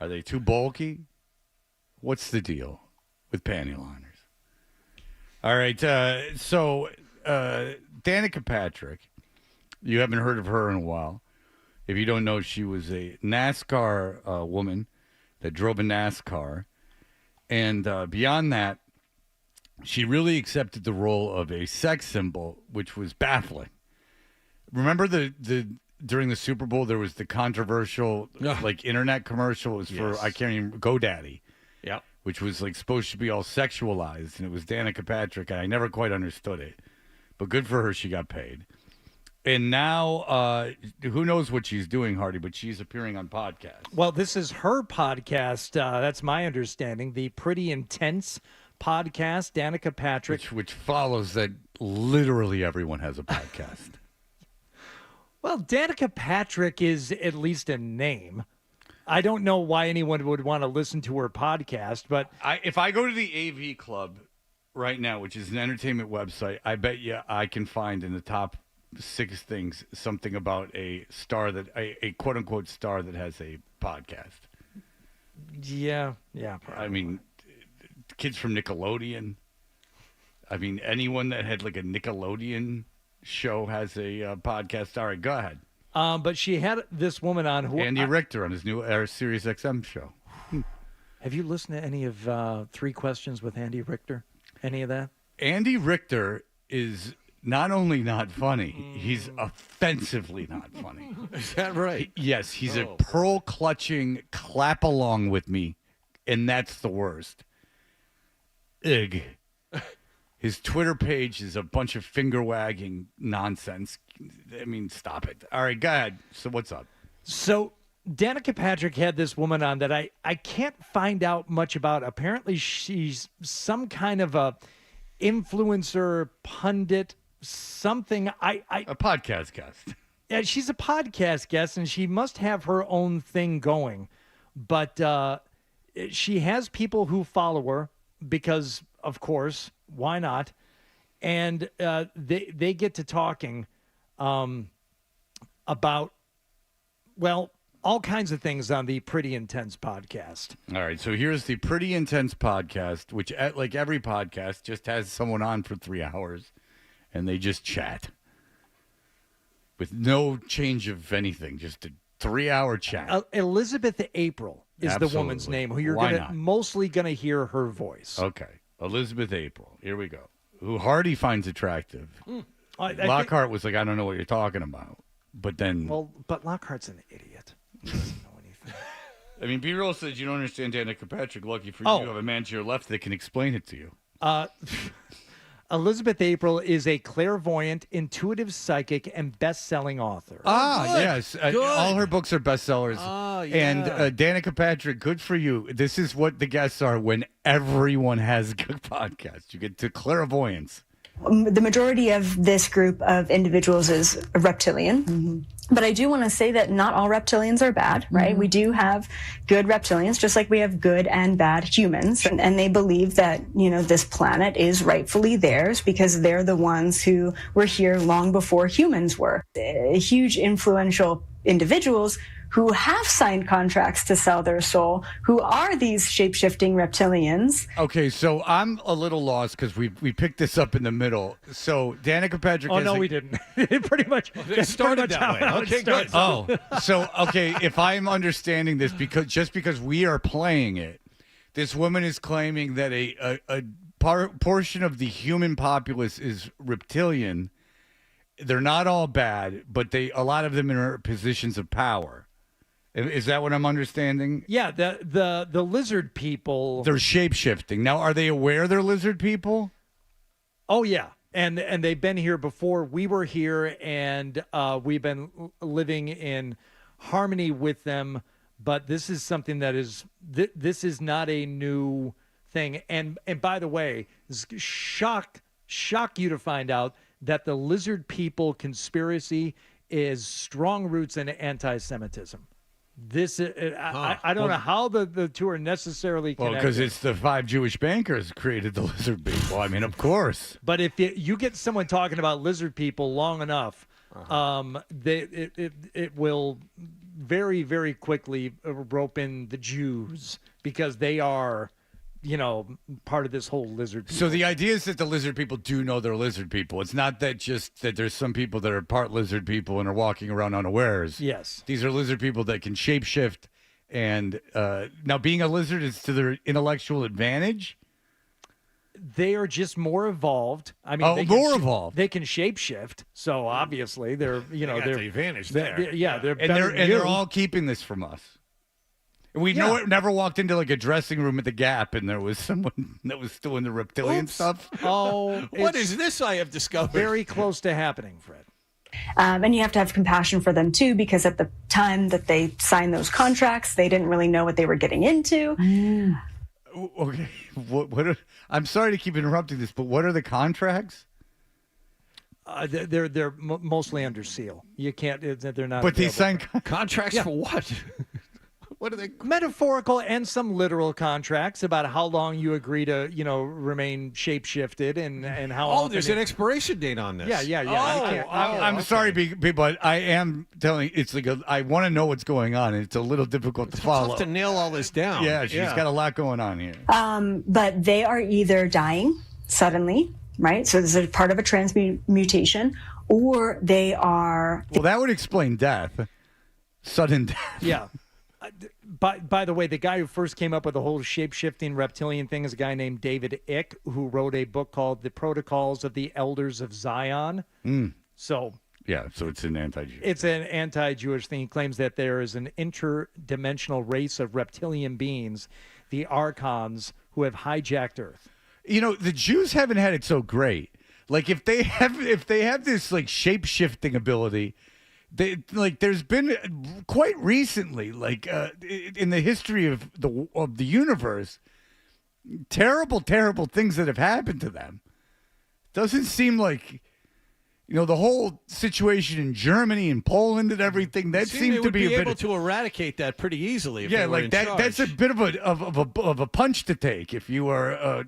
Are they too bulky? What's the deal with panty liners? All right, so Danica Patrick, you haven't heard of her in a while. If you don't know, she was a NASCAR woman that drove a NASCAR. And beyond that, she really accepted the role of a sex symbol, which was baffling. Remember during the Super Bowl, there was the controversial like internet commercial. It was for, I can't even, GoDaddy. Yep. Which was like supposed to be all sexualized, and it was Danica Patrick, and I never quite understood it. But good for her, she got paid. And now, who knows what she's doing, Hardy, but she's appearing on podcasts. Well, this is her podcast. That's my understanding. The Pretty Intense podcast, Danica Patrick. Which follows that literally everyone has a podcast. Well, Danica Patrick is at least a name. I don't know why anyone would want to listen to her podcast, but if I go to the AV Club right now, which is an entertainment website, I bet you I can find in the top 6 things something about a star that a quote unquote star that has a podcast. Yeah, probably. I mean, kids from Nickelodeon. I mean, anyone that had like a Nickelodeon show has a podcast. All right, go ahead. But she had this woman on who Andy Richter on his new Sirius XM show. Have you listened to any of 3 Questions with Andy Richter? Any of that? Andy Richter is not only not funny, he's offensively not funny. Is that right? Yes, he's a pearl-clutching, clap along with me, and that's the worst. Ugh. His Twitter page is a bunch of finger-wagging nonsense. I mean, stop it. All right, go ahead. So what's up? So Danica Patrick had this woman on that I can't find out much about. Apparently, she's some kind of a influencer, pundit, something a podcast guest. Yeah, she's a podcast guest, and she must have her own thing going. But she has people who follow her because, of course, why not? And they get to talking about, well, all kinds of things on the Pretty Intense podcast. All right, so here's the Pretty Intense podcast, which, like every podcast, just has someone on for 3 hours, and they just chat with no change of anything, just a 3-hour chat. Elizabeth April is Absolutely. the woman's name, who you're Why gonna not? mostly going to hear her voice. Okay, Elizabeth April. Here we go. Who Hardy finds attractive. I think- Lockhart was like, I don't know what you're talking about. But then, Well, but Lockhart's an idiot. He doesn't know anything. I mean, B-roll says you don't understand Danica Patrick. Lucky for Oh. you, you have a man to your left that can explain it to you. Elizabeth April is a clairvoyant, intuitive psychic, and best-selling author. Yes. All her books are bestsellers. Oh, yeah. And Danica Patrick, good for you. This is what the guests are when everyone has a good podcast. You get to clairvoyance. The majority of this group of individuals is reptilian. But I do want to say that not all reptilians are bad, right? We do have good reptilians, just like we have good and bad humans. And they believe that, you know, this planet is rightfully theirs because they're the ones who were here long before humans were. Huge influential individuals who have signed contracts to sell their soul, who are these shape-shifting reptilians. Okay, so I'm a little lost because we picked this up in the middle. So Danica Patrick. Oh, no, we didn't. It pretty much It started that way. Okay, good. Oh, so okay. If I'm understanding this, because we are playing it, this woman is claiming that a portion of the human populace is reptilian. They're not all bad, but a lot of them are in positions of power. Is that what I'm understanding? Yeah, the lizard people. They're shape-shifting. Now, are they aware they're lizard people? Oh, yeah. And they've been here before we were here, and we've been living in harmony with them. But this is something that is this is not a new thing. And by the way, shock you to find out that the lizard people conspiracy is strong roots in anti-Semitism. This I don't know how the two are necessarily connected. Well, because it's the 5 Jewish bankers created the lizard people. I mean, of course. But if you get someone talking about lizard people long enough, it will very, very quickly rope in the Jews because they are, you know, part of this whole lizard people. So the idea is that the lizard people do know they're lizard people. It's not that just that there's some people that are part lizard people and are walking around unawares. Yes. These are lizard people that can shapeshift. And now being a lizard is to their intellectual advantage? They are just more evolved. I mean, more evolved. They can shapeshift. So obviously they're, you know, They got they're the advantage they're- there. Yeah, they're And better than they're you. all keeping this from us. We Yeah. never walked into like a dressing room at the Gap and there was someone that was still in the reptilian Oops. stuff. Oh, What it's is this I have discovered? very close to happening, Fred. And you have to have compassion for them too, because at the time that they signed those contracts, they didn't really know what they were getting into. Okay, I'm sorry to keep interrupting this, but what are the contracts? They're mostly under seal. You can't. They're not. But they available. sign Contracts Yeah. for what? What are they? Metaphorical and some literal contracts about how long you agree to, you know, remain shapeshifted and how. Oh, often there's it- an expiration date on this. Yeah. You Oh, can't- I'm sorry, but I am telling. It's like I want to know what's going on, and it's a little difficult to follow. Tough to nail all this down. Yeah, she's got a lot going on here. But they are either dying suddenly, right? So this is part of a transmutation, or they are. Well, that would explain death, sudden death. Yeah. By the way, the guy who first came up with the whole shape-shifting reptilian thing is a guy named David Icke, who wrote a book called The Protocols of the Elders of Zion. So Yeah, so it's an anti-Jew. it's an anti-Jewish thing. He claims that there is an interdimensional race of reptilian beings, the Archons, who have hijacked Earth. You know, the Jews haven't had it so great. Like if they have this like shape-shifting ability, there's been quite recently, like in the history of the universe, terrible things that have happened to them. Doesn't seem like the whole situation in Germany and Poland and everything, that seemed to be a able bit to eradicate that pretty easily. If yeah, they were like in that. charge. That's a bit of a punch to take if you are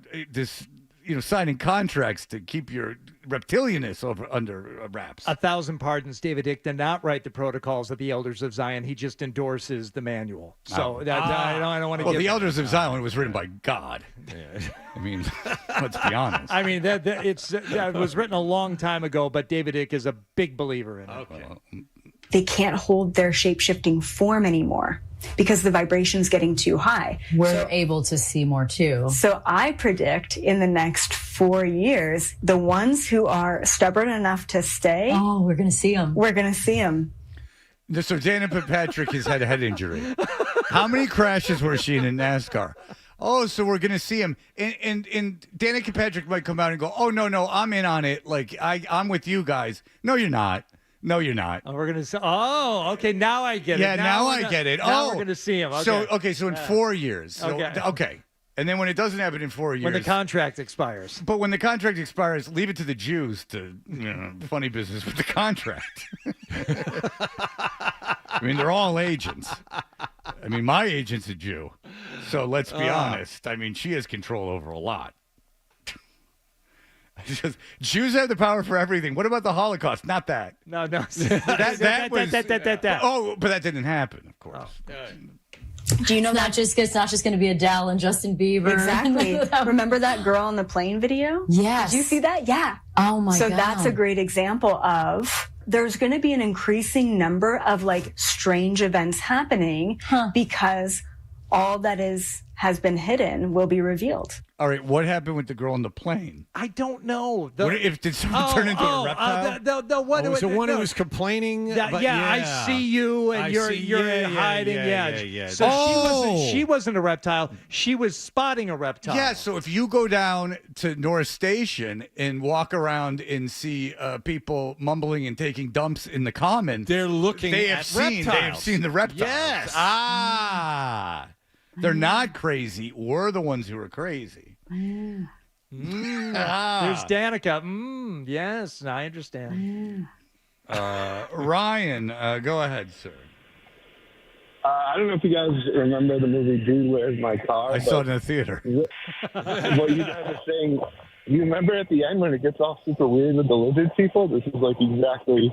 signing contracts to keep your reptilianness under wraps. 1,000 pardons. David Icke did not write the protocols of the Elders of Zion. He just endorses the manual. So I don't want to. Well, the Elders of Zion was written by God. Yeah. I mean, let's be honest. I mean, it was written a long time ago, but David Icke is a big believer in it. Okay. They can't hold their shape-shifting form anymore because the vibration's getting too high. We're able to see more too. So I predict in the next 4 years, the ones who are stubborn enough to stay. Oh, we're going to see them. We're going to see them. So Dana Patrick has had a head injury. How many crashes were she in NASCAR? Oh, so we're going to see him. And Danica Patrick might come out and go, oh, no, I'm in on it. Like, I'm with you guys. No, you're not. No, you're not. Oh, we're going to see. Oh, okay. Now I get it. Yeah, now I get it. Now oh, we're going to see him. Okay. So in 4 years. So, okay. And then when it doesn't happen in 4 years. When the contract expires. But when the contract expires, leave it to the Jews to, funny business with the contract. I mean, they're all agents. I mean, my agent's a Jew. So let's be honest. I mean, she has control over a lot. Jews have the power for everything. What about the Holocaust? Not that. No. that was. Oh, but that didn't happen, of course. Do you know it's not just going to be Adele and Justin Bieber? Exactly. Remember that girl on the plane video? Yes. Did you see that? Yeah. Oh my God. So that's a great example of there's going to be an increasing number of like strange events happening because all that has been hidden will be revealed. All right, what happened with the girl on the plane? I don't know. Did someone turn into a reptile? Was the one who was complaining? I see you, and you're hiding. Yeah. So she wasn't a reptile. She was spotting a reptile. Yeah. So if you go down to North Station and walk around and see people mumbling and taking dumps in the common, they're looking They at have reptiles. seen the reptiles. Yes. They're not crazy. We're the ones who are crazy. There's Danica. Yes, I understand. Ryan, go ahead, sir. I don't know if you guys remember the movie Dude, Where's My Car? I saw it in the theater. What you guys are saying, you remember at the end when it gets all super weird with the lizard people? This is like exactly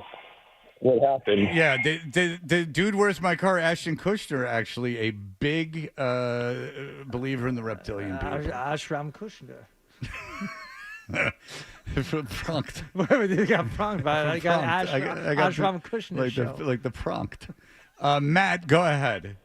what happened. Yeah, the Dude, Where's My Car? Ashton Kutcher, actually, a big believer in the reptilian people. Ashram Kushner. Pranked. You got pranked by it. I got Ashram Kushner like the pranked. Matt, go ahead.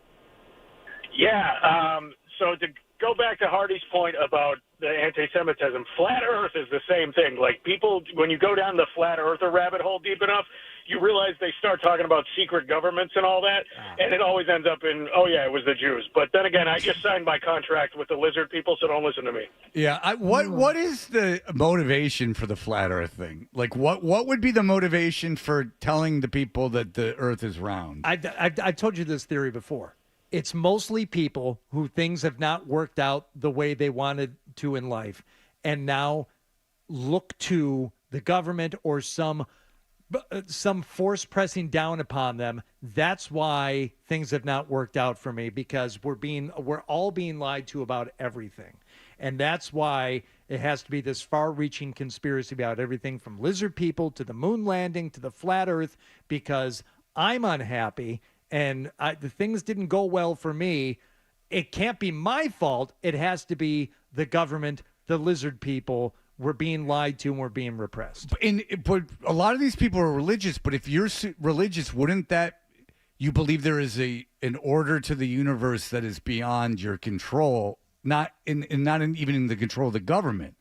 Yeah, so to go back to Hardy's point about the anti-Semitism, flat Earth is the same thing. Like people, when you go down the flat earther rabbit hole deep enough, you realize they start talking about secret governments and all that, and it always ends up in, oh yeah, it was the Jews. But then again, I just signed my contract with the lizard people, so don't listen to me. Yeah, what is the motivation for the flat Earth thing? Like, what would be the motivation for telling the people that the Earth is round? I told you this theory before. It's mostly people who things have not worked out the way they wanted to in life, and now look to the government or some force pressing down upon them. That's why things have not worked out for me, because we're all being lied to about everything. And that's why it has to be this far-reaching conspiracy about everything from lizard people to the moon landing to the flat Earth, because I'm unhappy and the things didn't go well for me. It can't be my fault. It has to be the government, the lizard people. We're being lied to and we're being repressed. But a lot of these people are religious. But if you're religious, wouldn't that you believe there is an order to the universe that is beyond your control, not even in the control of the government,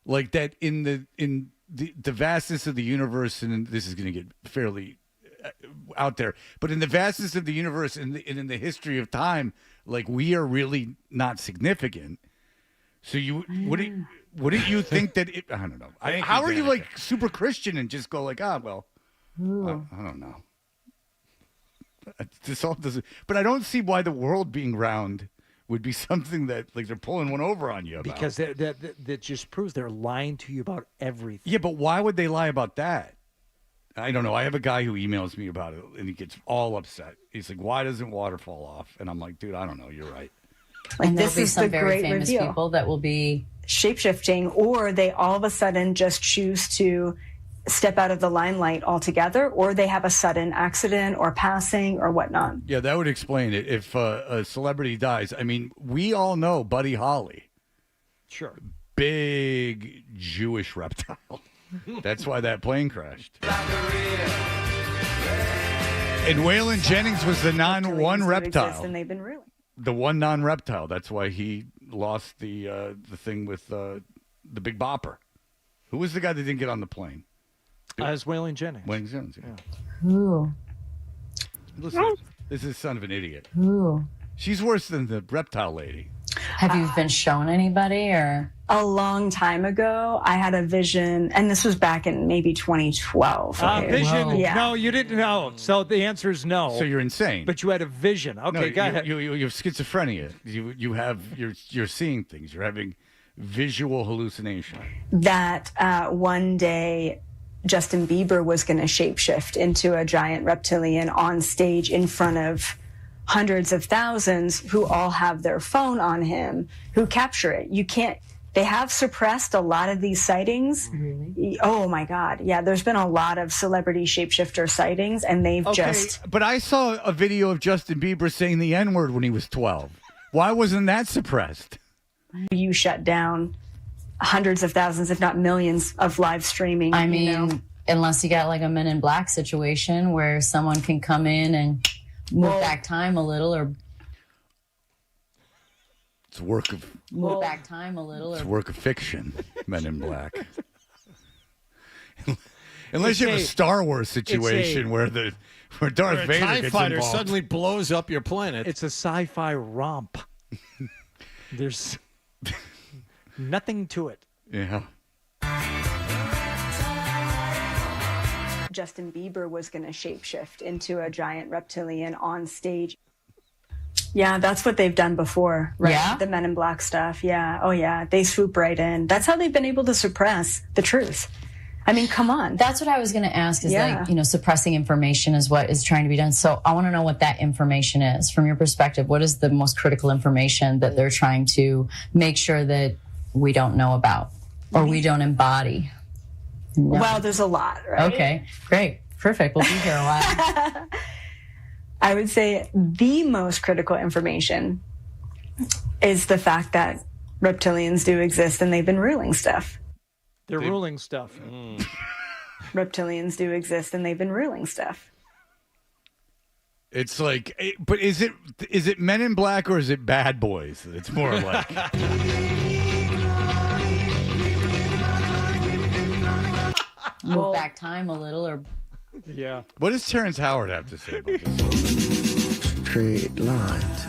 like that in the vastness of the universe, and this is going to get fairly out there, but in the vastness of the universe and in the history of time, like we are really not significant. So wouldn't you think that I don't know. How are you like super Christian and just go like, I don't know. This all doesn't. But I don't see why the world being round would be something that like they're pulling one over on you about. Because that just proves they're lying to you about everything. Yeah, but why would they lie about that? I don't know. I have a guy who emails me about it, and he gets all upset. He's like, "Why doesn't water fall off?" And I'm like, "Dude, I don't know. You're right." Like, and there'll this be is some the very great famous reveal. people that will be shape-shifting, or they all of a sudden just choose to step out of the limelight altogether, or they have a sudden accident or passing or whatnot. Yeah, that would explain it. If a celebrity dies, I mean, we all know Buddy Holly. Sure. Big Jewish reptile. That's why that plane crashed. And Waylon Jennings was the one reptile. And they've been real. The one non-reptile. That's why he lost the thing with the Big Bopper. Who was the guy that didn't get on the plane? As Waylon Jennings. Waylon Jennings, yeah. Ooh. Listen, this is son of an idiot. Ooh. She's worse than the reptile lady. Have you been shown anybody or? A long time ago, I had a vision, and this was back in maybe 2012. Vision? Whoa. Yeah. No, you didn't know. So the answer is no. So you're insane. But you had a vision. Okay, No, go ahead. You have schizophrenia. You're seeing things. You're having visual hallucination. That one day Justin Bieber was going to shapeshift into a giant reptilian on stage in front of hundreds of thousands who all have their phone on him, who capture it. They have suppressed a lot of these sightings. Really? Oh my God. Yeah, there's been a lot of celebrity shapeshifter sightings, and they've But I saw a video of Justin Bieber saying the N-word when he was 12. Why wasn't that suppressed? You shut down hundreds of thousands, if not millions, of live streaming. I mean, unless you got like a Men in Black situation where someone can come in and move back time a little, or It's work of move back time a little, it's or work of fiction. Men in Black. Unless you have a Star Wars situation where Darth Vader TIE gets fighter involved. suddenly blows up your planet. It's a sci-fi romp. There's nothing to it. Yeah. Justin Bieber was going to shapeshift into a giant reptilian on stage. Yeah, that's what they've done before, right? Yeah? The Men in Black stuff. Yeah. Oh, yeah. They swoop right in. That's how they've been able to suppress the truth. I mean, come on. That's what I was going to ask is suppressing information is what is trying to be done. So I want to know what that information is. From your perspective, what is the most critical information that they're trying to make sure that we don't know about or we don't embody? No. Well, there's a lot, right? Okay, great. Perfect. We'll be here a while. I would say the most critical information is the fact that reptilians do exist and they've been ruling stuff. They're ruling stuff. Reptilians do exist and they've been ruling stuff. It's like, but is it Men in Black or is it Bad Boys? It's more like. Move back time a little, or yeah. What does Terrence Howard have to say about this? Create lines,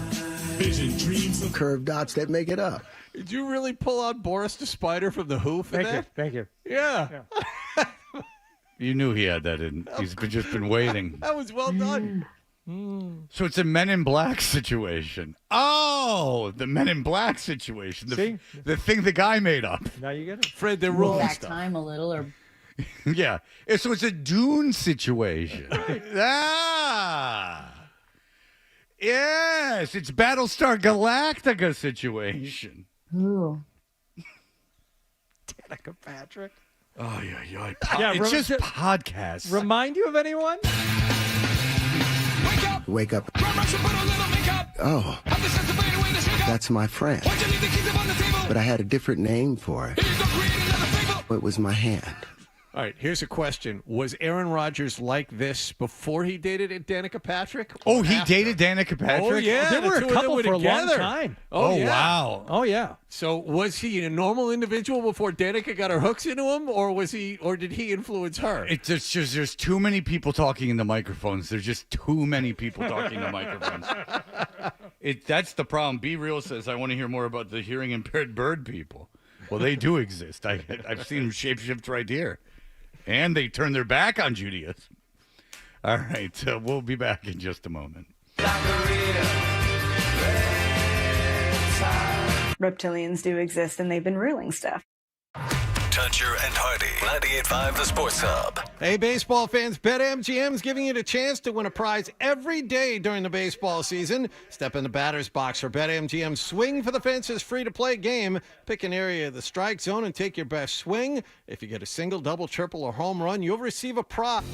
vision, dreams, curved dots that make it up. Did you really pull out Boris the Spider from The Who for that? Thank you. Yeah. You knew he had that in. He's just been waiting. That was well done. So it's a Men in Black situation. Oh, the Men in Black situation. The thing the guy made up. Now you get it. Fred, they're move ruling back stuff. time a little, or Yeah. So it's a Dune situation. Ah. Yes, it's Battlestar Galactica situation. ooh. Danica Patrick. Oh, yeah. Yeah, It's just podcasts. Remind you of anyone? Wake up. Oh, that's my friend. But I had a different name for it. It was my hand. All right, here's a question. Was Aaron Rodgers like this before he dated Danica Patrick? Oh, he after? dated Danica Patrick? Oh, yeah. They were the a two of them couple were for a long together. time. Oh, yeah. wow. Oh, yeah. So was he a normal individual before Danica got her hooks into him, or did he influence her? It's just there's too many people talking in the microphones. There's just too many people talking in the microphones. That's the problem. Be Real says, I want to hear more about the hearing impaired bird people. Well, they do exist. I've seen them shapeshift right here. And they turn their back on Judaism. All right, we'll be back in just a moment. Reptilians do exist and they've been ruling stuff. Tuncher and Hardy. 98.5 The Sports Hub. Hey, baseball fans, BetMGM's giving you the chance to win a prize every day during the baseball season. Step in the batter's box for BetMGM's Swing for the Fences free-to-play game. Pick an area of the strike zone and take your best swing. If you get a single, double, triple, or home run, you'll receive a prize.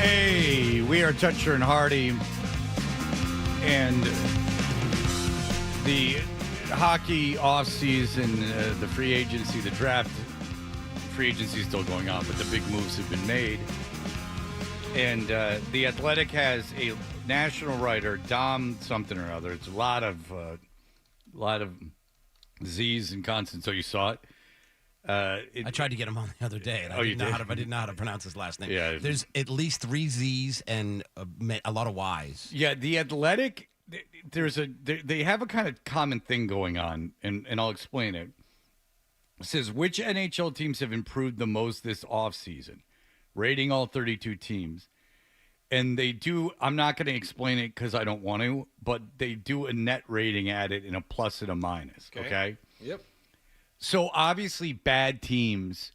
Hey, we are Toucher and Hardy, and the hockey offseason, the free agency, the draft, free agency is still going on, but the big moves have been made. And The Athletic has a national writer, Dom something or other. It's a lot of Z's and consonants, so you saw it. I tried to get him on the other day, and I didn't know how to pronounce his last name. Yeah. There's at least 3 Z's and a lot of Y's. Yeah, The Athletic, they have a kind of common thing going on, and I'll explain it. It says, which NHL teams have improved the most this offseason? Rating all 32 teams. And they do, I'm not going to explain it because I don't want to, but they do a net rating at it in a plus and a minus, okay? Yep. So obviously bad teams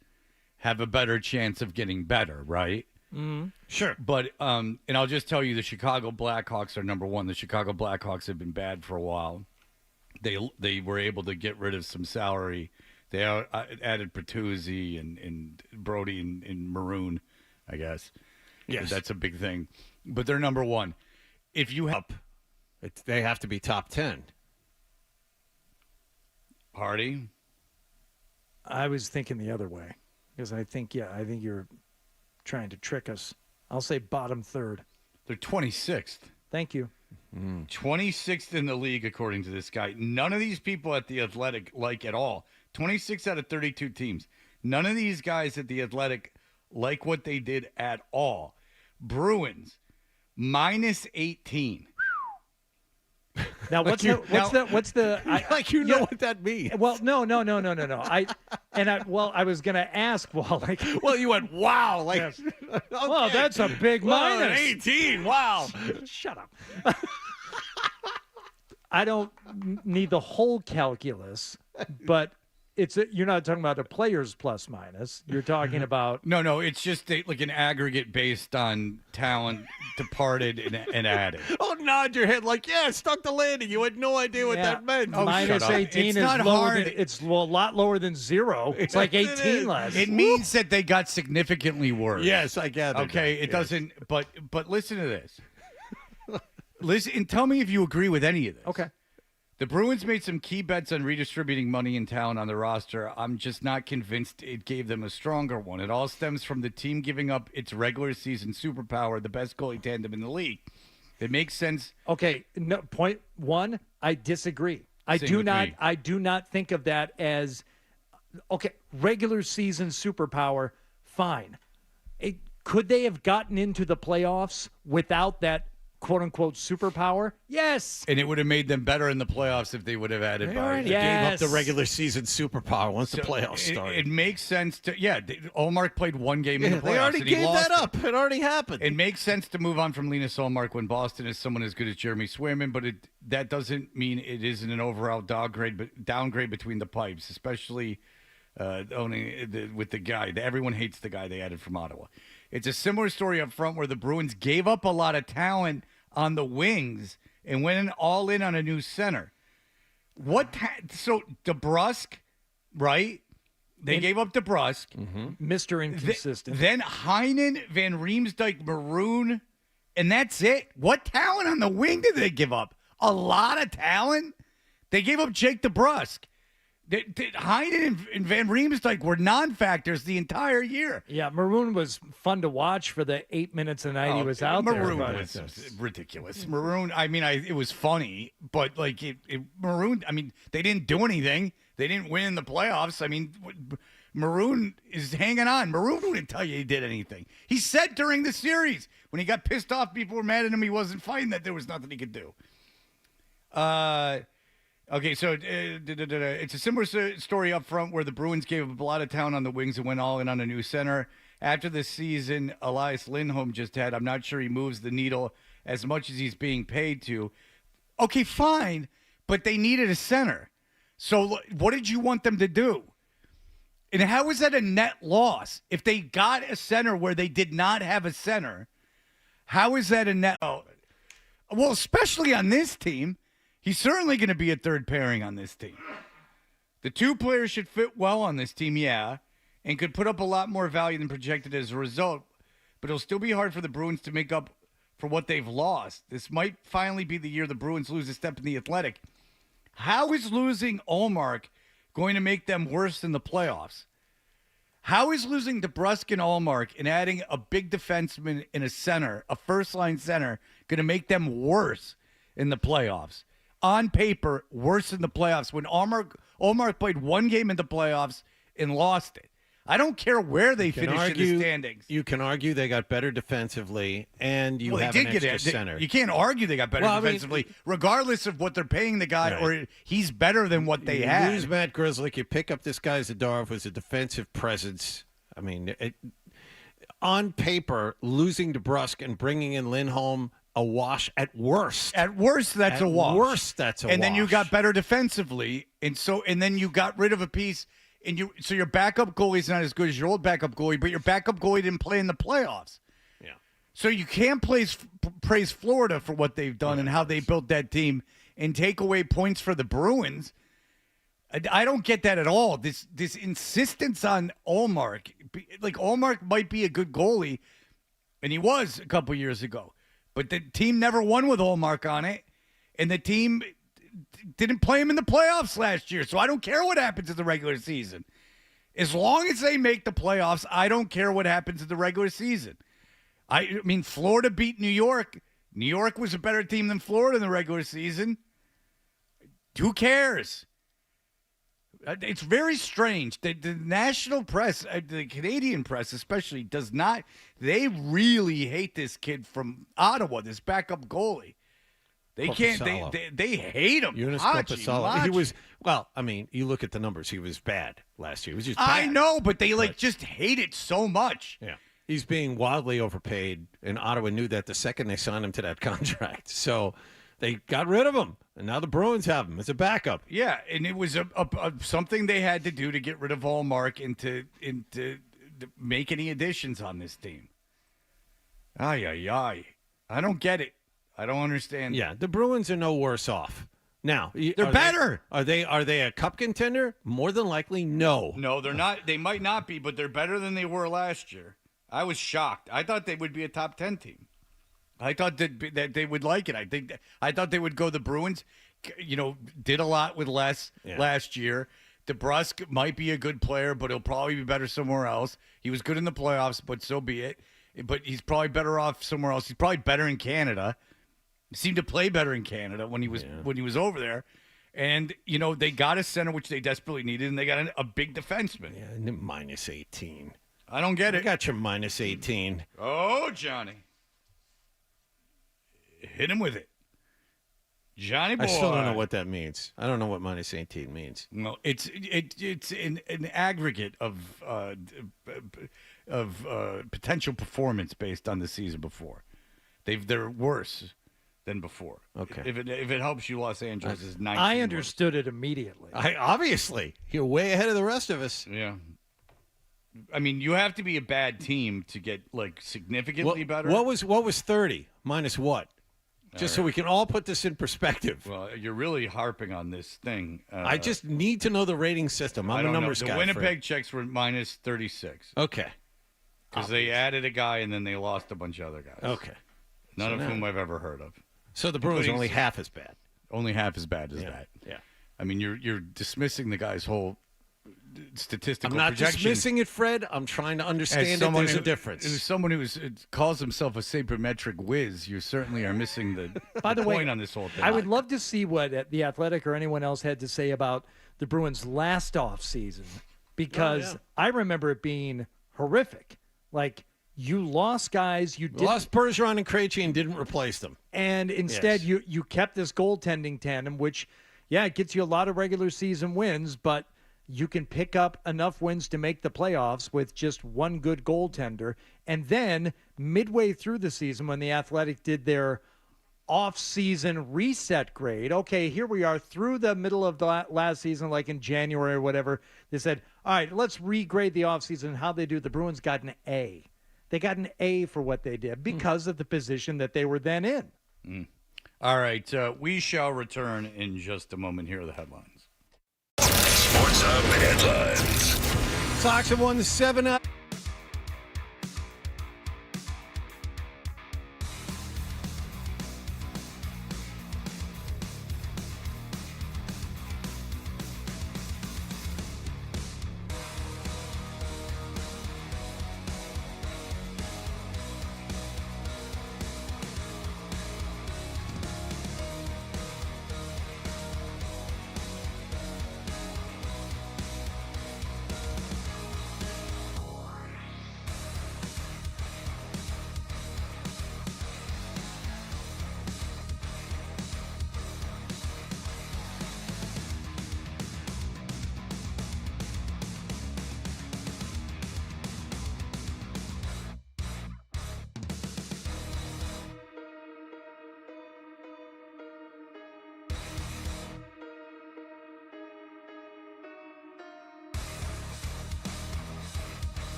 have a better chance of getting better, right? Sure. But and I'll just tell you, the Chicago Blackhawks are number one. The Chicago Blackhawks have been bad for a while. They were able to get rid of some salary. They added Bertuzzi and Brody and Maroon, I guess. Yes. That's a big thing. But they're number one. If you have... They have to be top 10. Hardy? I was thinking the other way because I think you're trying to trick us. I'll say bottom third. They're 26th. Thank you. 26th in the league, according to this guy. None of these people at The Athletic like at all. 26 out of 32 teams. None of these guys at The Athletic like what they did at all. Bruins, minus 18. Now what's know what that means. Well, no. I was gonna ask. Well, you went wow, like. Yes. Okay. Well, that's a big Well, minus. 18. Wow. Shut up. I don't need the whole calculus, but you're not talking about a player's plus minus. You're talking about No, it's just like an aggregate based on talent departed and added. Oh, nod your head like, yeah, stuck the landing. You had no idea what that meant. Minus 18 It's is not lower hard. It's a lot lower than 0. It's like 18 less. It means that they got significantly worse. Yes, I gather. Okay, it doesn't. But listen to this. Listen and tell me if you agree with any of this. Okay. The Bruins made some key bets on redistributing money in talent on the roster. I'm just not convinced it gave them a stronger one. It all stems from the team giving up its regular season superpower, the best goalie tandem in the league. It makes sense. Okay, no, point one, I disagree. I do not think of that as regular season superpower. Fine. Could they have gotten into the playoffs without that quote-unquote superpower? Yes. And it would have made them better in the playoffs if they would have added by. They gave up the regular season superpower once the playoffs started. It makes sense to, Ullmark played one game in the playoffs. They already and he gave lost that up. It already happened. It makes sense to move on from Linus Ullmark when Boston is someone as good as Jeremy Swayman, but that doesn't mean it isn't an overall downgrade between the pipes, especially with the guy. Everyone hates the guy they added from Ottawa. It's a similar story up front where the Bruins gave up a lot of talent on the wings and went all in on a new center. So DeBrusk, right? They gave up DeBrusk. Mr. Inconsistent. Then Heinen, Van Riemsdyk, Maroon, and that's it. What talent on the wing did they give up? A lot of talent? They gave up Jake DeBrusk. Heinen and Van Riemsdyk were non-factors the entire year. Yeah, Maroon was fun to watch for the 8 minutes a night he was out there. Maroon was ridiculous. Maroon, it was funny, but Maroon, they didn't do anything. They didn't win in the playoffs. Maroon is hanging on. Maroon wouldn't tell you he did anything. He said during the series, when he got pissed off, people were mad at him, he wasn't fighting, that there was nothing he could do. Okay, so it's a similar story up front where the Bruins gave up a lot of talent on the wings and went all in on a new center. After the season Elias Lindholm just had, I'm not sure he moves the needle as much as he's being paid to. Okay, fine, but they needed a center. So what did you want them to do? And how is that a net loss? If they got a center where they did not have a center, how is that a net? Well, especially on this team. He's certainly going to be a third pairing on this team. The two players should fit well on this team, and could put up a lot more value than projected as a result. but it'll still be hard for the Bruins to make up for what they've lost. This might finally be the year the Bruins lose a step in the Athletic. How is losing Ullmark going to make them worse in the playoffs? How is losing DeBrusk and Ullmark and adding a big defenseman in a center, a first-line center, going to make them worse in the playoffs? On paper, worse in the playoffs when Ullmark played one game in the playoffs and lost it. I don't care where they finish in the standings. You can argue they got better defensively, and you have an extra center. You can't argue they got better defensively, regardless of what they're paying the guy, or he's better than what they had. You lose Matt Grzelcyk, you pick up this guy Zadorov, who's a defensive presence. I mean, on paper, losing DeBrusk and bringing in Lindholm, a wash at worst. At worst, that's a wash. At worst, that's a wash. And then you got better defensively, and then you got rid of a piece. So your backup goalie's not as good as your old backup goalie, but your backup goalie didn't play in the playoffs. Yeah. So you can't praise Florida for what they've done and how they built that team and take away points for the Bruins. I don't get that at all. This insistence on Ullmark. Like, Ullmark might be a good goalie, and he was a couple years ago. But the team never won with Ullmark on it, and the team didn't play him in the playoffs last year, so I don't care what happens in the regular season. As long as they make the playoffs, I don't care what happens in the regular season. I mean, Florida beat New York. New York was a better team than Florida in the regular season. Who cares? It's very strange. The national press, the Canadian press especially, does not. They really hate this kid from Ottawa, this backup goalie. They can't. They hate him. Eunice Corpusalo. He was. Well, I mean, you look at the numbers. He was bad last year. He was just bad. I know, but they just hate it so much. Yeah, he's being wildly overpaid, and Ottawa knew that the second they signed him to that contract. So they got rid of him, and now the Bruins have him as a backup. Yeah, and it was something they had to do to get rid of Ullmark and to make any additions on this team. Ay. I don't get it. I don't understand. Yeah, the Bruins are no worse off. Now, they're better. Are they a cup contender? More than likely, no. No, they're not. They might not be, but they're better than they were last year. I was shocked. I thought they would be a top 10 team. I thought that they would like it. I thought they would go the Bruins. Did a lot with less last year. DeBrusk might be a good player, but he'll probably be better somewhere else. He was good in the playoffs, but so be it. But he's probably better off somewhere else. He's probably better in Canada. He seemed to play better in Canada when he was over there. And, they got a center, which they desperately needed, and they got a big defenseman. Yeah, minus 18. I don't get it. You got your minus 18. Oh, Johnny. Hit him with it. Johnny boy. I still don't know what that means. I don't know what minus 18 means. No, it's an aggregate of potential performance based on the season before. They're worse than before. Okay. If it helps you, Los Angeles is 19. I understood it immediately. Obviously, you're way ahead of the rest of us. Yeah. I mean, you have to be a bad team to get significantly better. What was 30 minus what? Just so we can all put this in perspective. Well, you're really harping on this thing. I just need to know the rating system. I'm a numbers guy. The Winnipeg checks were minus 36. Okay. Because they added a guy and then they lost a bunch of other guys. Okay. None of whom I've ever heard of. So the Bruins are only half as bad. Only half as bad as that. Yeah. I mean, you're dismissing the guy's whole statistical I'm not projection. dismissing it, Fred. I'm trying to understand that there's a difference. As someone who calls himself a sabermetric whiz, you certainly are missing the point on this whole thing. I would love to see what The Athletic or anyone else had to say about the Bruins' last offseason, because I remember it being horrific. You lost guys. You lost Bergeron and Krejci and didn't replace them. And instead, you kept this goaltending tandem, which, it gets you a lot of regular season wins, but you can pick up enough wins to make the playoffs with just one good goaltender. And then midway through the season, when the Athletic did their off-season reset grade, okay, here we are through the middle of the last season, like in January or whatever, they said, all right, let's regrade the offseason and how they do. The Bruins got an A. They got an A for what they did because of the position that they were then in. All right, we shall return in just a moment. Here are the headlines. Sports Hub headlines. Sox have won the 7-up.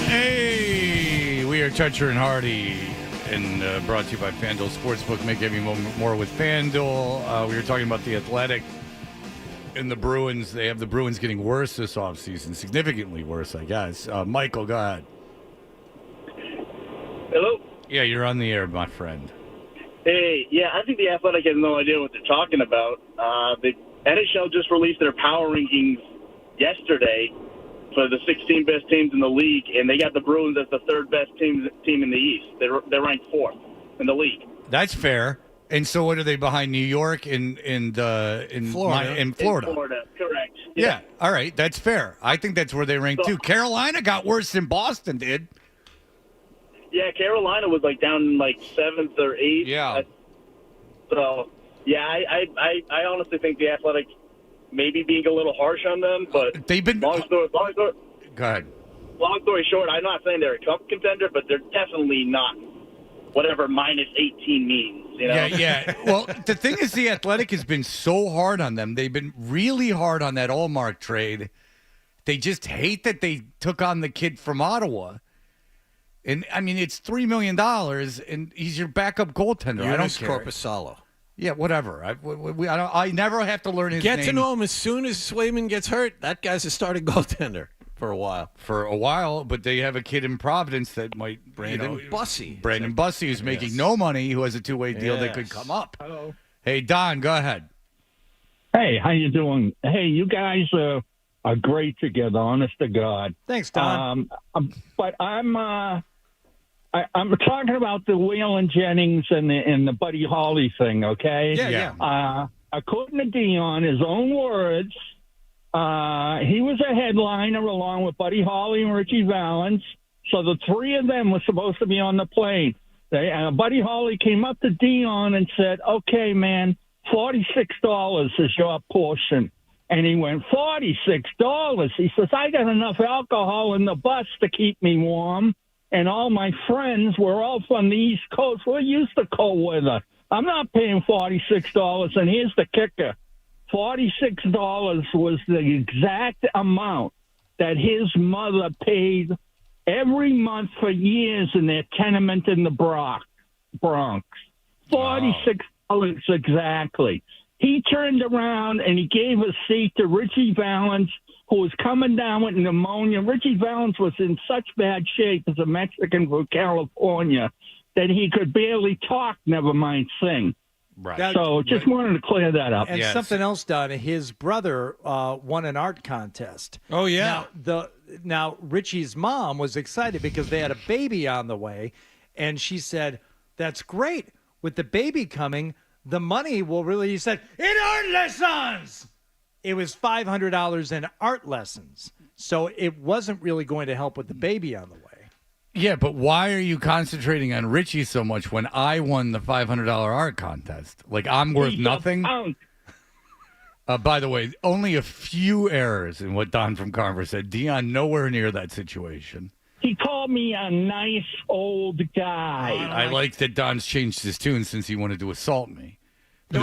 Hey, we are Toucher and Hardy, and brought to you by FanDuel Sportsbook. Make every moment more with FanDuel. We were talking about the Athletic and the Bruins. They have the Bruins getting worse this offseason, significantly worse, I guess. Michael, go ahead. Hello? Yeah, you're on the air, my friend. Hey, yeah, I think the Athletic has no idea what they're talking about. The NHL just released their power rankings yesterday for the 16 best teams in the league, and they got the Bruins as the third best team in the East. They're ranked fourth in the league. That's fair. And so, what are they behind New York and Florida? In Florida, correct. Yeah. All right, that's fair. I think that's where they rank too. Carolina got worse than Boston did. Yeah, Carolina was like down in like 7th or 8th. Yeah. So, yeah, I honestly think the Athletic maybe being a little harsh on them, but they've been long story. Go ahead. Long story short, I'm not saying they're a cup contender, but they're definitely not whatever minus 18 means. You know? Yeah. Well, the thing is, the Athletic has been so hard on them. They've been really hard on that Allmark trade. They just hate that they took on the kid from Ottawa. And, I mean, it's $3 million, and he's your backup goaltender. I don't care. Korpisalo. Yeah, whatever. I never have to learn his name. Get to know him as soon as Swayman gets hurt. That guy's a starting goaltender for a while. But they have a kid in Providence that might... Brandon Bussey. Brandon Bussey, who's making no money, who has a two-way deal that could come up. Hello. Hey, Don, go ahead. Hey, how you doing? Hey, you guys are great together, honest to God. Thanks, Don. But I'm talking about the Waylon Jennings and the Buddy Holly thing, okay? Yeah. According to Dion, his own words, he was a headliner along with Buddy Holly and Richie Valens. So the three of them were supposed to be on the plane. Buddy Holly came up to Dion and said, okay, man, $46 is your portion. And he went, $46? He says, I got enough alcohol in the bus to keep me warm. And all my friends were all from the East Coast. We're used to cold weather. I'm not paying $46. And here's the kicker. $46 was the exact amount that his mother paid every month for years in their tenement in the Bronx. $46 exactly. He turned around and he gave a seat to Richie Valens, who was coming down with pneumonia. Richie Valens was in such bad shape as a Mexican from California that he could barely talk, never mind sing. Right. So just wanted to clear that up. And something else, Don, his brother won an art contest. Oh, yeah. Now, Richie's mom was excited because they had a baby on the way, and she said, that's great. With the baby coming, the money will really, he said, in art lessons! It was $500 in art lessons. So it wasn't really going to help with the baby on the way. Yeah, but why are you concentrating on Richie so much when I won the $500 art contest? Like, I'm worth nothing? By the way, only a few errors in what Don from Carver said. Dion, nowhere near that situation. He called me a nice old guy. I like that Don's changed his tune since he wanted to assault me. But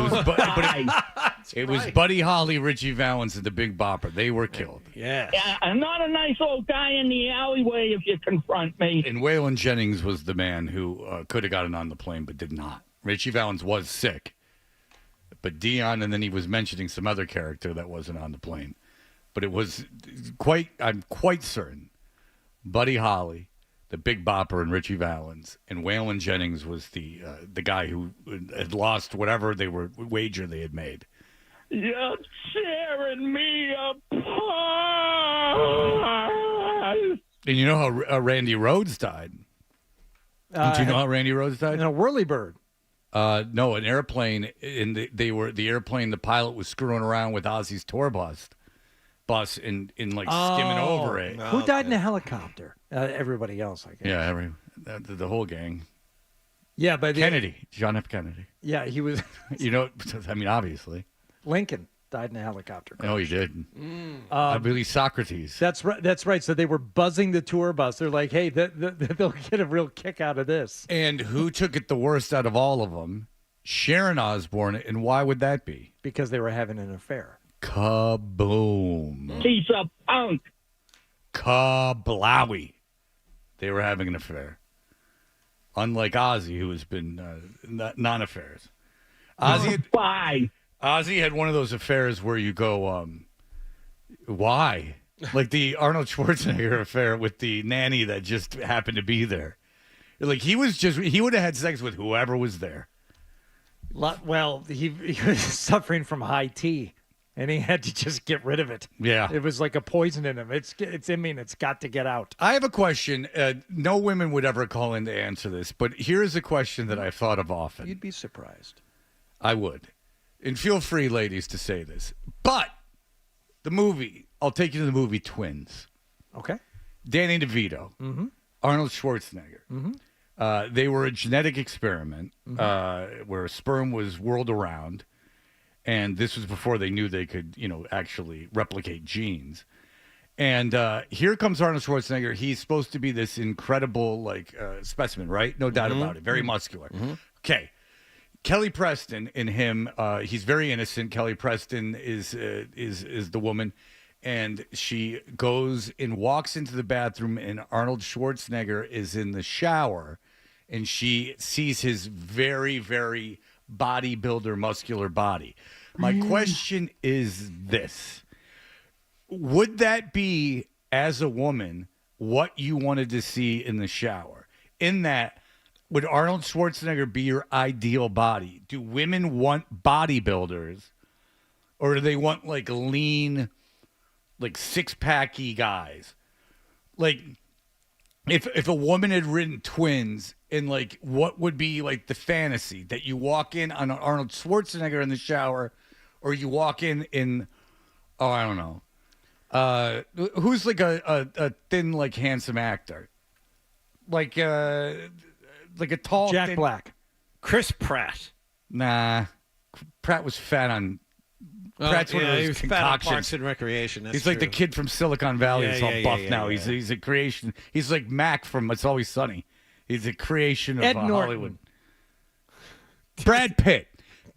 it was Buddy Holly, Richie Valens, and the Big Bopper. They were killed. Yeah, I'm not a nice old guy in the alleyway if you confront me. And Waylon Jennings was the man who could have gotten on the plane but did not. Richie Valens was sick. But Dion, and then he was mentioning some other character that wasn't on the plane. But it was I'm quite certain, Buddy Holly, the Big Bopper, and Richie Valens, and Waylon Jennings was the guy who had lost whatever wager they had made. You're tearing me apart. And you know how Randy Rhoads died? Do you know how Randy Rhoads died? In a whirlybird. No, an airplane. And the airplane. The pilot was screwing around with Ozzy's tour bus and like skimming over it. Who died in a helicopter? Everybody else, I guess. Yeah, the whole gang. Yeah, but Kennedy, John F. Kennedy. Yeah, he was. Obviously. Lincoln died in a helicopter crash. Oh, he did. I believe Socrates. That's right. That's right. So they were buzzing the tour bus. They're like, "Hey, they'll get a real kick out of this." And who took it the worst out of all of them? Sharon Osbourne. And why would that be? Because they were having an affair. Kaboom. He's a punk. Kablowie. they were having an affair. Unlike Ozzy, who has been non-affairs. Ozzy had one of those affairs where you go, why? Like the Arnold Schwarzenegger affair with the nanny that just happened to be there. Like he would have had sex with whoever was there. Well, he was suffering from high T, and he had to just get rid of it. Yeah. It was like a poison in him. It's got to get out. I have a question. No women would ever call in to answer this, but here's a question that I've thought of often. You'd be surprised. I would. And feel free, ladies, to say this. But the movie, I'll take you to the movie Twins. Okay. Danny DeVito, Arnold Schwarzenegger. They were a genetic experiment where sperm was whirled around, and this was before they knew they could, actually replicate genes. And here comes Arnold Schwarzenegger. He's supposed to be this incredible, specimen, right? No doubt about it. Very muscular. Okay. Kelly Preston in him, he's very innocent. Kelly Preston is the woman, and she goes and walks into the bathroom, and Arnold Schwarzenegger is in the shower, and she sees his very, very bodybuilder, muscular body. My question is this. Would that be, as a woman, what you wanted to see in the shower? In that, would Arnold Schwarzenegger be your ideal body? Do women want bodybuilders, or do they want lean, six-packy guys? If a woman had written Twins, and what would be the fantasy that you walk in on Arnold Schwarzenegger in the shower, or you walk in I don't know, who's a thin handsome actor, a tall Jack Black. Chris Pratt. Nah, Pratt was fat on. Pratt's one of those he was concoctions. fat on Parks and Recreation. He's like the kid from Silicon Valley that's all buff now. Yeah. He's a creation. He's like Mac from It's Always Sunny. He's a creation of Ed Norton. Hollywood. Brad Pitt.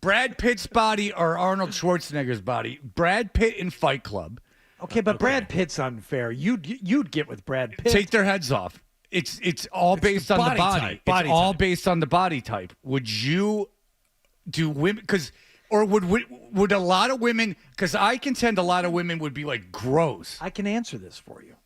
Brad Pitt's body or Arnold Schwarzenegger's body. Brad Pitt in Fight Club. Okay, but Brad Pitt's unfair. You'd get with Brad Pitt. Take their heads off. It's all based on the body. It's all based on the body type. Would you do women? Or would a lot of women? Because I contend a lot of women would be gross. I can answer this for you.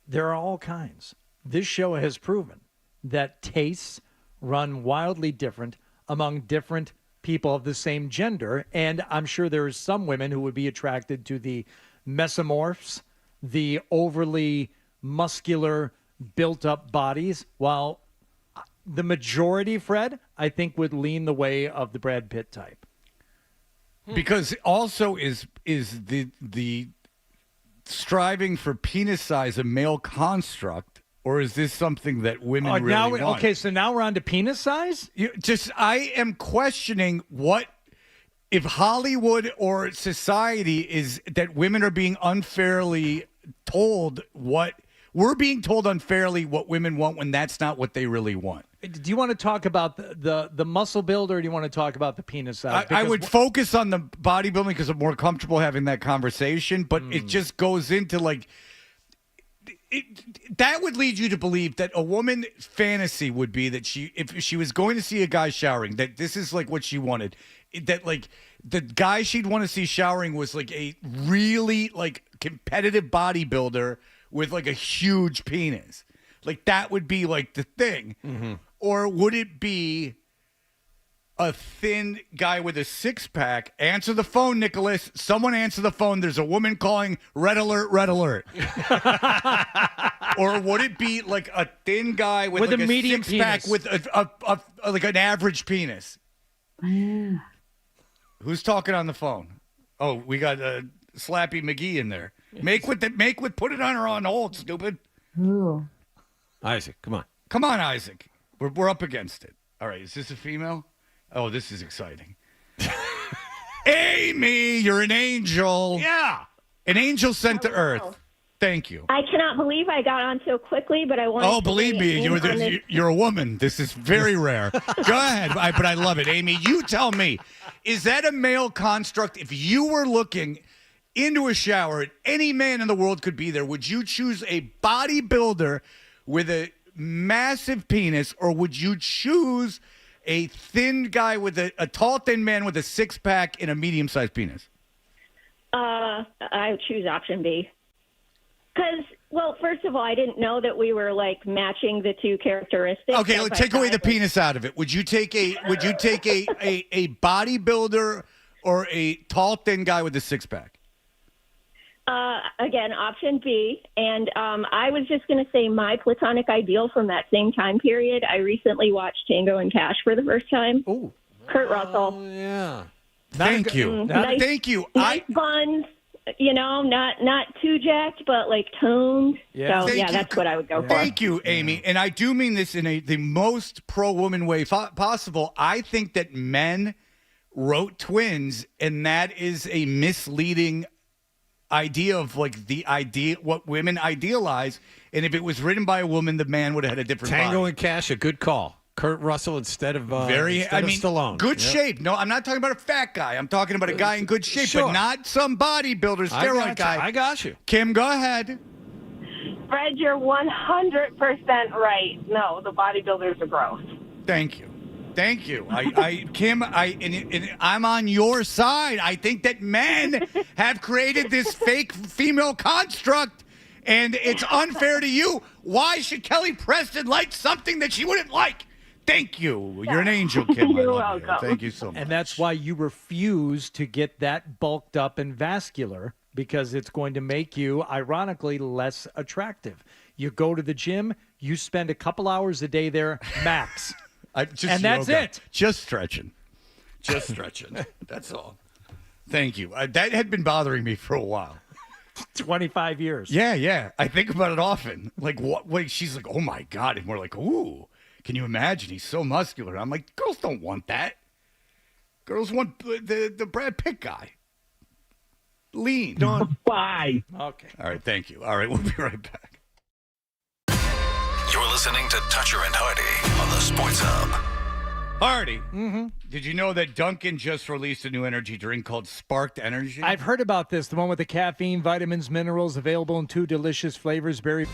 There are all kinds. This show has proven that tastes run wildly different among different people of the same gender, and I'm sure there's some women who would be attracted to the mesomorphs, the overly muscular, built-up bodies, while the majority, Fred, I think would lean the way of the Brad Pitt type. Because also is the striving for penis size a male construct, or is this something that women really want? Okay, so now we're on to penis size? I am questioning what if Hollywood or society is that women are being unfairly told what we're being told unfairly what women want when that's not what they really want. Do you want to talk about the muscle build, or do you want to talk about the penis size? I would focus on the bodybuilding because I'm more comfortable having that conversation, but it just goes into that would lead you to believe that a woman fantasy would be that if she was going to see a guy showering, that this is what she wanted, that the guy she'd want to see showering was a really competitive bodybuilder with a huge penis. That would be the thing. Mm-hmm. Or would it be a thin guy with a six-pack? Answer the phone, Nicholas. Someone answer the phone. There's a woman calling. Red alert, red alert. Or would it be a thin guy with a medium six-pack penis. with an average penis? Who's talking on the phone? Oh, we got Slappy McGee in there. Put it on hold, stupid. Ooh. Isaac, come on. Come on, Isaac. We're up against it. All right, is this a female? Oh, this is exciting. Amy, you're an angel. Yeah. An angel sent to Earth. Thank you. I cannot believe I got on so quickly, but I wanted Oh, believe me, you're a woman. This is very rare. Go ahead, but I love it. Amy, you tell me, is that a male construct? If you were looking into a shower and any man in the world could be there, would you choose a bodybuilder with a massive penis, or would you choose a thin guy with a tall, thin man with a six-pack and a medium-sized penis? I would choose option B. Because, well, first of all, I didn't know that we were like matching the two characteristics. Okay, let's take away the penis out of it. Would you take a bodybuilder or a tall, thin guy with a six-pack? Again, option B. And I was just going to say my platonic ideal from that same time period. I recently watched Tango and Cash for the first time. Ooh. Kurt Russell. Oh, yeah. Thank you. Thank you. Nice buns, not too jacked, but like toned. Yeah. So, Thank you. that's what I would go for. Thank you, Amy. And I do mean this in the most pro-woman way possible. I think that men wrote twins, and that is a misleading idea of like the idea what women idealize. And if it was written by a woman, the man would have had a different Tango body. and Cash, a good call. Kurt Russell instead of Stallone. Good Yep. shape. No, I'm not talking about a fat guy. I'm talking about a guy in good shape, Sure. but not some bodybuilder steroid guy. I got you. Kim, go ahead. Fred, you're 100% right. No, the bodybuilders are gross. Thank you. Kim, I'm on your side. I think that men have created this fake female construct, and it's unfair to you. Why should Kelly Preston like something that she wouldn't like? Thank you. You're an angel, Kim. You're I love you. welcome. Thank you so much. And that's why you refuse to get that bulked up and vascular, because it's going to make you, ironically, less attractive. You go to the gym, you spend a couple hours a day there, max. And that's it. Just stretching. That's all. Thank you. That had been bothering me for a while. 25 years. Yeah. I think about it often. Like, what? Wait, she's like, oh my God. And we're like, ooh, can you imagine? He's so muscular. I'm like, girls don't want that. Girls want the Brad Pitt guy. Lean. Bye. Okay. All right. Thank you. All right. We'll be right back. You're listening to Toucher and Hardy on the Sports Hub. Hardy, did you know that Dunkin' just released a new energy drink called Sparked Energy? I've heard about this, the one with the caffeine, vitamins, minerals, available in 2 delicious flavors. Berry.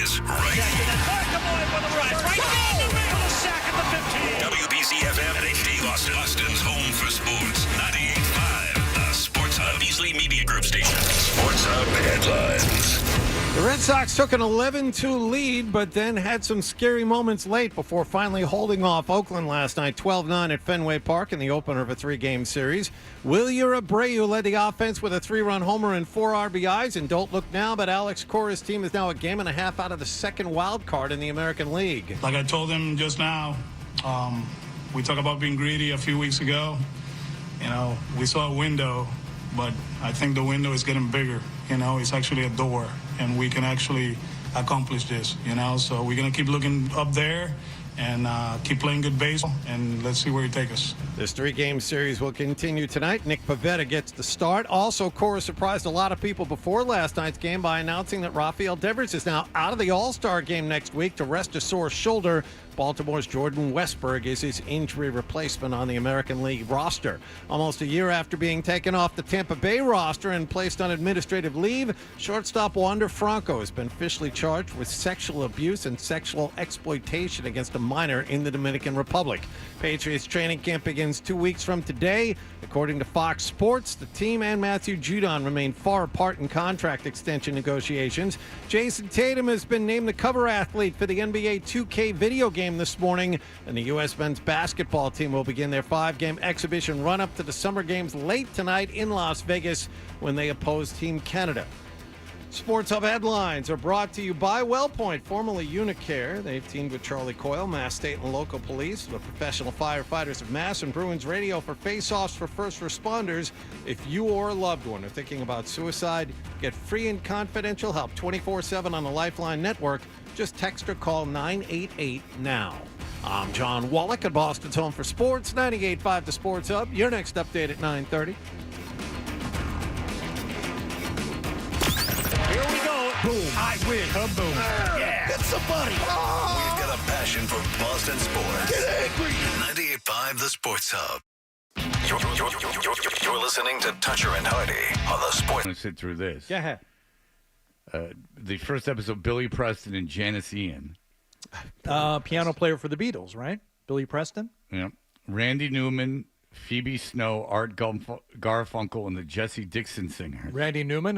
is right here. WBC-FM and HD Boston. Boston's home for sports. 98.5. The Sports Hub Beasley Media Group station. Sports Hub headlines. The Red Sox took an 11-2 lead, but then had some scary moments late before finally holding off Oakland last night, 12-9 at Fenway Park in the opener of a 3-game series. Wilyer Abreu led the offense with a 3-run homer and 4 RBIs, and don't look now, but Alex Cora's team is now a game and a half out of the second wild card in the American League. Like I told him just now, we talked about being greedy a few weeks ago. You know, we saw a window, but I think the window is getting bigger. You know, it's actually a door, and we can actually accomplish this, you know. So we're going to keep looking up there and keep playing good baseball, and let's see where he takes us. This 3-game series will continue tonight. Nick Pivetta gets the start. Also, Cora surprised a lot of people before last night's game by announcing that Rafael Devers is now out of the All-Star game next week to rest a sore shoulder. Baltimore's Jordan Westberg is his injury replacement on the American League roster. Almost a year after being taken off the Tampa Bay roster and placed on administrative leave, shortstop Wander Franco has been officially charged with sexual abuse and sexual exploitation against a minor in the Dominican Republic. Patriots training camp begins 2 weeks from today. According to Fox Sports, the team and Matthew Judon remain far apart in contract extension negotiations. Jason Tatum has been named the cover athlete for the NBA 2K video game this morning, and the U.S. men's basketball team will begin their 5-game exhibition run-up to the Summer Games late tonight in Las Vegas when they oppose Team Canada. Sports Hub headlines are brought to you by WellPoint, formerly Unicare. They've teamed with Charlie Coyle, Mass State and local police, the professional firefighters of Mass, and Bruins Radio for face-offs for first responders. If you or a loved one are thinking about suicide, get free and confidential help 24/7 on the Lifeline Network. Just text or call 988 now. I'm John Wallach at Boston's Home for Sports, 98.5 The Sports Hub. Your next update at 9:30. Here we go. Boom. I win. Boom. Yeah. Hit somebody. We've got a passion for Boston sports. Get angry. 98.5 The Sports Hub. You're listening to Toucher and Hardy on the Sports. I'm going to sit through this. Go ahead. The first episode, Billy Preston and Janice Ian. Piano player for the Beatles, right? Billy Preston? Yeah. Randy Newman, Phoebe Snow, Art Garfunkel, and the Jesse Dixon Singer. Randy Newman,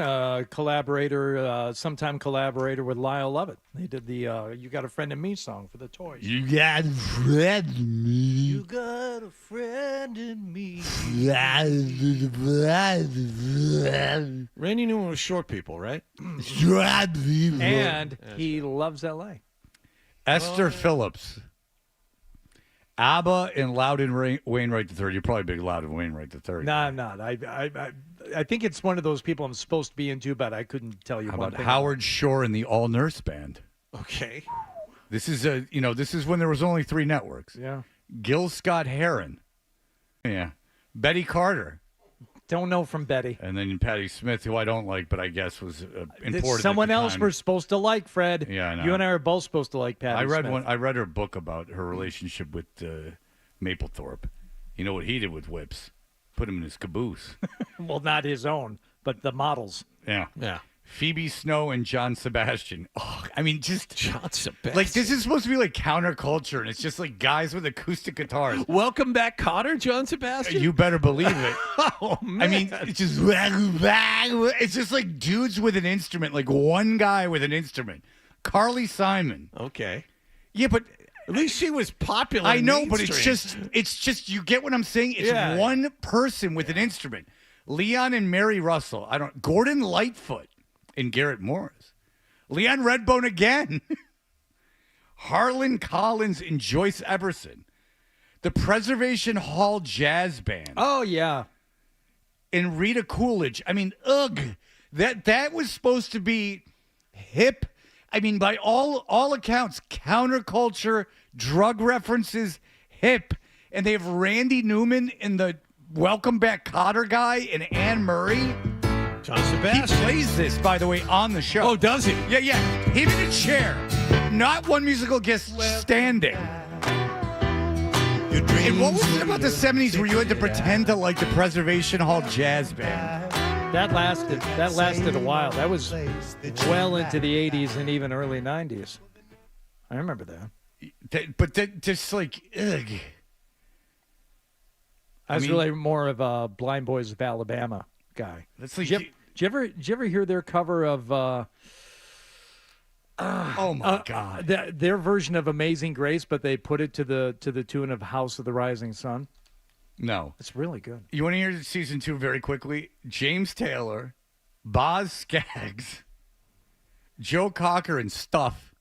collaborator, sometime collaborator with Lyle Lovett. They did the You Got a Friend in Me song for the Toys. You got a friend in me. You got a friend in me. Randy Newman was short people, right? Short people. And he loves L.A. Esther Phillips. ABBA and Loudon Wainwright III. You're probably big Loudon Wainwright III. No, I'm not. I think it's one of those people I'm supposed to be into, but I couldn't tell you. How one about thing Howard Shore and the All Nurse Band? Okay. This is this is when there was only 3 networks. Yeah. Gil Scott Heron. Yeah. Betty Carter. Don't know from Betty. And then Patti Smith, who I don't like, but I guess was important. Someone else we're supposed to like, Fred. Yeah, I know. You and I are both supposed to like Patti Smith. I read her book about her relationship with Mapplethorpe. You know what he did with Whips? Put him in his caboose. Well, not his own, but the models. Yeah. Yeah. Phoebe Snow and John Sebastian. Oh, I mean, just John Sebastian. Like, this is supposed to be like counterculture, and it's just like guys with acoustic guitars. Welcome back, Cotter, John Sebastian. You better believe it. Oh man! I mean, it's just like dudes with an instrument, like one guy with an instrument. Carly Simon. Okay. Yeah, but at least she was popular. I know, but it's just you get what I'm saying? It's one person with an instrument. Leon and Mary Russell. Gordon Lightfoot and Garrett Morris. Leon Redbone again. Harlan Collins and Joyce Everson. The Preservation Hall Jazz Band. Oh, yeah. And Rita Coolidge. I mean, ugh. That was supposed to be hip. I mean, by all accounts, counterculture, drug references, hip. And they have Randy Newman and the Welcome Back Cotter guy and Anne Murray. John Sebastian. He plays this, by the way, on the show. Oh, does he? Yeah. Him in a chair. Not one musical guest standing. And what was it about the 70s where you had to pretend to like the Preservation Hall Jazz Band? That lasted a while. That was well into the 80s and even early 90s. I remember that. But just like, ugh. I was really more of a Blind Boys of Alabama guy. That's like, did you ever hear their cover of oh my God, their version of Amazing Grace, but they put it to the tune of House of the Rising Sun? No. It's really good. You want to hear season 2 very quickly? James Taylor, Boz Scaggs, Joe Cocker and Stuff,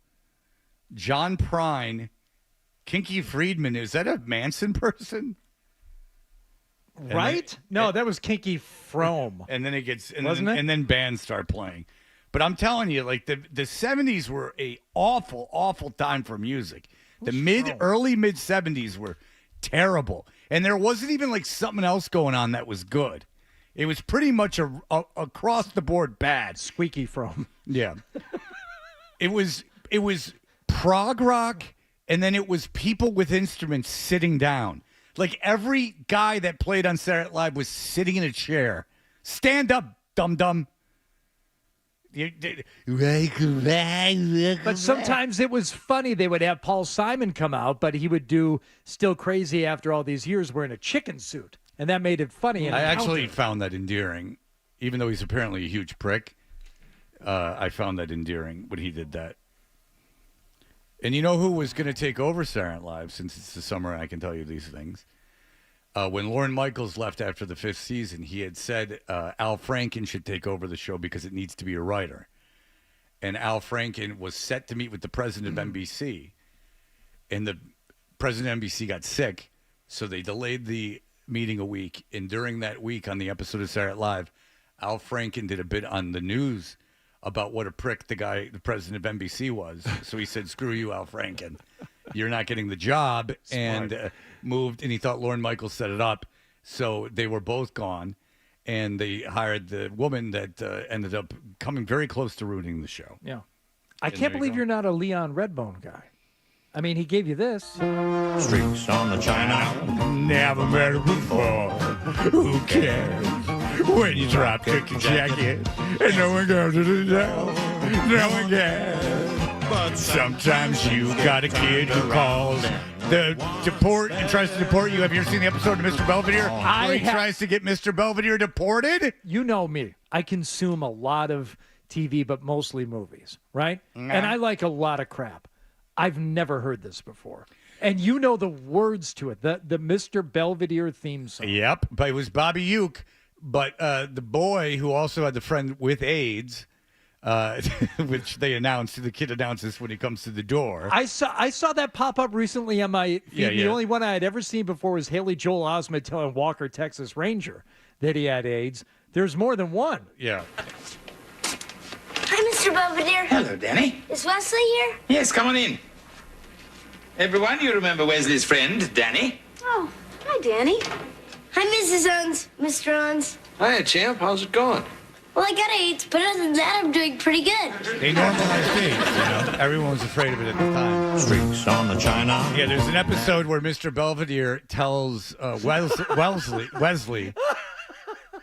John Prine, Kinky Friedman. Is that a Manson person? Right? No, that was Kinky Frome. And then it gets, Wasn't it? And then bands start playing. But I'm telling you, like the 70s were a awful, awful time for music. Early mid 70s were terrible. And there wasn't even like something else going on that was good. It was pretty much a across the board bad. Squeaky Frome. Yeah. It was prog rock, and then it was people with instruments sitting down. Like every guy that played on Saturday Night Live was sitting in a chair. Stand up, dum-dum. But sometimes it was funny. They would have Paul Simon come out, but he would do Still Crazy after all these years wearing a chicken suit. And that made it funny. I actually found that endearing. Even though he's apparently a huge prick, I found that endearing when he did that. And you know who was going to take over Saturday Night Live, since it's the summer and I can tell you these things? When Lorne Michaels left after the 5th season, he had said Al Franken should take over the show because it needs to be a writer. And Al Franken was set to meet with the president of NBC. And the president of NBC got sick, so they delayed the meeting a week. And during that week on the episode of Saturday Night Live, Al Franken did a bit on the news about what a prick the president of NBC was. So he said, screw you, Al Franken. You're not getting the job. Smart. And moved, and he thought Lorne Michaels set it up. So they were both gone, and they hired the woman that ended up coming very close to ruining the show. Yeah. I can't believe you're not a Leon Redbone guy. I mean, he gave you this. Streaks on the China. Never met her before. Who cares? When you drop kick your jacket, and no one goes to the door. No one cares. But sometimes you got a kid who calls and tries to deport you. Have you ever seen the episode of Mr. Belvedere? Where he tries to get Mr. Belvedere deported? You know me. I consume a lot of TV, but mostly movies, right? Nah. And I like a lot of crap. I've never heard this before. And you know the words to it, the Mr. Belvedere theme song. Yep, but it was Bobby Uke. But the boy who also had the friend with AIDS, which they announced, the kid announces when he comes to the door. I saw that pop up recently on my feed. Yeah. The only one I had ever seen before was Haley Joel Osment telling Walker, Texas Ranger, that he had AIDS. There's more than one. Yeah. Hi, Mr. Belvedere. Hello, Danny. Is Wesley here? Yes, come on in. Everyone, you remember Wesley's friend, Danny? Oh, hi, Danny. Hi, Mrs. Owens, Mr. Owens. Hiya, champ. How's it going? Well, I got AIDS, but other than that, I'm doing pretty good. They normalized AIDS, Everyone was afraid of it at the time. Streaks on the China. Yeah, there's an episode where Mr. Belvedere tells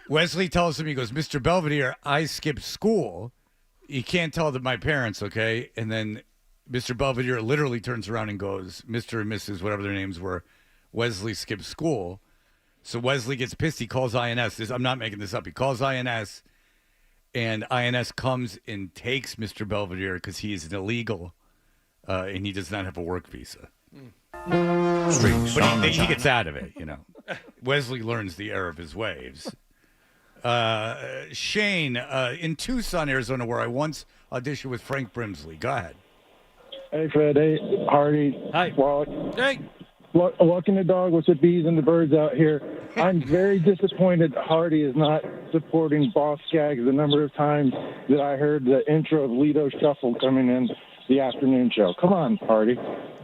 Wesley tells him, he goes, Mr. Belvedere, I skipped school. You can't tell that my parents, okay? And then Mr. Belvedere literally turns around and goes, Mr. and Mrs., whatever their names were, Wesley skipped school. So Wesley gets pissed. He calls INS. I'm not making this up. He calls INS, and INS comes and takes Mr. Belvedere because he is an illegal, and he does not have a work visa. Streaks on the He gets out of it, Wesley learns the error of his ways. Shane, in Tucson, Arizona, where I once auditioned with Frank Brimsley. Go ahead. Hey, Fred. Hey, Hardy. Hi. Hey. Walking the dog with the bees and the birds out here. I'm very disappointed Hardy is not supporting Boss Skaggs the number of times that I heard the intro of Lido Shuffle coming in the afternoon show. Come on, Hardy.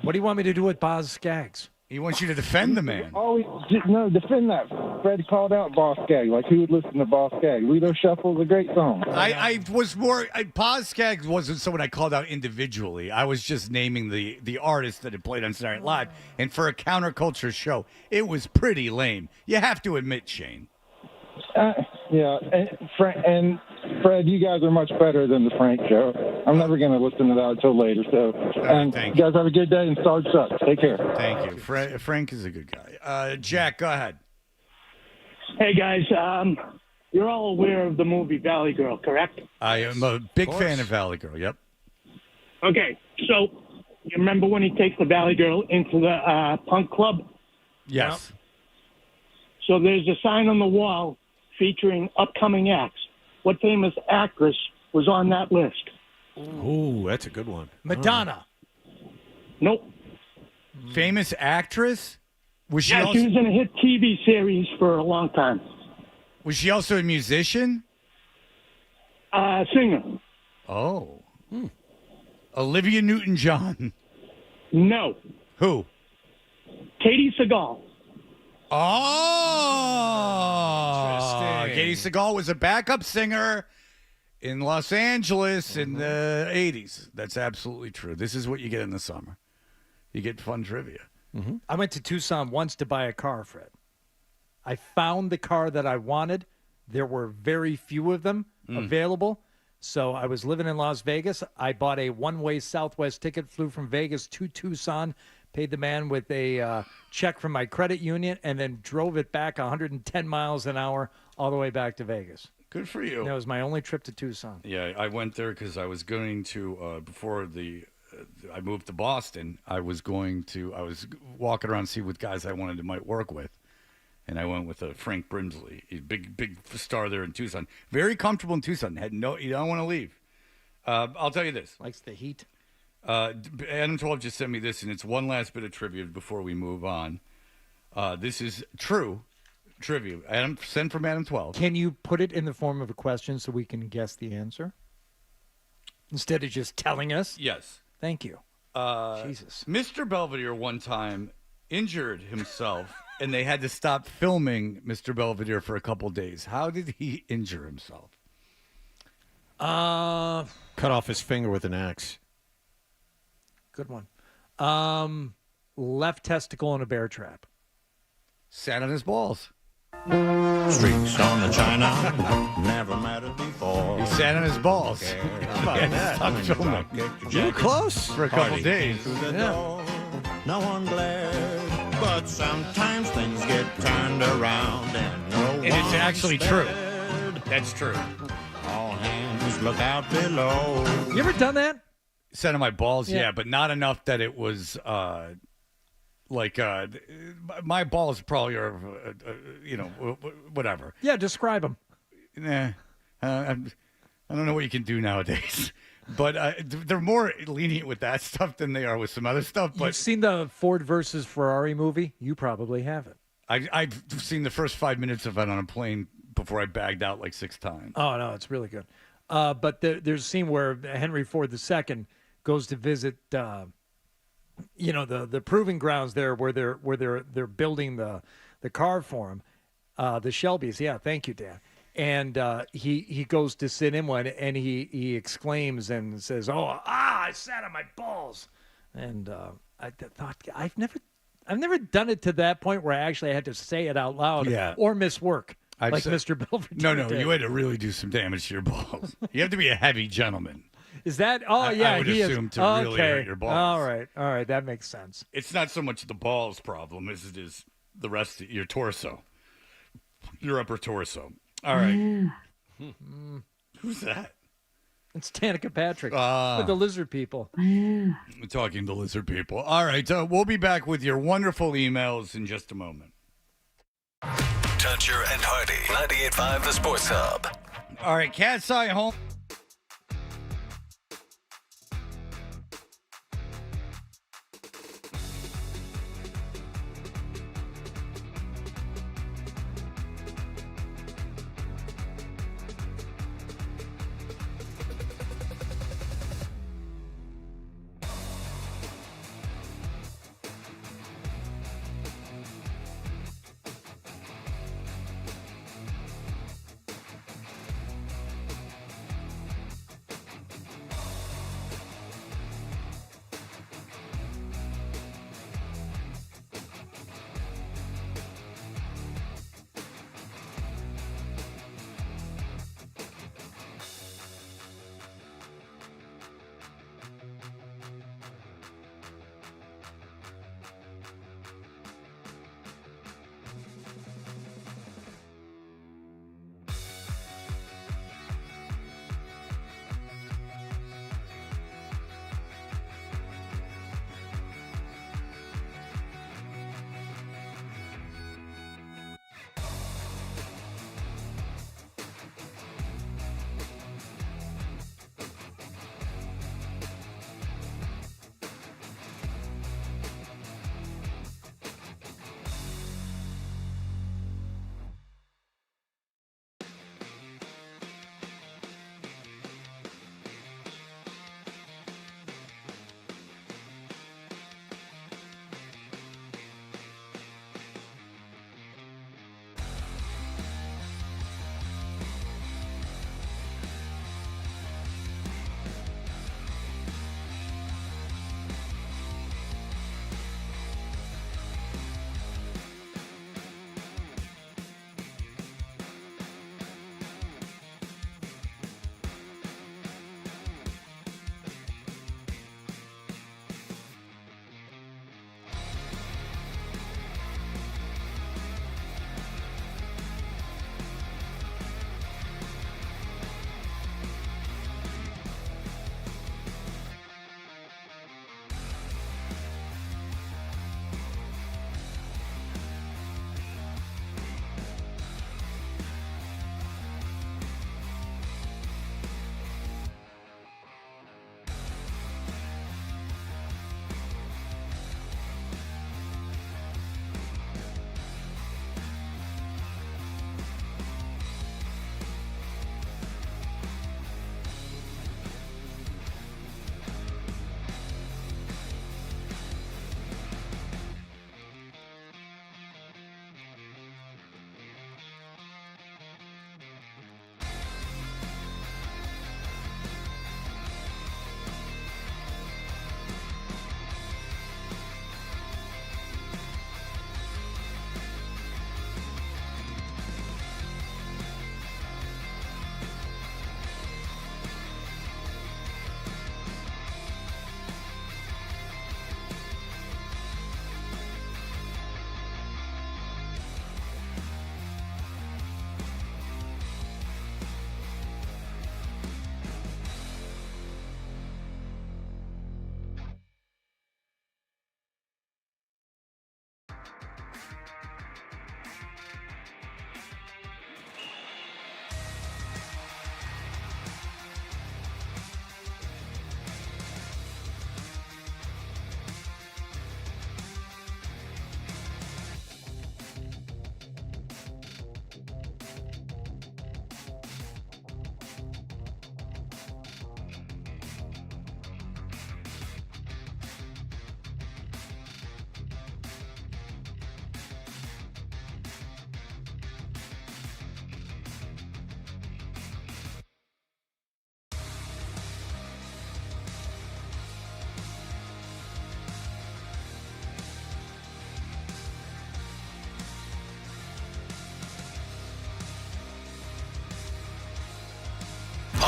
What do you want me to do with Boz Skaggs? He wants you to defend the man. No, defend that. Fred called out Boss Skaggs. Like, who would listen to Boss Skaggs? Lido Shuffle is a great song. I was more... Boz Skaggs wasn't someone I called out individually. I was just naming the artist that had played on Saturday Night Live. And for a counterculture show, it was pretty lame. You have to admit, Shane. Yeah, and Fred, you guys are much better than the Frank show. I'm never going to listen to that until later. So, and thank you guys have a good day and Sarge sucks. Take care. Thank you. Frank is a good guy. Jack, go ahead. Hey, guys. You're all aware of the movie Valley Girl, correct? I am a big fan of Valley Girl. Yep. Okay, so you remember when he takes the Valley Girl into the punk club? Yes. So there's a sign on the wall featuring upcoming acts. What famous actress was on that list? Ooh, that's a good one. Madonna. Nope. Famous actress? Was she Yeah, also, she was in a hit TV series for a long time. was she also a musician? Singer. Oh. Olivia Newton-John. No. Who? Katie Seagal. Oh, Katie Seagal was a backup singer in Los Angeles in the 80s. That's absolutely true. This is what you get in the summer. You get fun trivia. I went to Tucson once to buy a car, Fred. I found the car that I wanted. There were very few of them available. So I was living in Las Vegas. I bought a one-way Southwest ticket, flew from Vegas to Tucson, paid the man with a check from my credit union, and then drove it back 110 miles an hour all the way back to Vegas. Good for you. That was my only trip to Tucson. Yeah, I went there because I was going to, before I moved to Boston, I was walking around to see what guys I wanted to might work with. And I went with Frank Brimsley, a big star there in Tucson. Very comfortable in Tucson. You don't want to leave. I'll tell you this. Likes the heat. Adam 12 just sent me this, and it's one last bit of trivia before we move on. This is true trivia. Send from Adam 12. Can you put it in the form of a question so we can guess the answer? Instead of just telling us? Yes. Thank you. Jesus. Mr. Belvedere one time injured himself, and they had to stop filming Mr. Belvedere for a couple days. How did he injure himself? Cut off his finger with an axe. Good one. Left testicle in a bear trap. Sat on his balls. Streaks on the china, never mattered before. He sat on his balls. How about that? Stop filming. You were close. For a couple days. Yeah. No one glared, but sometimes things get turned around and no it's one's actually spared. true. That's true. All hands look out below. You ever done that? Sat on my balls, Yeah. yeah, but not enough that it was my balls probably are, whatever. Yeah, describe them. Nah, I don't know what you can do nowadays, but they're more lenient with that stuff than they are with some other stuff. But You've seen the Ford versus Ferrari movie? You probably haven't. I've seen the first 5 minutes of it on a plane before I bagged out like 6 times. Oh, no, it's really good. But there's a scene where Henry Ford II goes to visit, the proving grounds there where they're building the car for him, the Shelbys. Yeah, thank you, Dan. And he goes to sit in one, and he exclaims and says, "Oh, I sat on my balls." And I thought I've never done it to that point where I actually had to say it out loud, Yeah. or miss work. I've said- Mr. Belvedere. No, did. you had to really do some damage to your balls. You have to be a heavy gentleman. Is that? Oh, yeah. I would he assume is. to really Okay. hurt your balls. All right. That makes sense. It's not so much the balls problem as it is the rest of your torso, your upper torso. All right. Who's that? It's Danica Patrick Ah. with the lizard people. We're talking to lizard people. All right. We'll be back with your wonderful emails in just a moment. Toucher and Hardy, 98.5 The Sports Hub. All right. Cat's Eye Home.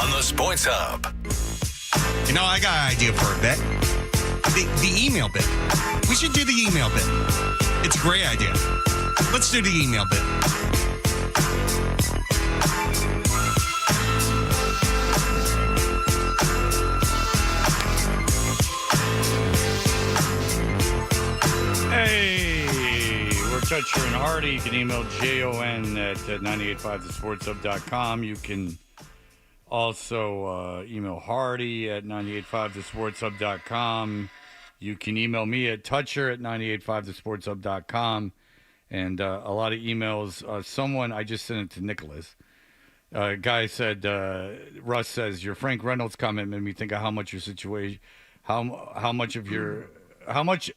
on the Sports Hub. You know, I got an idea for a bit. The email bit. We should do the email bit. It's a great idea. Let's do the email bit. Hey, we're Toucher and Hardy. You can email JON at 985thesportshub.com. You can also email Hardy at 985thesportshub.com. You can email me at Toucher at 985thesportshub.com. And a lot of emails. Someone, I just sent it to Nicholas. A guy said, Russ says, your Frank Reynolds comment made me think of how much your situation, how much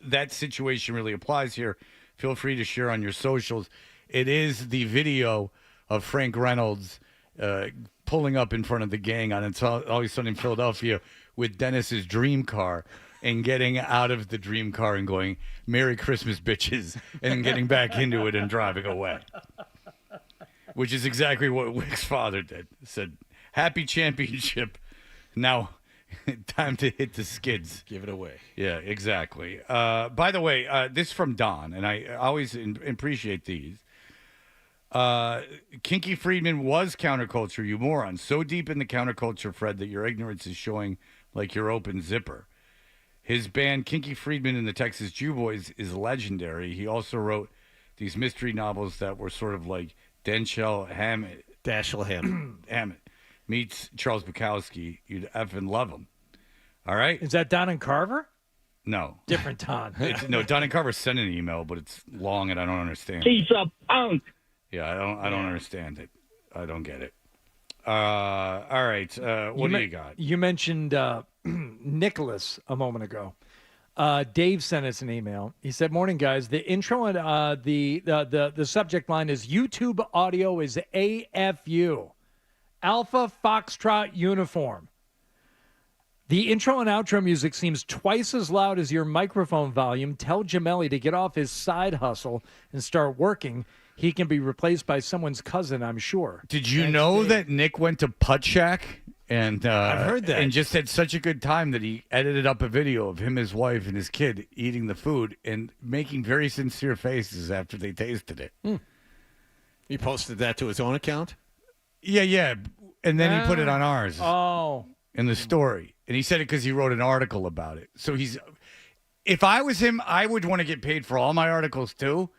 that situation really applies here. Feel free to share on your socials. It is the video of Frank Reynolds pulling up in front of the gang on It's Always Sunny in Philadelphia with Dennis's dream car and getting out of the dream car and going, Merry Christmas, bitches, and getting back into it and driving away. Which is exactly what Wick's father did. Said, happy championship. Now, time to hit the skids. Give it away. Yeah, exactly. By the way, this is from Don, and I always appreciate these. Kinky Friedman was counterculture, you moron. So deep in the counterculture, Fred, that your ignorance is showing like your open zipper. His band, Kinky Friedman and the Texas Jew Boys, is legendary. He also wrote these mystery novels that were sort of like Dashiell Hammett meets Charles Bukowski. You'd effing love him. All right? Is that Don and Carver? No. Different Don. No, Don and Carver sent an email, but it's long and I don't understand. He's a punk. Yeah, I don't understand it. I don't get it. All right. What do you got? You mentioned Nicholas a moment ago. Dave sent us an email. He said, morning, guys. The intro and the subject line is YouTube audio is AFU. Alpha Foxtrot Uniform. The intro and outro music seems twice as loud as your microphone volume. Tell Jamelli to get off his side hustle and start working. He can be replaced by someone's cousin, I'm sure. Did you know that Nick went to Putt Shack? And I've heard that. And just had such a good time that he edited up a video of him, his wife, and his kid eating the food and making very sincere faces after they tasted it. He posted that to his own account? Yeah. And then he put it on ours. Oh. In the story. And he said it because he wrote an article about it. So if I was him, I would want to get paid for all my articles too.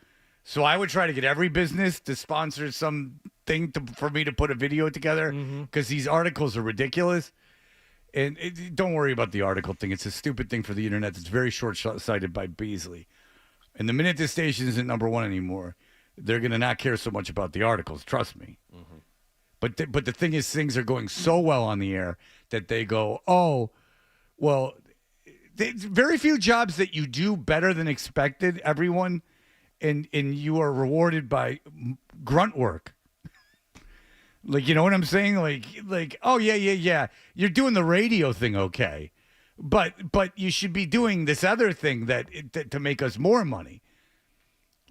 So I would try to get every business to sponsor something for me to put a video together because these articles are ridiculous. And don't worry about the article thing. It's a stupid thing for the internet. It's very short-sighted by Beasley. And the minute this station isn't number one anymore, they're going to not care so much about the articles. Trust me. But the thing is, things are going so well on the air that they go, oh, well, very few jobs that you do better than expected, everyone, and you are rewarded by grunt work. Like, you know what I'm saying? Like, oh, yeah. You're doing the radio thing okay. But you should be doing this other thing that to make us more money.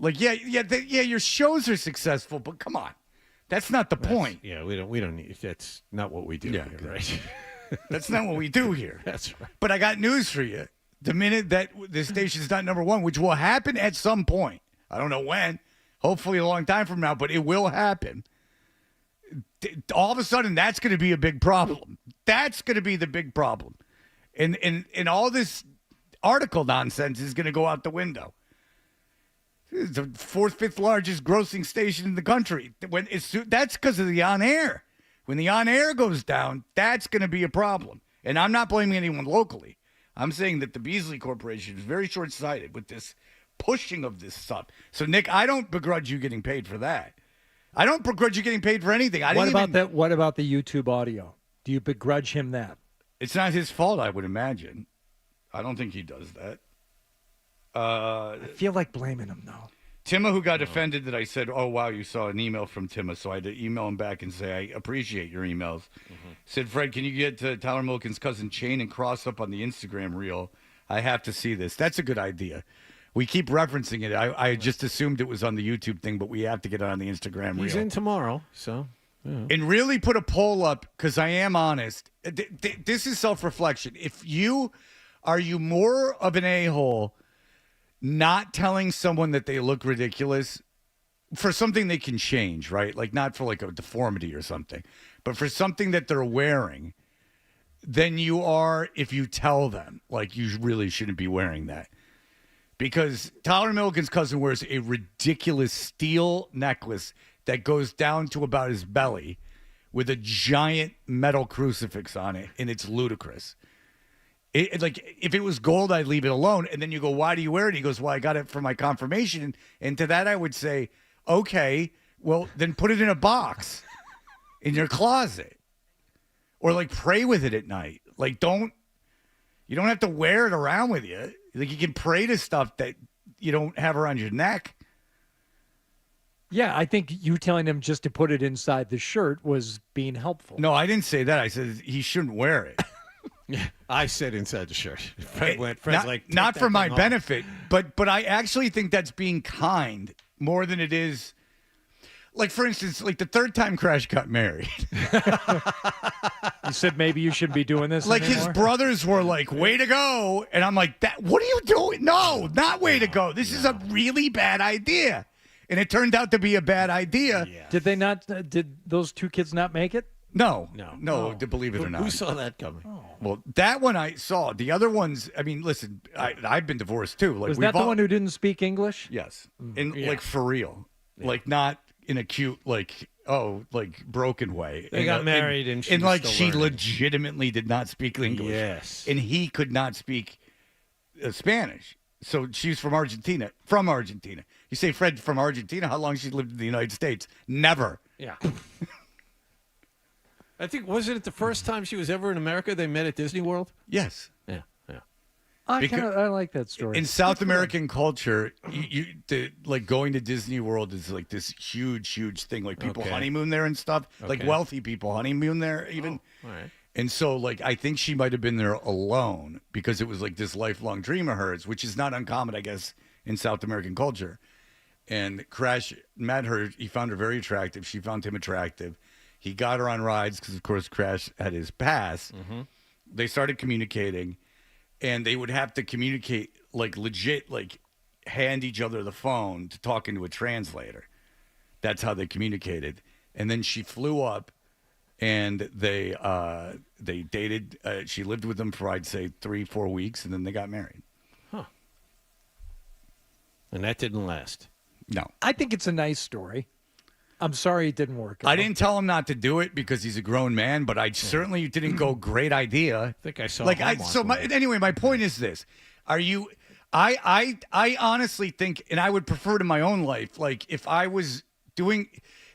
Like, yeah, your shows are successful, but come on. That's not the point. Yeah, we don't need. That's not what we do here, right? That's not what we do here. That's right. But I got news for you. The minute that the station's not number one, which will happen at some point, I don't know when, hopefully a long time from now, but it will happen. All of a sudden, that's going to be a big problem. That's going to be the big problem. And all this article nonsense is going to go out the window. It's the fourth, fifth largest grossing station in the country. That's because of the on-air. When the on-air goes down, that's going to be a problem. And I'm not blaming anyone locally. I'm saying that the Beasley Corporation is very short-sighted with this pushing of this stuff. So, Nick, I don't begrudge you getting paid for that. I don't begrudge you getting paid for anything. What about the YouTube audio? Do you begrudge him that? It's not his fault, I would imagine. I don't think he does that. I feel like blaming him, though. Tima, who got offended that I said, oh, wow, you saw an email from Tima, so I had to email him back and say, I appreciate your emails. Said, Fred, can you get Tyler Milken's cousin Chain and Cross up on the Instagram reel? I have to see this. That's a good idea. We keep referencing it. I just assumed it was on the YouTube thing, but we have to get it on the Instagram reel. He's in tomorrow, so and really put a poll up, because I am honest. This is self-reflection. Are you more of an a-hole not telling someone that they look ridiculous for something they can change, right? Like not for like a deformity or something, but for something that they're wearing, than you are if you tell them, like, you really shouldn't be wearing that. Because Tyler Milliken's cousin wears a ridiculous steel necklace that goes down to about his belly with a giant metal crucifix on it, and it's ludicrous. Like, if it was gold, I'd leave it alone. And then you go, why do you wear it? He goes, well, I got it for my confirmation. And to that, I would say, okay, well, then put it in a box in your closet. Or, like, pray with it at night. Like, you don't have to wear it around with you. Like, you can pray to stuff that you don't have around your neck. Yeah, I think you telling him just to put it inside the shirt was being helpful. No, I didn't say that. I said he shouldn't wear it. Yeah, I said inside the shirt. Not for my benefit, but I actually think that's being kind more than it is. Like, for instance, like the third time Crash got married. You said maybe you shouldn't be doing this Like anymore? his brothers were like, way to go. And I'm like, what are you doing? No, not way to go. This is a really bad idea. And it turned out to be a bad idea. Yeah. Did those two kids not make it? No, Oh. believe it or not. Who saw that coming? Well, that one I saw. The other ones, I mean, listen, I've been divorced too. Like, Was that the one who didn't speak English? Yes. Like, for real. Yeah. Like, not in a cute, like broken way. They got married and she legitimately did not speak English. Yes. And he could not speak Spanish. So she's from Argentina. You say Fred from Argentina, how long she lived in the United States? Never. Yeah. I think, wasn't it the first time she was ever in America they met at Disney World? Yes. Yeah. I like that story. In South American culture, going to Disney World is like this huge thing. Like, people honeymoon there and stuff. Like, wealthy people honeymoon there even. All right. And so, like, I think she might have been there alone because it was like this lifelong dream of hers, which is not uncommon, I guess, in South American culture. And Crash met her. He found her very attractive. She found him attractive. He got her on rides because, of course, Crash had his pass. Mm-hmm. They started communicating, and they would have to communicate, like, legit, like, hand each other the phone to talk into a translator. That's how they communicated. And then she flew up, and they dated. She lived with them for, I'd say, 3-4 weeks, and then they got married. Huh. And that didn't last. No. I think it's a nice story. I'm sorry it didn't work out. I didn't tell him not to do it because he's a grown man, but I certainly didn't go, great idea. I think I saw anyway, my point is this. I honestly think, and I would prefer to my own life, like, if I was doing,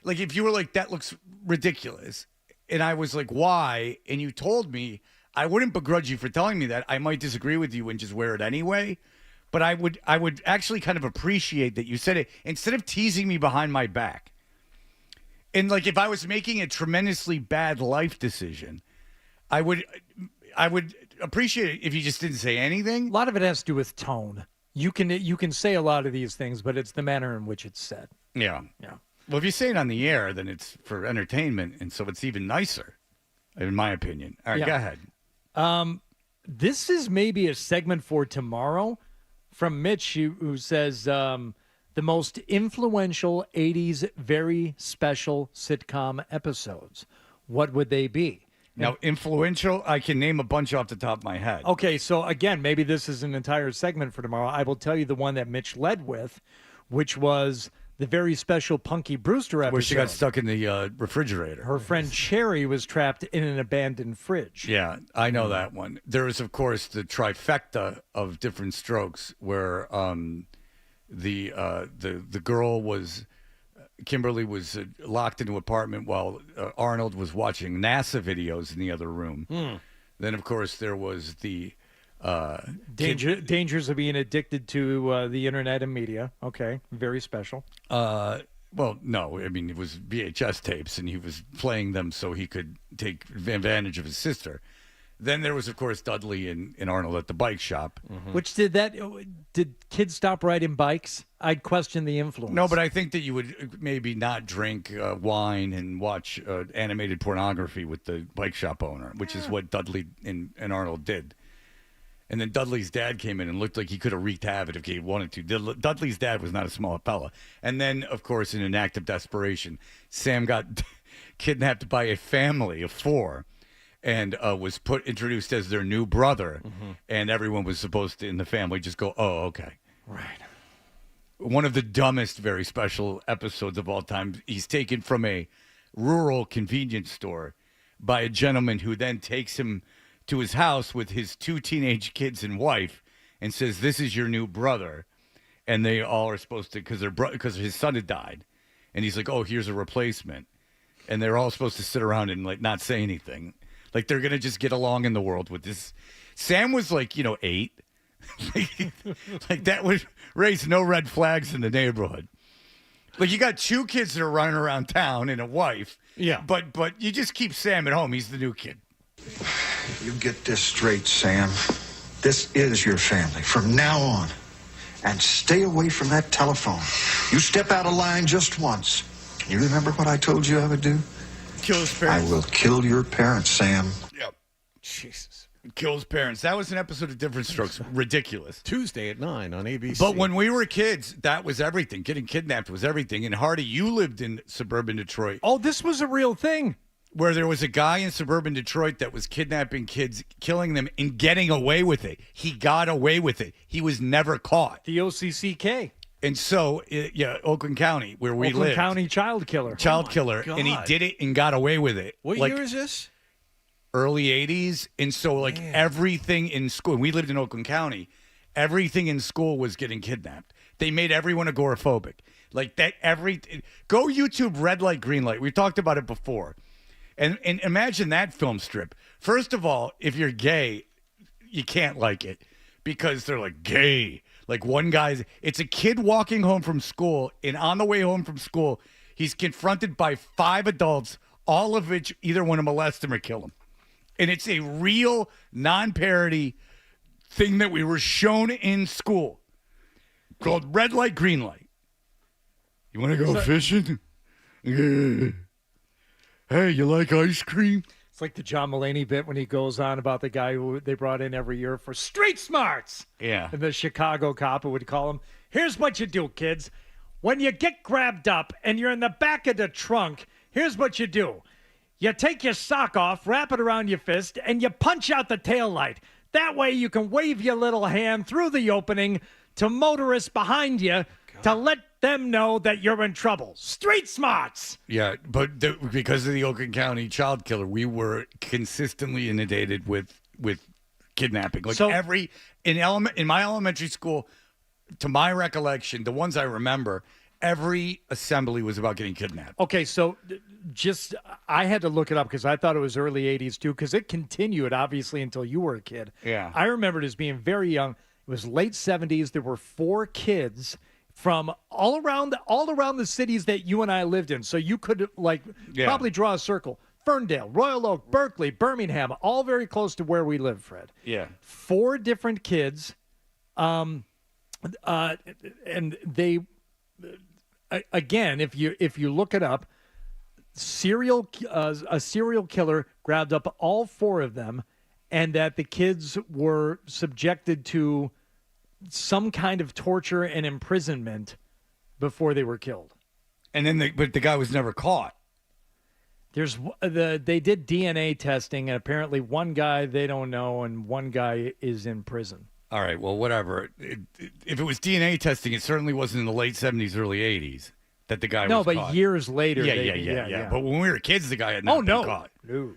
like, if you were like, that looks ridiculous, and I was like, why? And you told me, I wouldn't begrudge you for telling me that. I might disagree with you and just wear it anyway. But I would actually kind of appreciate that you said it instead of teasing me behind my back. And, like, if I was making a tremendously bad life decision, I would appreciate it if you just didn't say anything. A lot of it has to do with tone. You can say a lot of these things, but it's the manner in which it's said. Yeah. Well, if you say it on the air, then it's for entertainment, and so it's even nicer, in my opinion. All right, Go ahead. This is maybe a segment for tomorrow from Mitch, who says the most influential 80s very special sitcom episodes. What would they be? Now, influential, I can name a bunch off the top of my head. Okay, so again, maybe this is an entire segment for tomorrow. I will tell you the one that Mitch led with, which was the very special Punky Brewster episode. Where she got stuck in the refrigerator. Her friend Cherry was trapped in an abandoned fridge. Yeah, I know that one. There is, of course, the trifecta of Different Strokes, where the girl was, Kimberly was locked into an apartment while Arnold was watching NASA videos in the other room. Then, of course, there was the dangers of being addicted to the internet and media. Okay, very special. Well, no, I mean, it was VHS tapes, and he was playing them so he could take advantage of his sister. Then there was, of course, Dudley and Arnold at the bike shop. Which did kids stop riding bikes? I'd question the influence. No, but I think that you would maybe not drink wine and watch animated pornography with the bike shop owner, which is what Dudley and Arnold did. And then Dudley's dad came in and looked like he could have wreaked havoc if he wanted to. Dudley's dad was not a small fella. And then, of course, in an act of desperation, Sam got kidnapped by a family of 4 and was introduced as their new brother. And everyone was supposed to, in the family, just go, oh, okay. Right. One of the dumbest, very special episodes of all time. He's taken from a rural convenience store by a gentleman who then takes him to his house with his 2 teenage kids and wife and says, this is your new brother. And they all are supposed to, because his son had died. And he's like, oh, here's a replacement. And they're all supposed to sit around and like not say anything. Like they're going to just get along in the world with this. Sam was like, 8. Like that would raise no red flags in the neighborhood. Like you got 2 kids that are running around town and a wife. Yeah. But you just keep Sam at home. He's the new kid. You get this straight, Sam. This is your family from now on. And stay away from that telephone. You step out of line just once. You remember what I told you I would do? Kill his parents. I will kill your parents, Sam. Yep. Jesus. Kill his parents. That was an episode of Different Strokes. Ridiculous. Tuesday at 9 on ABC. But when we were kids, that was everything. Getting kidnapped was everything. And Hardy, you lived in suburban Detroit. Oh, this was a real thing. Where there was a guy in suburban Detroit that was kidnapping kids, killing them, and getting away with it. He got away with it. He was never caught. The OCCK. And so, Oakland County, where we lived. Oakland County child killer. Killer. God. And he did it and got away with it. What year is this? Early 80s. And so, everything in school, we lived in Oakland County, everything in school was getting kidnapped. They made everyone agoraphobic. Like that, go YouTube Red Light, Green Light. We talked about it before. And imagine that film strip. First of all, if you're gay, you can't like it because they're like gay. Like one guy's, it's a kid walking home from school, and on the way home from school, he's confronted by 5 adults, all of which either want to molest him or kill him. And it's a real non-parody thing that we were shown in school called Red Light, Green Light. You want to go fishing? Hey, you like ice cream? It's like the John Mulaney bit when he goes on about the guy who they brought in every year for street smarts. Yeah. And the Chicago cop who would call him, here's what you do, kids. When you get grabbed up and you're in the back of the trunk, here's what you do. You take your sock off, wrap it around your fist, and you punch out the taillight. That way you can wave your little hand through the opening to motorists behind you to let them know that you're in trouble. Street smarts. Yeah, but because of the Oakland County child killer, we were consistently inundated with kidnapping. Like So- in my elementary school, to my recollection, the ones I remember, every assembly was about getting kidnapped. Okay, so I had to look it up because I thought it was early 80s too, because it continued obviously until you were a kid. Yeah. I remember it as being very young. It was late 70s. There were 4 kids from all around the cities that you and I lived in. So you could probably draw a circle. Ferndale, Royal Oak, Berkeley, Birmingham, all very close to where we live, Fred. Yeah. 4 different kids. And they, again, if you look it up, a serial killer grabbed up all 4 of them, and that the kids were subjected to some kind of torture and imprisonment before they were killed. And then but the guy was never caught. They did DNA testing, and apparently one guy they don't know, and one guy is in prison. All right, well, whatever. If it was DNA testing, it certainly wasn't in the late 70s, early 80s that the guy was caught. No, but years later. Yeah. But when we were kids, the guy had not been caught. No.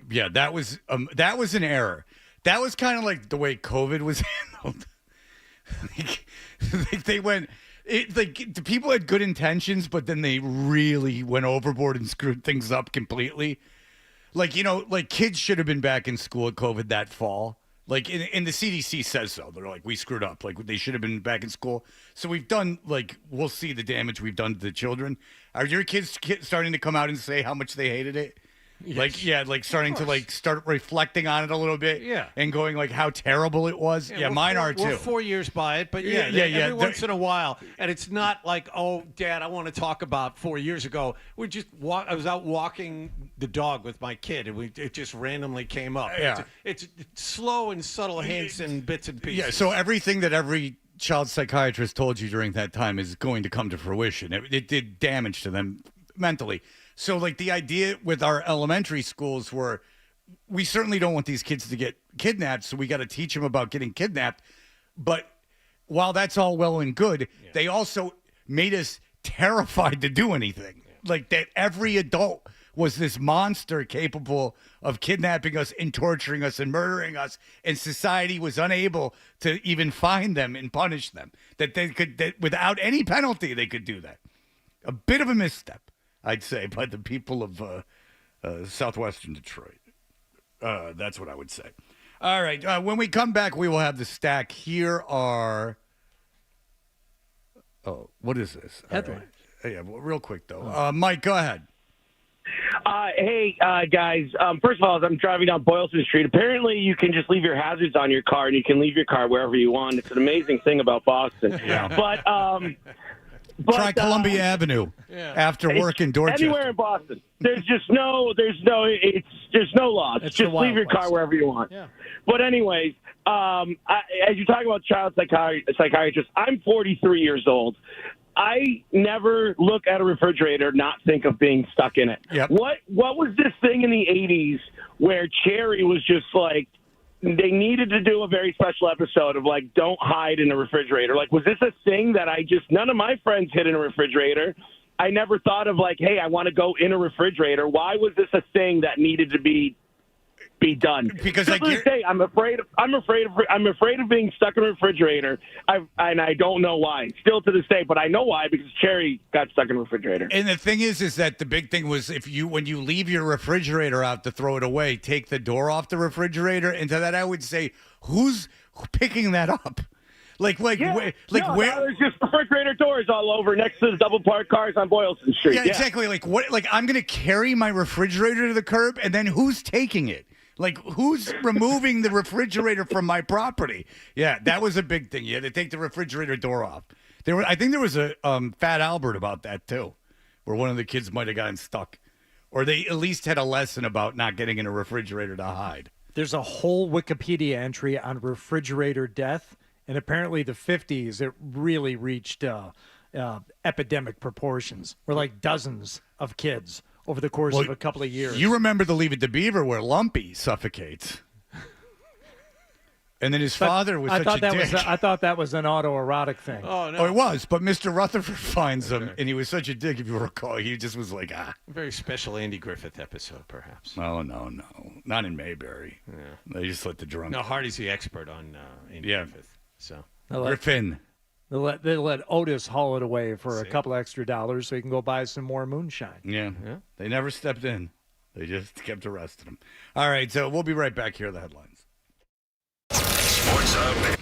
Yeah, that was an error. That was kind of like the way COVID was handled. They went, the people had good intentions, but then they really went overboard and screwed things up completely. Like kids should have been back in school at COVID that fall. Like, and the CDC says so. They're like, we screwed up. Like, they should have been back in school. So we've done, we'll see the damage we've done to the children. Are your kids starting to come out and say how much they hated it? Yes. Like starting to start reflecting on it a little bit. Yeah. And going how terrible it was. Yeah, mine are too. We're 4 years by it, but every once in a while. And it's not like, oh, Dad, I want to talk about 4 years ago. I was out walking the dog with my kid, and it just randomly came up. Yeah. It's slow and subtle hints and bits and pieces. Yeah, so everything that every child psychiatrist told you during that time is going to come to fruition. It did damage to them mentally. So, the idea with our elementary schools were, we certainly don't want these kids to get kidnapped, so we got to teach them about getting kidnapped. But while that's all well and good, they also made us terrified to do anything. That every adult was this monster capable of kidnapping us and torturing us and murdering us, and society was unable to even find them and punish them. That without any penalty, they could do that. A bit of a misstep, I'd say, by the people of southwestern Detroit. That's what I would say. All right. When we come back, we will have the stack. Here are... Oh, what is this? Headlines. Right. Yeah, well, real quick, though. Mike, go ahead. Hey, guys. First of all, as I'm driving down Boylston Street, apparently you can just leave your hazards on your car, and you can leave your car wherever you want. It's an amazing thing about Boston. Yeah. But try Columbia Avenue after work in Dorchester. Anywhere in Boston. There's no law. It's Just leave your car wherever you want. Yeah. But anyways, as you talk about child psychiatrists, I'm 43 years old. I never look at a refrigerator not think of being stuck in it. Yep. What was this thing in the 80s where Cherry was just they needed to do a very special episode of don't hide in a refrigerator? Was this a thing that none of my friends hid in a refrigerator? I never thought of hey, I want to go in a refrigerator. Why was this a thing that needed to be done? Because to this day, I'm afraid of being stuck in a refrigerator. And I don't know why. Still to this day, but I know why, because Cherry got stuck in a refrigerator. And the thing is that the big thing was when you leave your refrigerator out to throw it away, take the door off the refrigerator. And to that, I would say, who's picking that up? Where? There's just refrigerator doors all over next to the double parked cars on Boylston Street. Yeah, exactly. What? I'm going to carry my refrigerator to the curb, and then who's taking it? Who's removing the refrigerator from my property? Yeah, that was a big thing. You had to take the refrigerator door off. I think there was a Fat Albert about that, too, where one of the kids might have gotten stuck. Or they at least had a lesson about not getting in a refrigerator to hide. There's a whole Wikipedia entry on refrigerator death, and apparently the 50s, it really reached epidemic proportions, where dozens of kids over the course of a couple of years. You remember the Leave It to Beaver where Lumpy suffocates. And then his father was such a dick. I thought that was an autoerotic thing. Oh, no. Oh, it was. But Mr. Rutherford finds him, and he was such a dick, if you recall. He just was A very special Andy Griffith episode, perhaps. Oh, no. Not in Mayberry. Yeah. They just let the drunk... No, Hardy's the expert on Andy Griffith. So Griffin. They let Otis haul it away for a couple extra dollars so he can go buy some more moonshine. Yeah. They never stepped in. They just kept arresting him. All right, so we'll be right back here at the headlines. Sports Hub.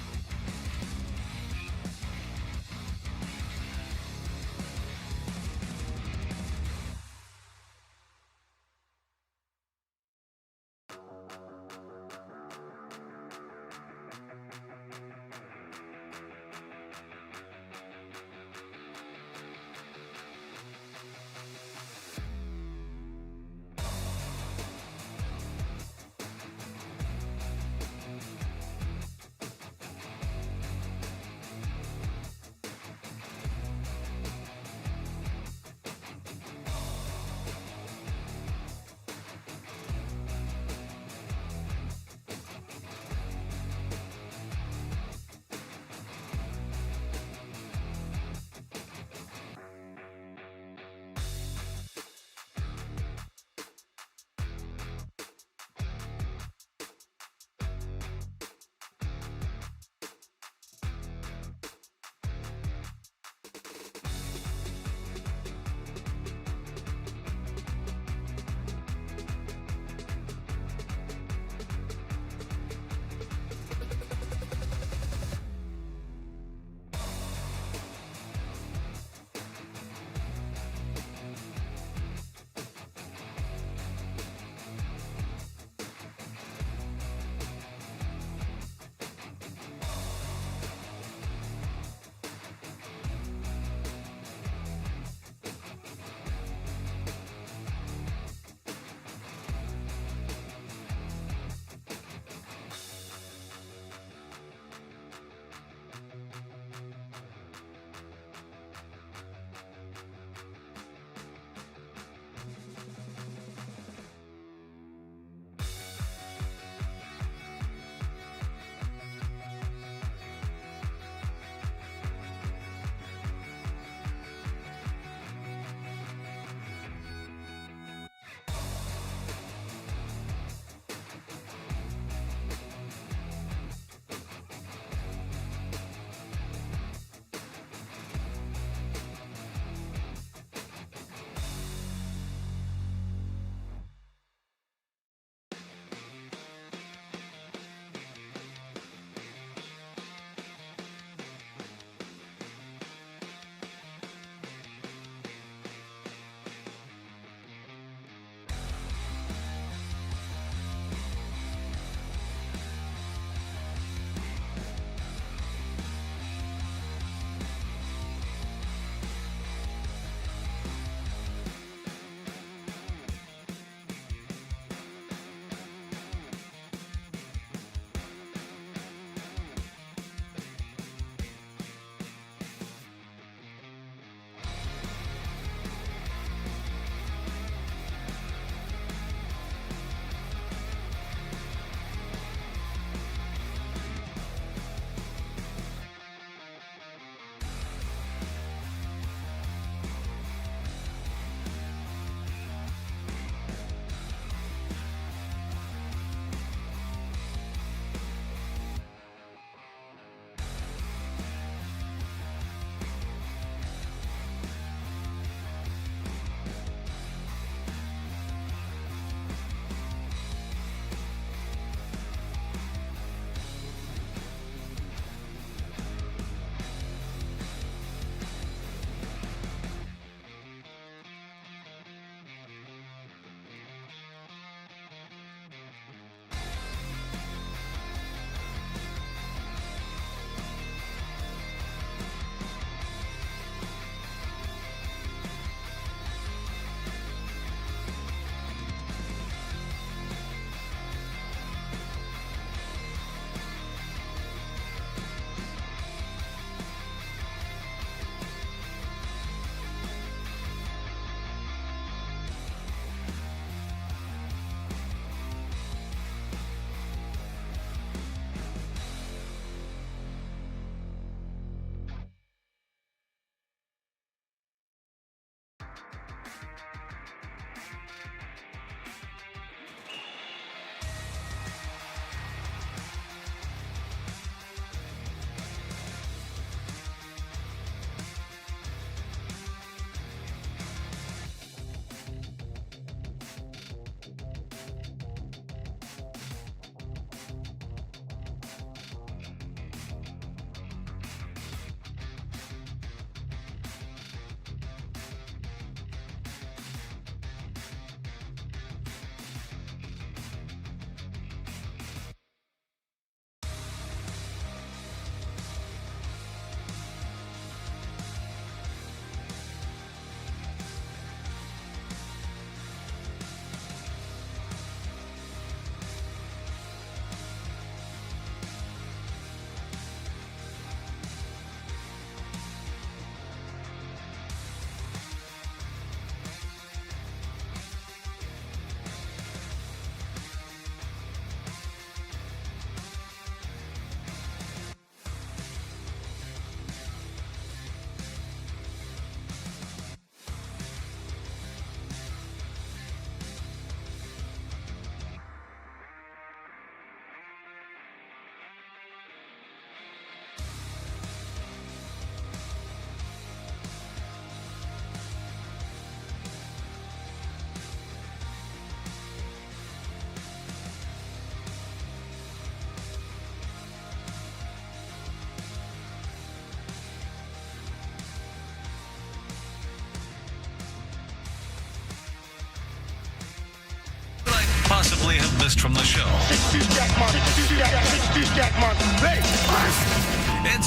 possibly have missed from the show. It's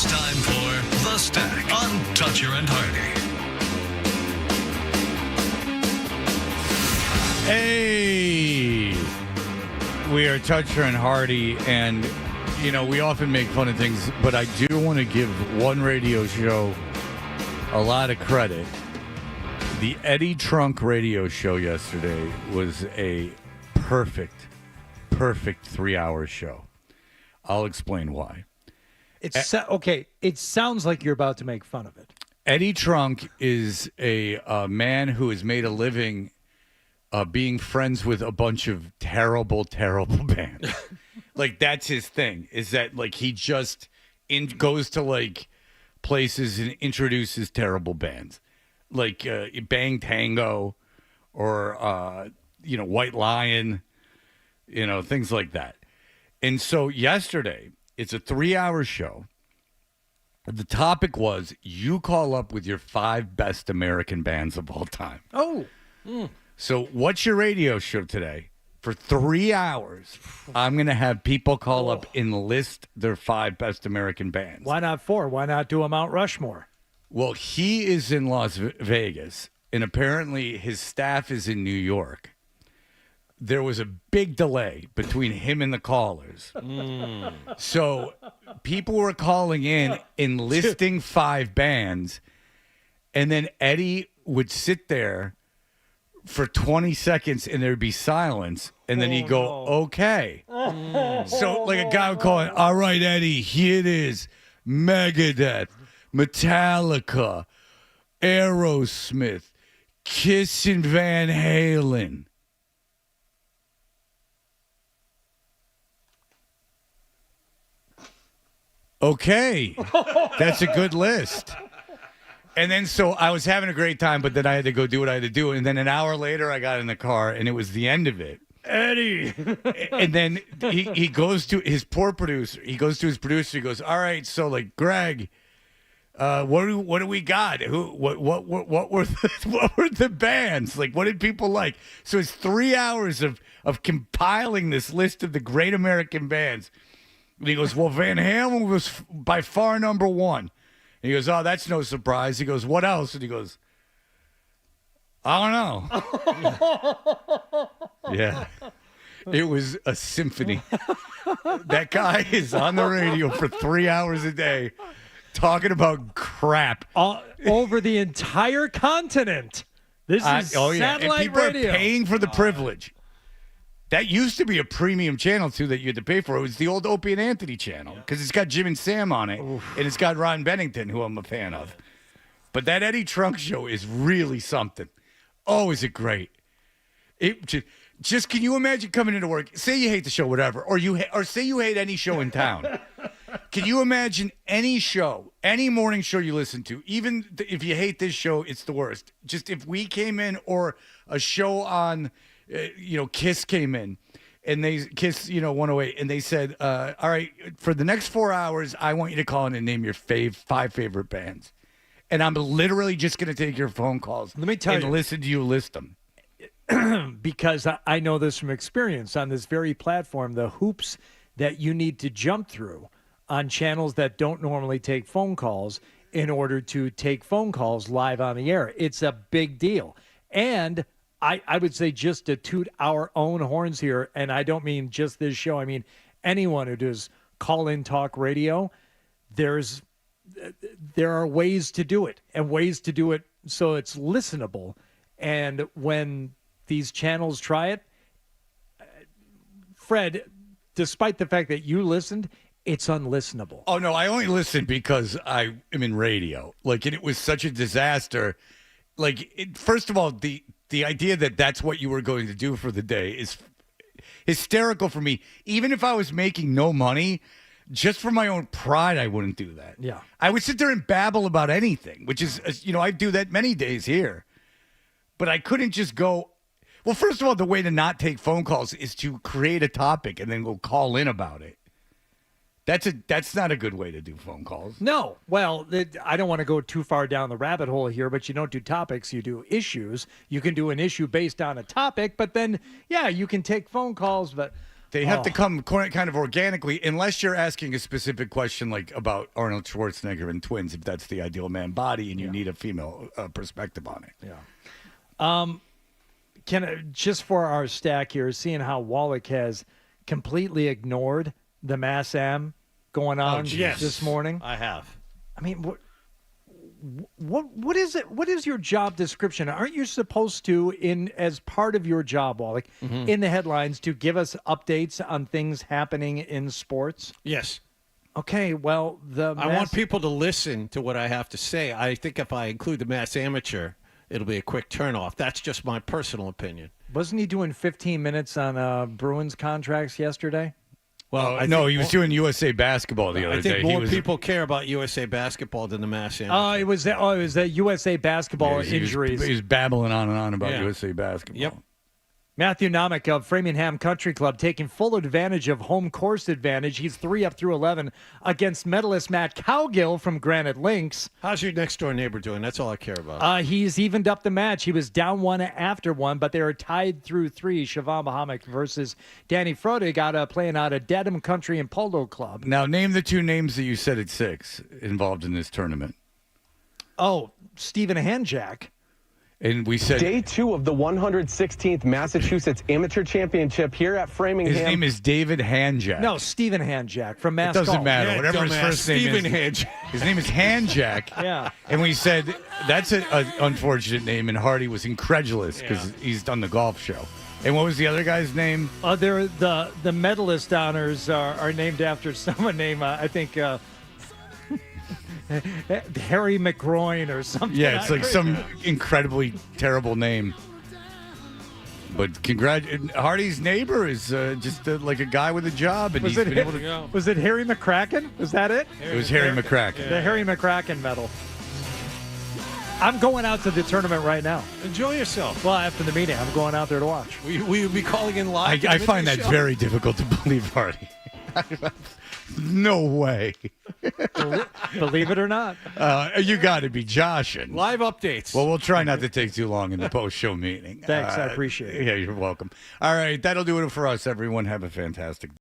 time for The Stack on Toucher and Hardy. Hey, we are Toucher and Hardy, and we often make fun of things, but I do want to give one radio show a lot of credit. The Eddie Trunk radio show yesterday was a perfect 3-hour show. I'll explain why. Okay, it sounds like you're about to make fun of it. Eddie Trunk is a man who has made a living being friends with a bunch of terrible bands. Like, that's his thing, is that, like, he just goes to, like, places and introduces terrible bands. Like Bang Tango or, White Lion, things like that. And so yesterday, it's a 3-hour show. The topic was, you call up with your 5 best American bands of all time. Oh. So what's your radio show today? For 3 hours, I'm going to have people call up and list their 5 best American bands. Why not 4? Why not do a Mount Rushmore? Well, he is in Las Vegas, and apparently his staff is in New York. There was a big delay between him and the callers. So people were calling in and listing 5 bands, and then Eddie would sit there for 20 seconds and there'd be silence, and then he'd go, okay. So like a guy would call in, all right, Eddie, here it is. Megadeth, Metallica, Aerosmith, Kiss and Van Halen. Okay, that's a good list. And then so I was having a great time, but then I had to go do what I had to do. And then an hour later, I got in the car, and it was the end of it. Eddie. And then he goes to his poor producer. He goes to his producer. He goes, all right, so like Greg, what do we got? What were the bands? Like, what did people like? So it's 3 hours of compiling this list of the great American bands. And he goes, well, Van Halen was by far number 1. And he goes, oh, that's no surprise. He goes, what else? And he goes, I don't know. Yeah. It was a symphony. That guy is on the radio for 3 hours a day talking about crap. Over the entire continent. This is satellite and people radio. Are paying for the privilege. That used to be a premium channel, too, that you had to pay for. It was the old Opie and Anthony channel, because it's got Jim and Sam on it, and it's got Ron Bennington, who I'm a fan of. But that Eddie Trunk show is really something. Oh, is it great? Just can you imagine coming into work, say you hate the show, whatever, or say you hate any show in town. Can you imagine any show, any morning show you listen to, even if you hate this show, it's the worst. Just if we came in, or a show on... Kiss came in, and Kiss 108, and they said, all right, for the next 4 hours, I want you to call in and name your 5 favorite bands. And I'm literally just going to take your phone calls. Let me tell you. And listen to you list them. Because I know this from experience on this very platform, the hoops that you need to jump through on channels that don't normally take phone calls in order to take phone calls live on the air. It's a big deal. And I would say, just to toot our own horns here, and I don't mean just this show, I mean anyone who does call-in talk radio, there are ways to do it, and ways to do it so it's listenable. And when these channels try it, Fred, despite the fact that you listened, it's unlistenable. Oh, no, I only listened because I am in radio. Like, and it was such a disaster. Like, first of all, the idea that that's what you were going to do for the day is hysterical for me. Even if I was making no money, just for my own pride, I wouldn't do that. Yeah. I would sit there and babble about anything, which is, I do that many days here. But I couldn't just go. Well, first of all, the way to not take phone calls is to create a topic and then go call in about it. That's not a good way to do phone calls. No. Well, I don't want to go too far down the rabbit hole here, but you don't do topics, you do issues. You can do an issue based on a topic, but then, yeah, you can take phone calls, but... They have to come kind of organically, unless you're asking a specific question like about Arnold Schwarzenegger and twins, if that's the ideal man body and you need a female perspective on it. Yeah. Just for our stack here, seeing how Wallach has completely ignored the Mass Am going on this morning. I have. I mean, what is it? What is your job description? Aren't you supposed to, as part of your job, Wallach, in the headlines, to give us updates on things happening in sports? Yes. Okay, well, I want people to listen to what I have to say. I think if I include the Mass Amateur, it'll be a quick turnoff. That's just my personal opinion. Wasn't he doing 15 minutes on Bruins contracts yesterday? Well, no, he was doing USA Basketball the other day. I think more people care about USA Basketball than the Mass Amateur. It was that USA Basketball injuries. He was babbling on and on about USA Basketball. Yep. Matthew Nomick of Framingham Country Club taking full advantage of home course advantage. He's 3 up through 11 against medalist Matt Cowgill from Granite Links. How's your next door neighbor doing? That's all I care about. He's evened up the match. He was down 1 after 1, but they are tied through 3. Siobhan Bahamik versus Danny Frodig playing out at Dedham Country and Polo Club. Now, name the 2 names that you said at 6 involved in this tournament. Oh, Stephen Hanjack. And we said Day 2 of the 116th Massachusetts Amateur Championship here at Framingham. His name is David Hanjack. No, Stephen Hanjack from Mass. It doesn't matter. Yeah, whatever his first name Stephen is. Hanjack. His name is Hanjack. Yeah. And we said that's an unfortunate name, and Hardy was incredulous because he's done the golf show. And what was the other guy's name? They're the medalist honors are named after someone named I think. Harry McGroin or something. Yeah, it's like some incredibly terrible name. But Hardy's neighbor is just like a guy with a job, and was it Harry McCracken? Was that it? It was Harry McCracken. The Harry McCracken medal. I'm going out to the tournament right now. Enjoy yourself. Well, after the meeting, I'm going out there to watch. Will you be calling in live? I find that very difficult to believe, Hardy. No way. Believe it or not. You got to be joshing. Live updates. Well, we'll try not to take too long in the post-show meeting. Thanks, I appreciate it. Yeah, you're welcome. All right, that'll do it for us, everyone. Have a fantastic day.